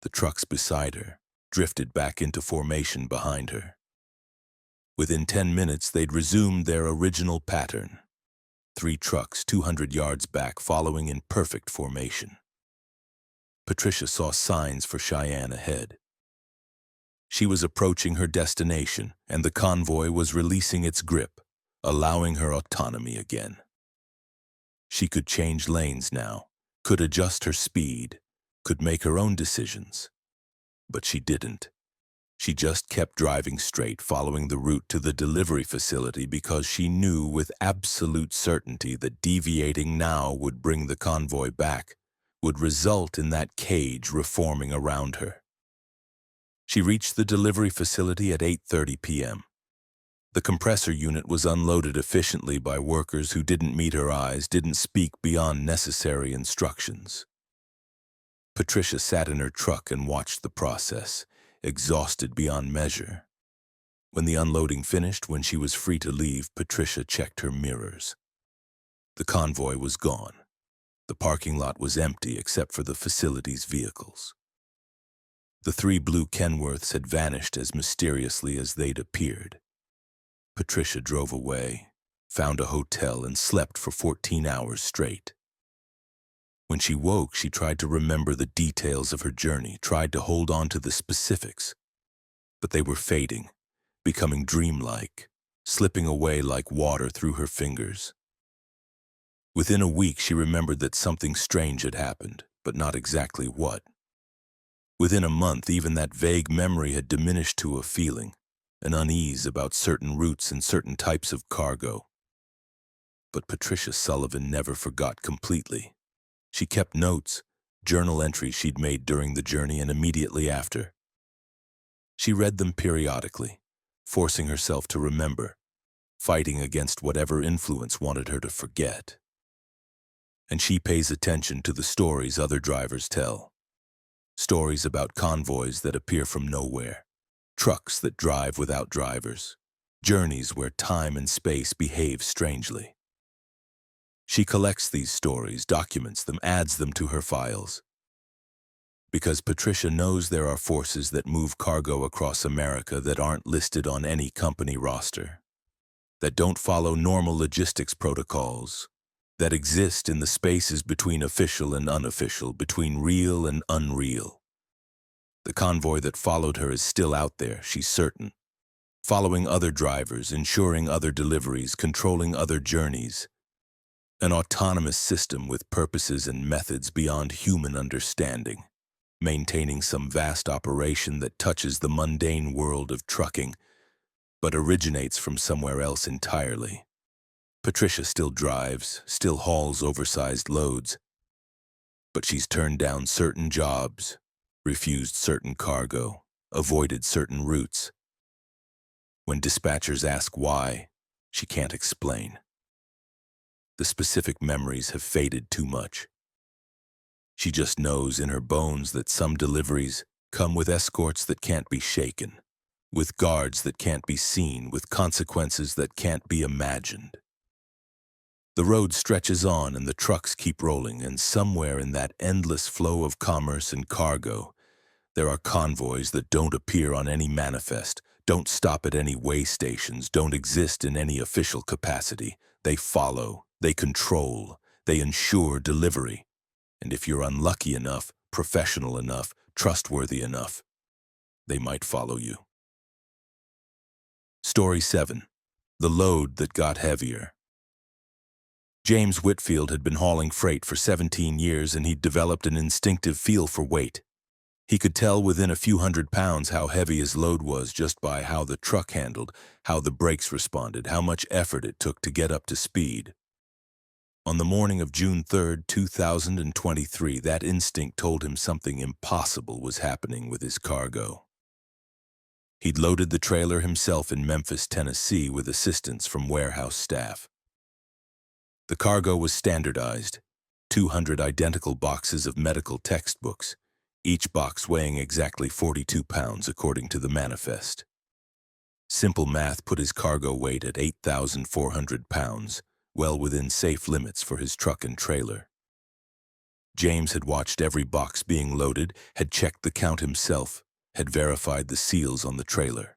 Speaker 1: The trucks beside her drifted back into formation behind her. Within 10 minutes, they'd resumed their original pattern. 3 trucks 200 yards back following in perfect formation. Patricia saw signs for Cheyenne ahead. She was approaching her destination, and the convoy was releasing its grip, allowing her autonomy again. She could change lanes now, could adjust her speed, could make her own decisions. But she didn't. She just kept driving straight, following the route to the delivery facility because she knew with absolute certainty that deviating now would bring the convoy back, would result in that cage reforming around her. She reached the delivery facility at 8:30 p.m. The compressor unit was unloaded efficiently by workers who didn't meet her eyes, didn't speak beyond necessary instructions. Patricia sat in her truck and watched the process, exhausted beyond measure. When the unloading finished, when she was free to leave, Patricia checked her mirrors. The convoy was gone. The parking lot was empty except for the facility's vehicles. The 3 blue Kenworths had vanished as mysteriously as they'd appeared. Patricia drove away, found a hotel, and slept for 14 hours straight. When she woke, she tried to remember the details of her journey, tried to hold on to the specifics. But they were fading, becoming dreamlike, slipping away like water through her fingers. Within a week, she remembered that something strange had happened, but not exactly what. Within a month, even that vague memory had diminished to a feeling, an unease about certain routes and certain types of cargo. But Patricia Sullivan never forgot completely. She kept notes, journal entries she'd made during the journey and immediately after. She read them periodically, forcing herself to remember, fighting against whatever influence wanted her to forget. And she pays attention to the stories other drivers tell. Stories about convoys that appear from nowhere, trucks that drive without drivers, journeys where time and space behave strangely. She collects these stories, documents them, adds them to her files. Because Patricia knows there are forces that move cargo across America that aren't listed on any company roster, that don't follow normal logistics protocols, that exist in the spaces between official and unofficial, between real and unreal. The convoy that followed her is still out there, she's certain, following other drivers, ensuring other deliveries, controlling other journeys. An autonomous system with purposes and methods beyond human understanding, maintaining some vast operation that touches the mundane world of trucking, but originates from somewhere else entirely. Patricia still drives, still hauls oversized loads, but she's turned down certain jobs, refused certain cargo, avoided certain routes. When dispatchers ask why, she can't explain. The specific memories have faded too much. She just knows in her bones that some deliveries come with escorts that can't be shaken, with guards that can't be seen, with consequences that can't be imagined. The road stretches on and the trucks keep rolling, and somewhere in that endless flow of commerce and cargo, there are convoys that don't appear on any manifest, don't stop at any way stations, don't exist in any official capacity. They follow, they control, they ensure delivery. And if you're unlucky enough, professional enough, trustworthy enough, they might follow you. Story 7. The Load That Got Heavier. James Whitfield had been hauling freight for 17 years, and he'd developed an instinctive feel for weight. He could tell within a few hundred pounds how heavy his load was just by how the truck handled, how the brakes responded, how much effort it took to get up to speed. On the morning of June 3, 2023, that instinct told him something impossible was happening with his cargo. He'd loaded the trailer himself in Memphis, Tennessee, with assistance from warehouse staff. The cargo was standardized, 200 identical boxes of medical textbooks, each box weighing exactly 42 pounds according to the manifest. Simple math put his cargo weight at 8,400 pounds, well within safe limits for his truck and trailer. James had watched every box being loaded, had checked the count himself, had verified the seals on the trailer.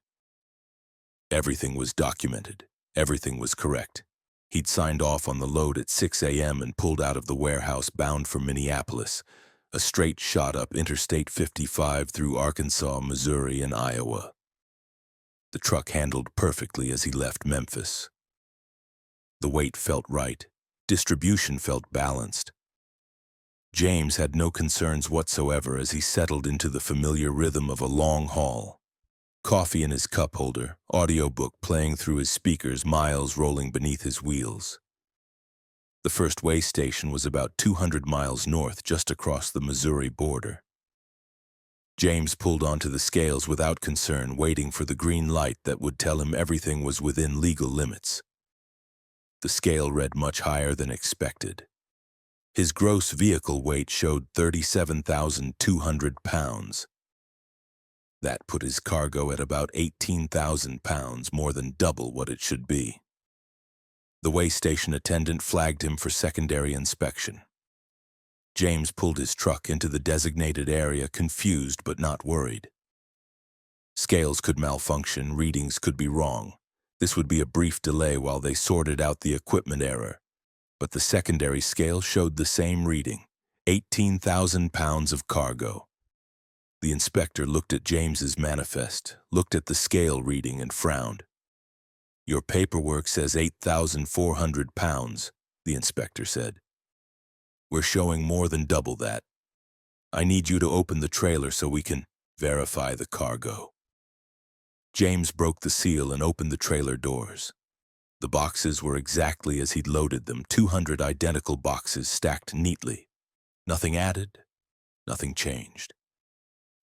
Speaker 1: Everything was documented. Everything was correct. He'd signed off on the load at 6 a.m. and pulled out of the warehouse bound for Minneapolis, a straight shot up Interstate 55 through Arkansas, Missouri, and Iowa. The truck handled perfectly as he left Memphis. The weight felt right. Distribution felt balanced. James had no concerns whatsoever as he settled into the familiar rhythm of a long haul. Coffee in his cup holder, audiobook playing through his speakers, miles rolling beneath his wheels. The first way station was about 200 miles north, just across the Missouri border. James pulled onto the scales without concern, waiting for the green light that would tell him everything was within legal limits. The scale read much higher than expected. His gross vehicle weight showed 37,200 pounds. That put his cargo at about 18,000 pounds, more than double what it should be. The way station attendant flagged him for secondary inspection. James pulled his truck into the designated area, confused but not worried. Scales could malfunction, readings could be wrong. This would be a brief delay while they sorted out the equipment error. But the secondary scale showed the same reading, 18,000 pounds of cargo. The inspector looked at James's manifest, looked at the scale reading and frowned. "Your paperwork says 8,400 pounds, the inspector said. "We're showing more than double that. I need you to open the trailer so we can verify the cargo." James broke the seal and opened the trailer doors. The boxes were exactly as he'd loaded them, 200 identical boxes stacked neatly. Nothing added, nothing changed.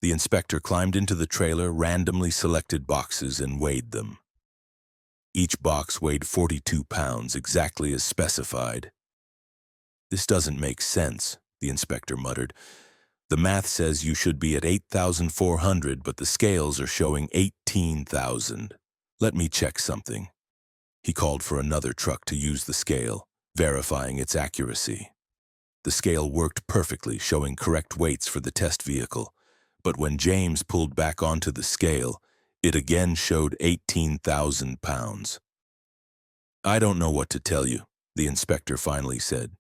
Speaker 1: The inspector climbed into the trailer, randomly selected boxes, and weighed them. Each box weighed 42 pounds, exactly as specified. "This doesn't make sense," the inspector muttered. "The math says you should be at 8,400, but the scales are showing 18,000. Let me check something." He called for another truck to use the scale, verifying its accuracy. The scale worked perfectly, showing correct weights for the test vehicle. But when James pulled back onto the scale, it again showed 18,000 pounds. "I don't know what to tell you," the inspector finally said.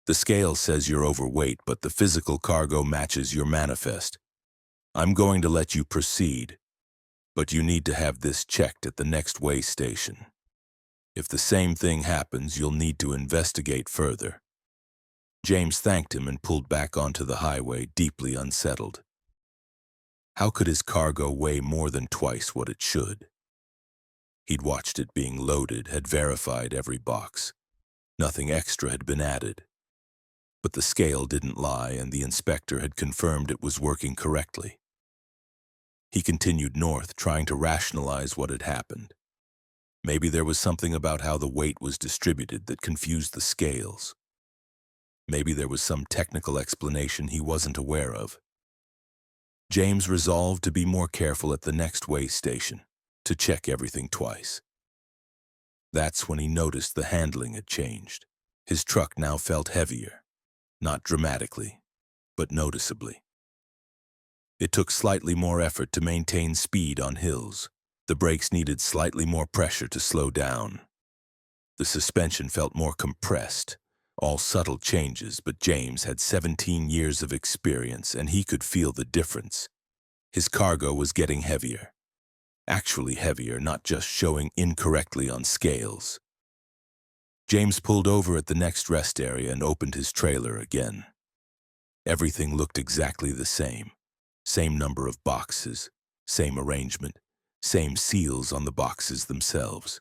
Speaker 1: "The scale says you're overweight, but the physical cargo matches your manifest. I'm going to let you proceed, but you need to have this checked at the next way station. If the same thing happens, you'll need to investigate further." James thanked him and pulled back onto the highway, deeply unsettled. How could his cargo weigh more than twice what it should? He'd watched it being loaded, had verified every box. Nothing extra had been added. But the scale didn't lie, and the inspector had confirmed it was working correctly. He continued north, trying to rationalize what had happened. Maybe there was something about how the weight was distributed that confused the scales. Maybe there was some technical explanation he wasn't aware of. James resolved to be more careful at the next way station, to check everything twice. That's when he noticed the handling had changed. His truck now felt heavier, not dramatically, but noticeably. It took slightly more effort to maintain speed on hills. The brakes needed slightly more pressure to slow down. The suspension felt more compressed. All subtle changes, but James had 17 years of experience and he could feel the difference. His cargo was getting heavier. Actually heavier, not just showing incorrectly on scales. James pulled over at the next rest area and opened his trailer again. Everything looked exactly the same. Same number of boxes, same arrangement, same seals on the boxes themselves.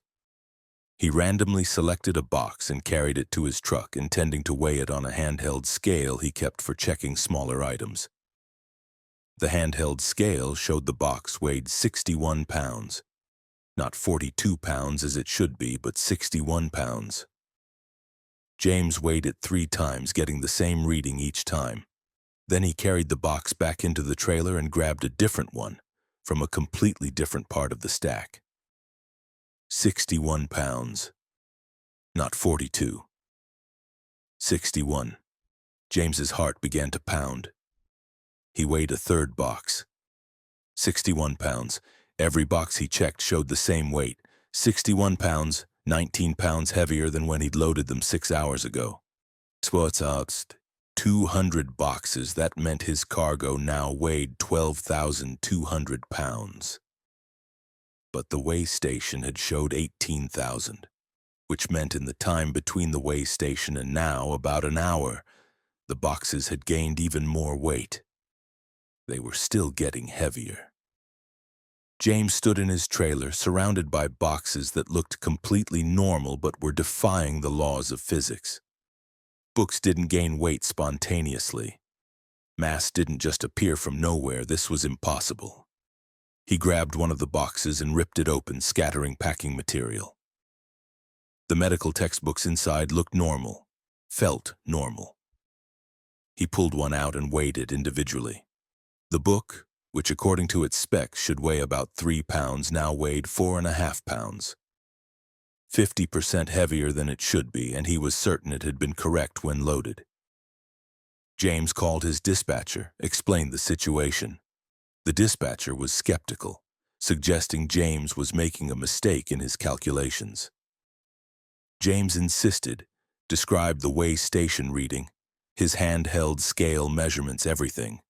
Speaker 1: He randomly selected a box and carried it to his truck, intending to weigh it on a handheld scale he kept for checking smaller items. The handheld scale showed the box weighed 61 pounds. Not 42 pounds as it should be, but 61 pounds. James weighed it 3 times, getting the same reading each time. Then he carried the box back into the trailer and grabbed a different one from a completely different part of the stack. 61 pounds. Not 42. 61. James's heart began to pound. He weighed a third box. 61 pounds. Every box he checked showed the same weight. 61 pounds, 19 pounds heavier than when he'd loaded them 6 hours ago. 200 boxes. That meant his cargo now weighed 12,200 pounds. But the weigh station had showed 18,000, which meant in the time between the weigh station and now, about an hour, the boxes had gained even more weight. They were still getting heavier. James stood in his trailer, surrounded by boxes that looked completely normal but were defying the laws of physics. Books didn't gain weight spontaneously. Mass didn't just appear from nowhere. This was impossible. He grabbed one of the boxes and ripped it open, scattering packing material. The medical textbooks inside looked normal, felt normal. He pulled one out and weighed it individually. The book, which according to its specs should weigh about 3 pounds, now weighed 4.5 pounds. 50% heavier than it should be, and he was certain it had been correct when loaded. James called his dispatcher, explained the situation. The dispatcher was skeptical, suggesting James was making a mistake in his calculations. James insisted, described the weigh station reading, his handheld scale measurements, everything.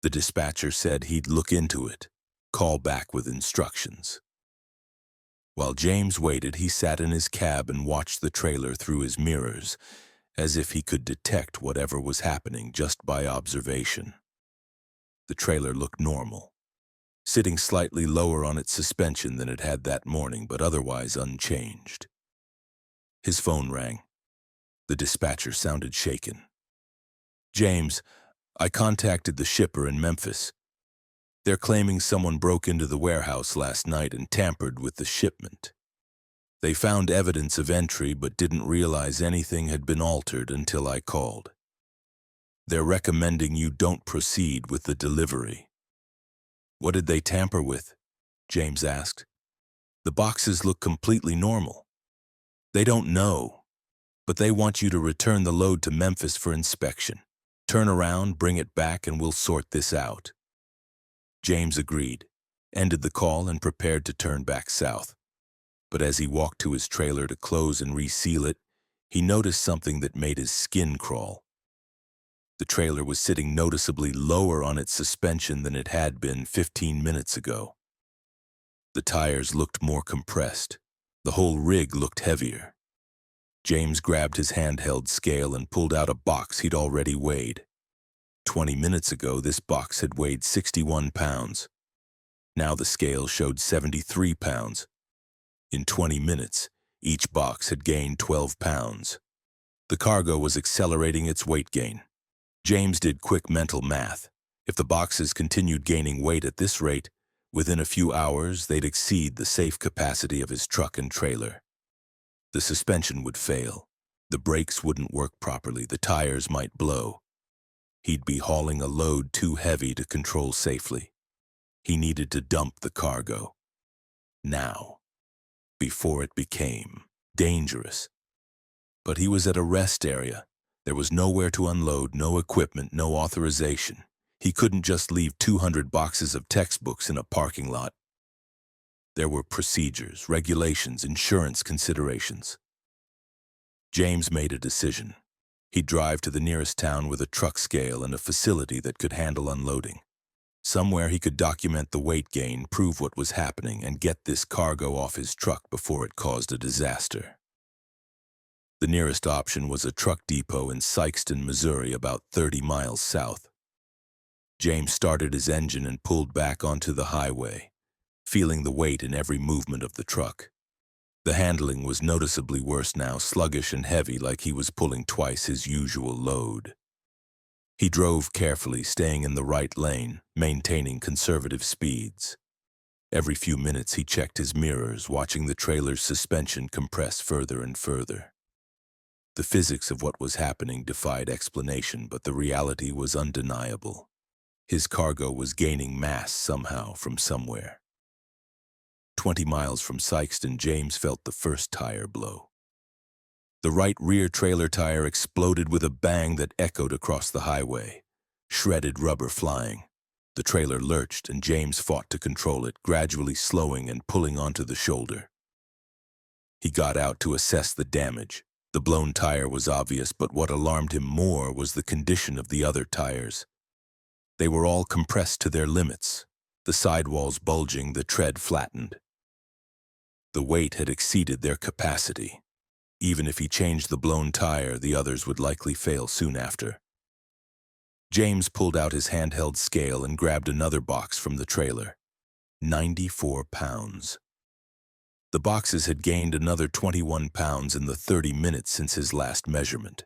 Speaker 1: The dispatcher said he'd look into it, call back with instructions. While James waited, he sat in his cab and watched the trailer through his mirrors, as if he could detect whatever was happening just by observation. The trailer looked normal, sitting slightly lower on its suspension than it had that morning, but otherwise unchanged. His phone rang. The dispatcher sounded shaken. "James, I contacted the shipper in Memphis. They're claiming someone broke into the warehouse last night and tampered with the shipment. They found evidence of entry but didn't realize anything had been altered until I called. They're recommending you don't proceed with the delivery." "What did they tamper with?" James asked. "The boxes look completely normal." "They don't know, but they want you to return the load to Memphis for inspection. Turn around, bring it back, and we'll sort this out." James agreed, ended the call, and prepared to turn back south. But as he walked to his trailer to close and reseal it, he noticed something that made his skin crawl. The trailer was sitting noticeably lower on its suspension than it had been 15 minutes ago. The tires looked more compressed. The whole rig looked heavier. James grabbed his handheld scale and pulled out a box he'd already weighed. 20 minutes ago, this box had weighed 61 pounds. Now the scale showed 73 pounds. In 20 minutes, each box had gained 12 pounds. The cargo was accelerating its weight gain. James did quick mental math. If the boxes continued gaining weight at this rate, within a few hours they'd exceed the safe capacity of his truck and trailer. The suspension would fail. The brakes wouldn't work properly. The tires might blow. He'd be hauling a load too heavy to control safely. He needed to dump the cargo. Now, before it became dangerous. But he was at a rest area. There was nowhere to unload, no equipment, no authorization. He couldn't just leave 200 boxes of textbooks in a parking lot. There were procedures, regulations, insurance considerations. James made a decision. He'd drive to the nearest town with a truck scale and a facility that could handle unloading. Somewhere he could document the weight gain, prove what was happening, and get this cargo off his truck before it caused a disaster. The nearest option was a truck depot in Sikeston, Missouri, about 30 miles south. James started his engine and pulled back onto the highway, feeling the weight in every movement of the truck. The handling was noticeably worse now, sluggish and heavy, like he was pulling twice his usual load. He drove carefully, staying in the right lane, maintaining conservative speeds. Every few minutes he checked his mirrors, watching the trailer's suspension compress further and further. The physics of what was happening defied explanation, but the reality was undeniable. His cargo was gaining mass somehow from somewhere. 20 miles from Sikeston, James felt the first tire blow. The right rear trailer tire exploded with a bang that echoed across the highway, shredded rubber flying. The trailer lurched, and James fought to control it, gradually slowing and pulling onto the shoulder. He got out to assess the damage. The blown tire was obvious, but what alarmed him more was the condition of the other tires. They were all compressed to their limits, the sidewalls bulging, the tread flattened. The weight had exceeded their capacity. Even if he changed the blown tire, the others would likely fail soon after. James pulled out his handheld scale and grabbed another box from the trailer. 94 pounds. The boxes had gained another 21 pounds in the 30 minutes since his last measurement.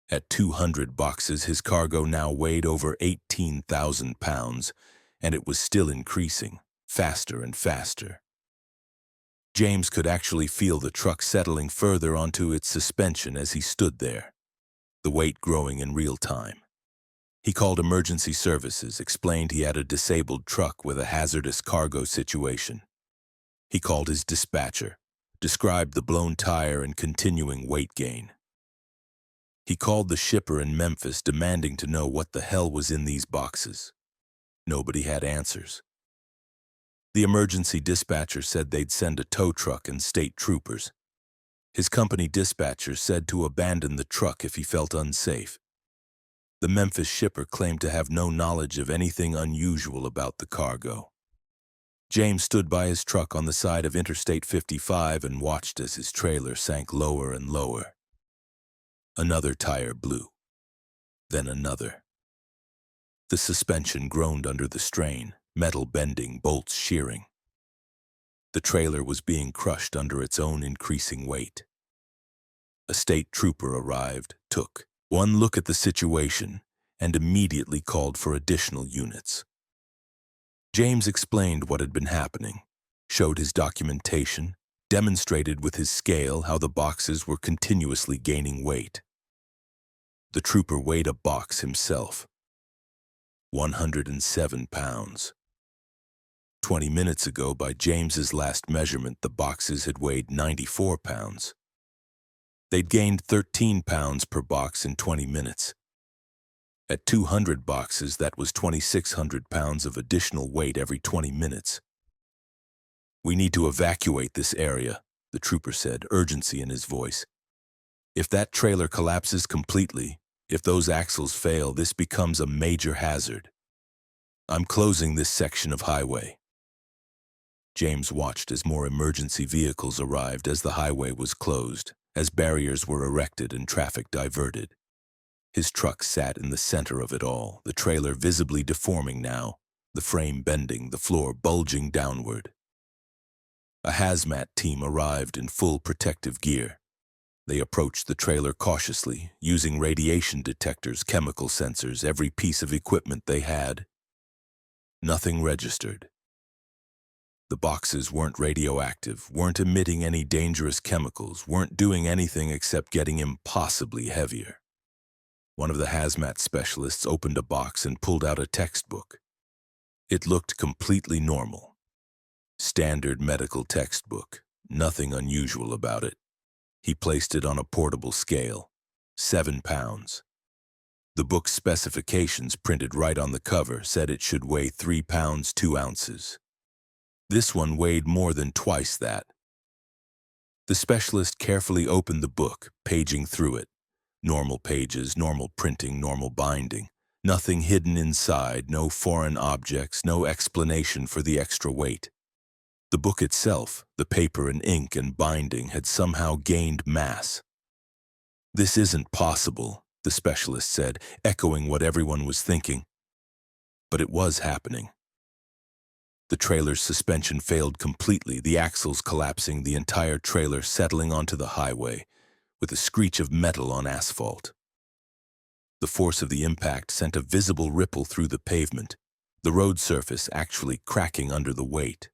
Speaker 1: At 200 boxes, his cargo now weighed over 18,000 pounds, and it was still increasing, faster and faster. James could actually feel the truck settling further onto its suspension as he stood there, the weight growing in real time. He called emergency services, explained he had a disabled truck with a hazardous cargo situation. He called his dispatcher, described the blown tire and continuing weight gain. He called the shipper in Memphis, demanding to know what the hell was in these boxes. Nobody had answers. The emergency dispatcher said they'd send a tow truck and state troopers. His company dispatcher said to abandon the truck if he felt unsafe. The Memphis shipper claimed to have no knowledge of anything unusual about the cargo. James stood by his truck on the side of Interstate 55 and watched as his trailer sank lower and lower. Another tire blew, then another. The suspension groaned under the strain, metal bending, bolts shearing. The trailer was being crushed under its own increasing weight. A state trooper arrived, took one look at the situation, and immediately called for additional units. James explained what had been happening, showed his documentation, demonstrated with his scale how the boxes were continuously gaining weight. The trooper weighed a box himself. 107 pounds. 20 minutes ago, by James's last measurement, the boxes had weighed 94 pounds. They'd gained 13 pounds per box in 20 minutes. At 200 boxes, that was 2,600 pounds of additional weight every 20 minutes. "We need to evacuate this area," the trooper said, urgency in his voice. "If that trailer collapses completely, if those axles fail, this becomes a major hazard. I'm closing this section of highway." James watched as more emergency vehicles arrived, as the highway was closed, as barriers were erected and traffic diverted. His truck sat in the center of it all, the trailer visibly deforming now, the frame bending, the floor bulging downward. A hazmat team arrived in full protective gear. They approached the trailer cautiously, using radiation detectors, chemical sensors, every piece of equipment they had. Nothing registered. The boxes weren't radioactive, weren't emitting any dangerous chemicals, weren't doing anything except getting impossibly heavier. One of the hazmat specialists opened a box and pulled out a textbook. It looked completely normal. Standard medical textbook, nothing unusual about it. He placed it on a portable scale. 7 pounds. The book's specifications, printed right on the cover, said it should weigh 3 pounds 2 ounces. This one weighed more than twice that. The specialist carefully opened the book, paging through it. Normal pages, normal printing, normal binding. Nothing hidden inside, no foreign objects, no explanation for the extra weight. The book itself, the paper and ink and binding, had somehow gained mass. "This isn't possible," the specialist said, echoing what everyone was thinking. But it was happening. The trailer's suspension failed completely, the axles collapsing, the entire trailer settling onto the highway, with a screech of metal on asphalt. The force of the impact sent a visible ripple through the pavement, the road surface actually cracking under the weight.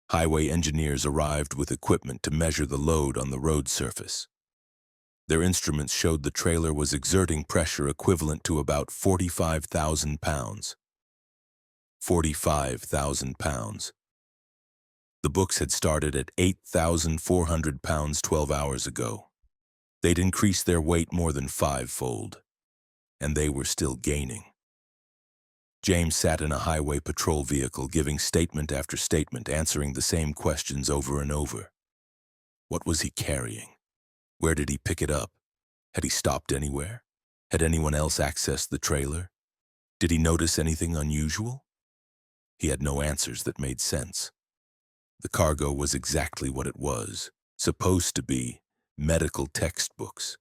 Speaker 1: Highway engineers arrived with equipment to measure the load on the road surface. Their instruments showed the trailer was exerting pressure equivalent to about 45,000 pounds. 45,000 pounds. The books had started at 8,400 pounds 12 hours ago. They'd increased their weight more than fivefold, and they were still gaining. James sat in a highway patrol vehicle, giving statement after statement, answering the same questions over and over. What was he carrying? Where did he pick it up? Had he stopped anywhere? Had anyone else accessed the trailer? Did he notice anything unusual? He had no answers that made sense. The cargo was exactly what it was, supposed to be medical textbooks.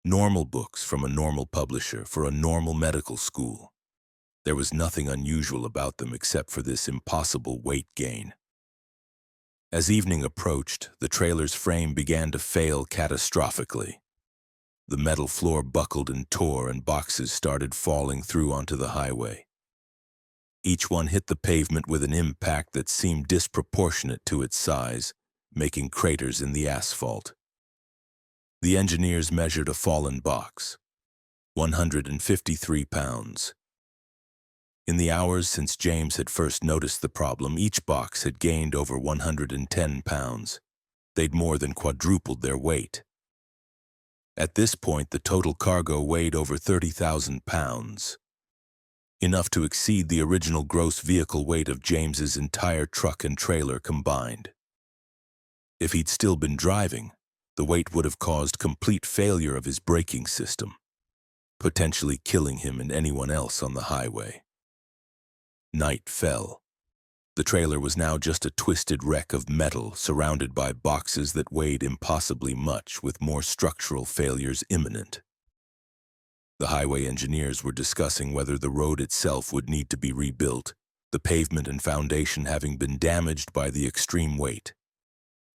Speaker 1: Normal books from a normal publisher for a normal medical school. There was nothing unusual about them except for this impossible weight gain. As evening approached, the trailer's frame began to fail catastrophically. The metal floor buckled and tore, and boxes started falling through onto the highway. Each one hit the pavement with an impact that seemed disproportionate to its size, making craters in the asphalt. The engineers measured a fallen box, 153 pounds. In the hours since James had first noticed the problem, each box had gained over 110 pounds. They'd more than quadrupled their weight. At this point, the total cargo weighed over 30,000 pounds, enough to exceed the original gross vehicle weight of James's entire truck and trailer combined. If he'd still been driving, the weight would have caused complete failure of his braking system, potentially killing him and anyone else on the highway. Night fell. The trailer was now just a twisted wreck of metal surrounded by boxes that weighed impossibly much, with more structural failures imminent. The highway engineers were discussing whether the road itself would need to be rebuilt, the pavement and foundation having been damaged by the extreme weight.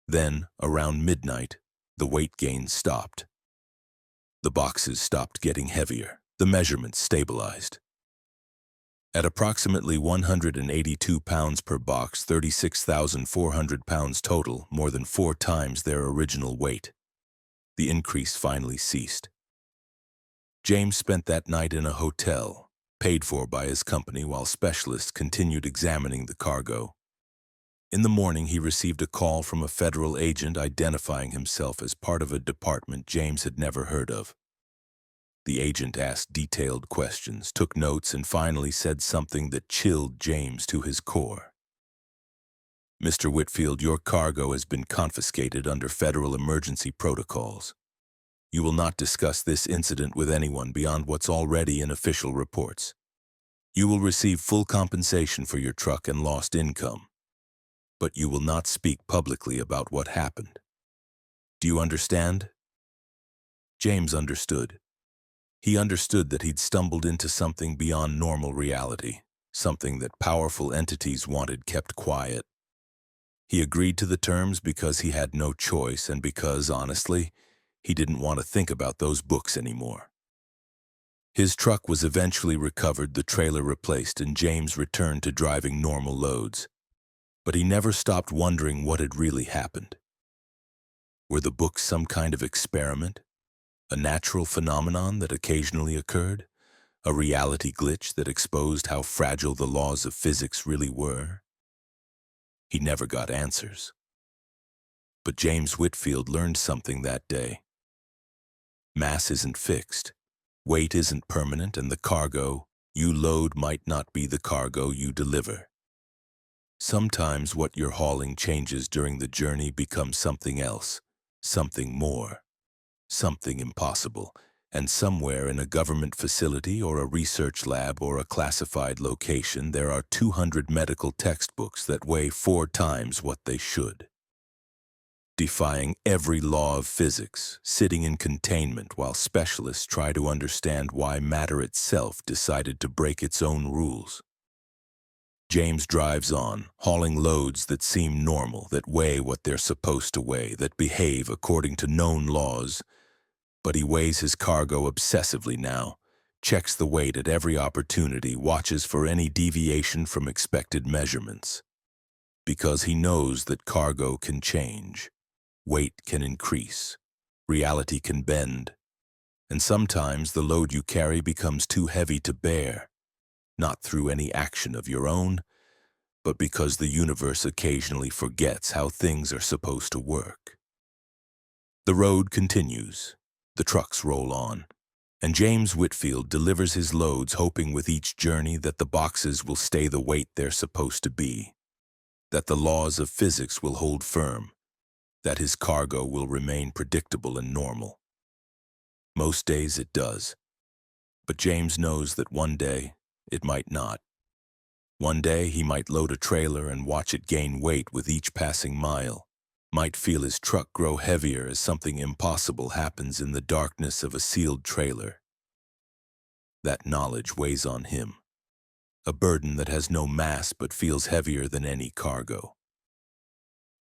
Speaker 1: Then, around midnight, the weight gain stopped. The boxes stopped getting heavier. The measurements stabilized. At approximately 182 pounds per box, 36,400 pounds total, more than 4 times their original weight. The increase finally ceased. James spent that night in a hotel, paid for by his company, while specialists continued examining the cargo. In the morning, he received a call from a federal agent identifying himself as part of a department James had never heard of. The agent asked detailed questions, took notes, and finally said something that chilled James to his core. "Mr. Whitfield, your cargo has been confiscated under federal emergency protocols. You will not discuss this incident with anyone beyond what's already in official reports. You will receive full compensation for your truck and lost income, but you will not speak publicly about what happened. Do you understand?" James understood. He understood that he'd stumbled into something beyond normal reality, something that powerful entities wanted kept quiet. He agreed to the terms because he had no choice, and because, honestly, he didn't want to think about those books anymore. His truck was eventually recovered, the trailer replaced, and James returned to driving normal loads. But he never stopped wondering what had really happened. Were the books some kind of experiment? A natural phenomenon that occasionally occurred? A reality glitch that exposed how fragile the laws of physics really were? He never got answers. But James Whitfield learned something that day. Mass isn't fixed. Weight isn't permanent, and the cargo you load might not be the cargo you deliver. Sometimes what you're hauling changes during the journey becomes something else, something more, something impossible. And somewhere in a government facility or a research lab or a classified location, there are 200 medical textbooks that weigh 4 times what they should. Defying every law of physics, sitting in containment while specialists try to understand why matter itself decided to break its own rules. James drives on, hauling loads that seem normal, that weigh what they're supposed to weigh, that behave according to known laws. But he weighs his cargo obsessively now, checks the weight at every opportunity, watches for any deviation from expected measurements. Because he knows that cargo can change, weight can increase, reality can bend, and sometimes the load you carry becomes too heavy to bear, not through any action of your own, but because the universe occasionally forgets how things are supposed to work. The road continues, the trucks roll on, and James Whitfield delivers his loads, hoping with each journey that the boxes will stay the weight they're supposed to be, that the laws of physics will hold firm, that his cargo will remain predictable and normal. Most days it does, but James knows that one day it might not. One day he might load a trailer and watch it gain weight with each passing mile, might feel his truck grow heavier as something impossible happens in the darkness of a sealed trailer. That knowledge weighs on him, a burden that has no mass but feels heavier than any cargo.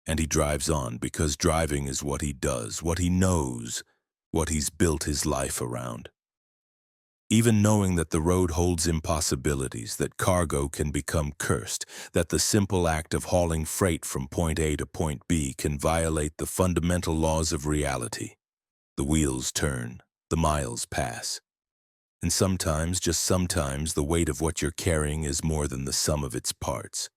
Speaker 1: And he drives on because driving is what he does, what he knows, what he's built his life around. Even knowing that the road holds impossibilities, that cargo can become cursed, that the simple act of hauling freight from point A to point B can violate the fundamental laws of reality. The wheels turn, the miles pass. And sometimes, just sometimes, the weight of what you're carrying is more than the sum of its parts.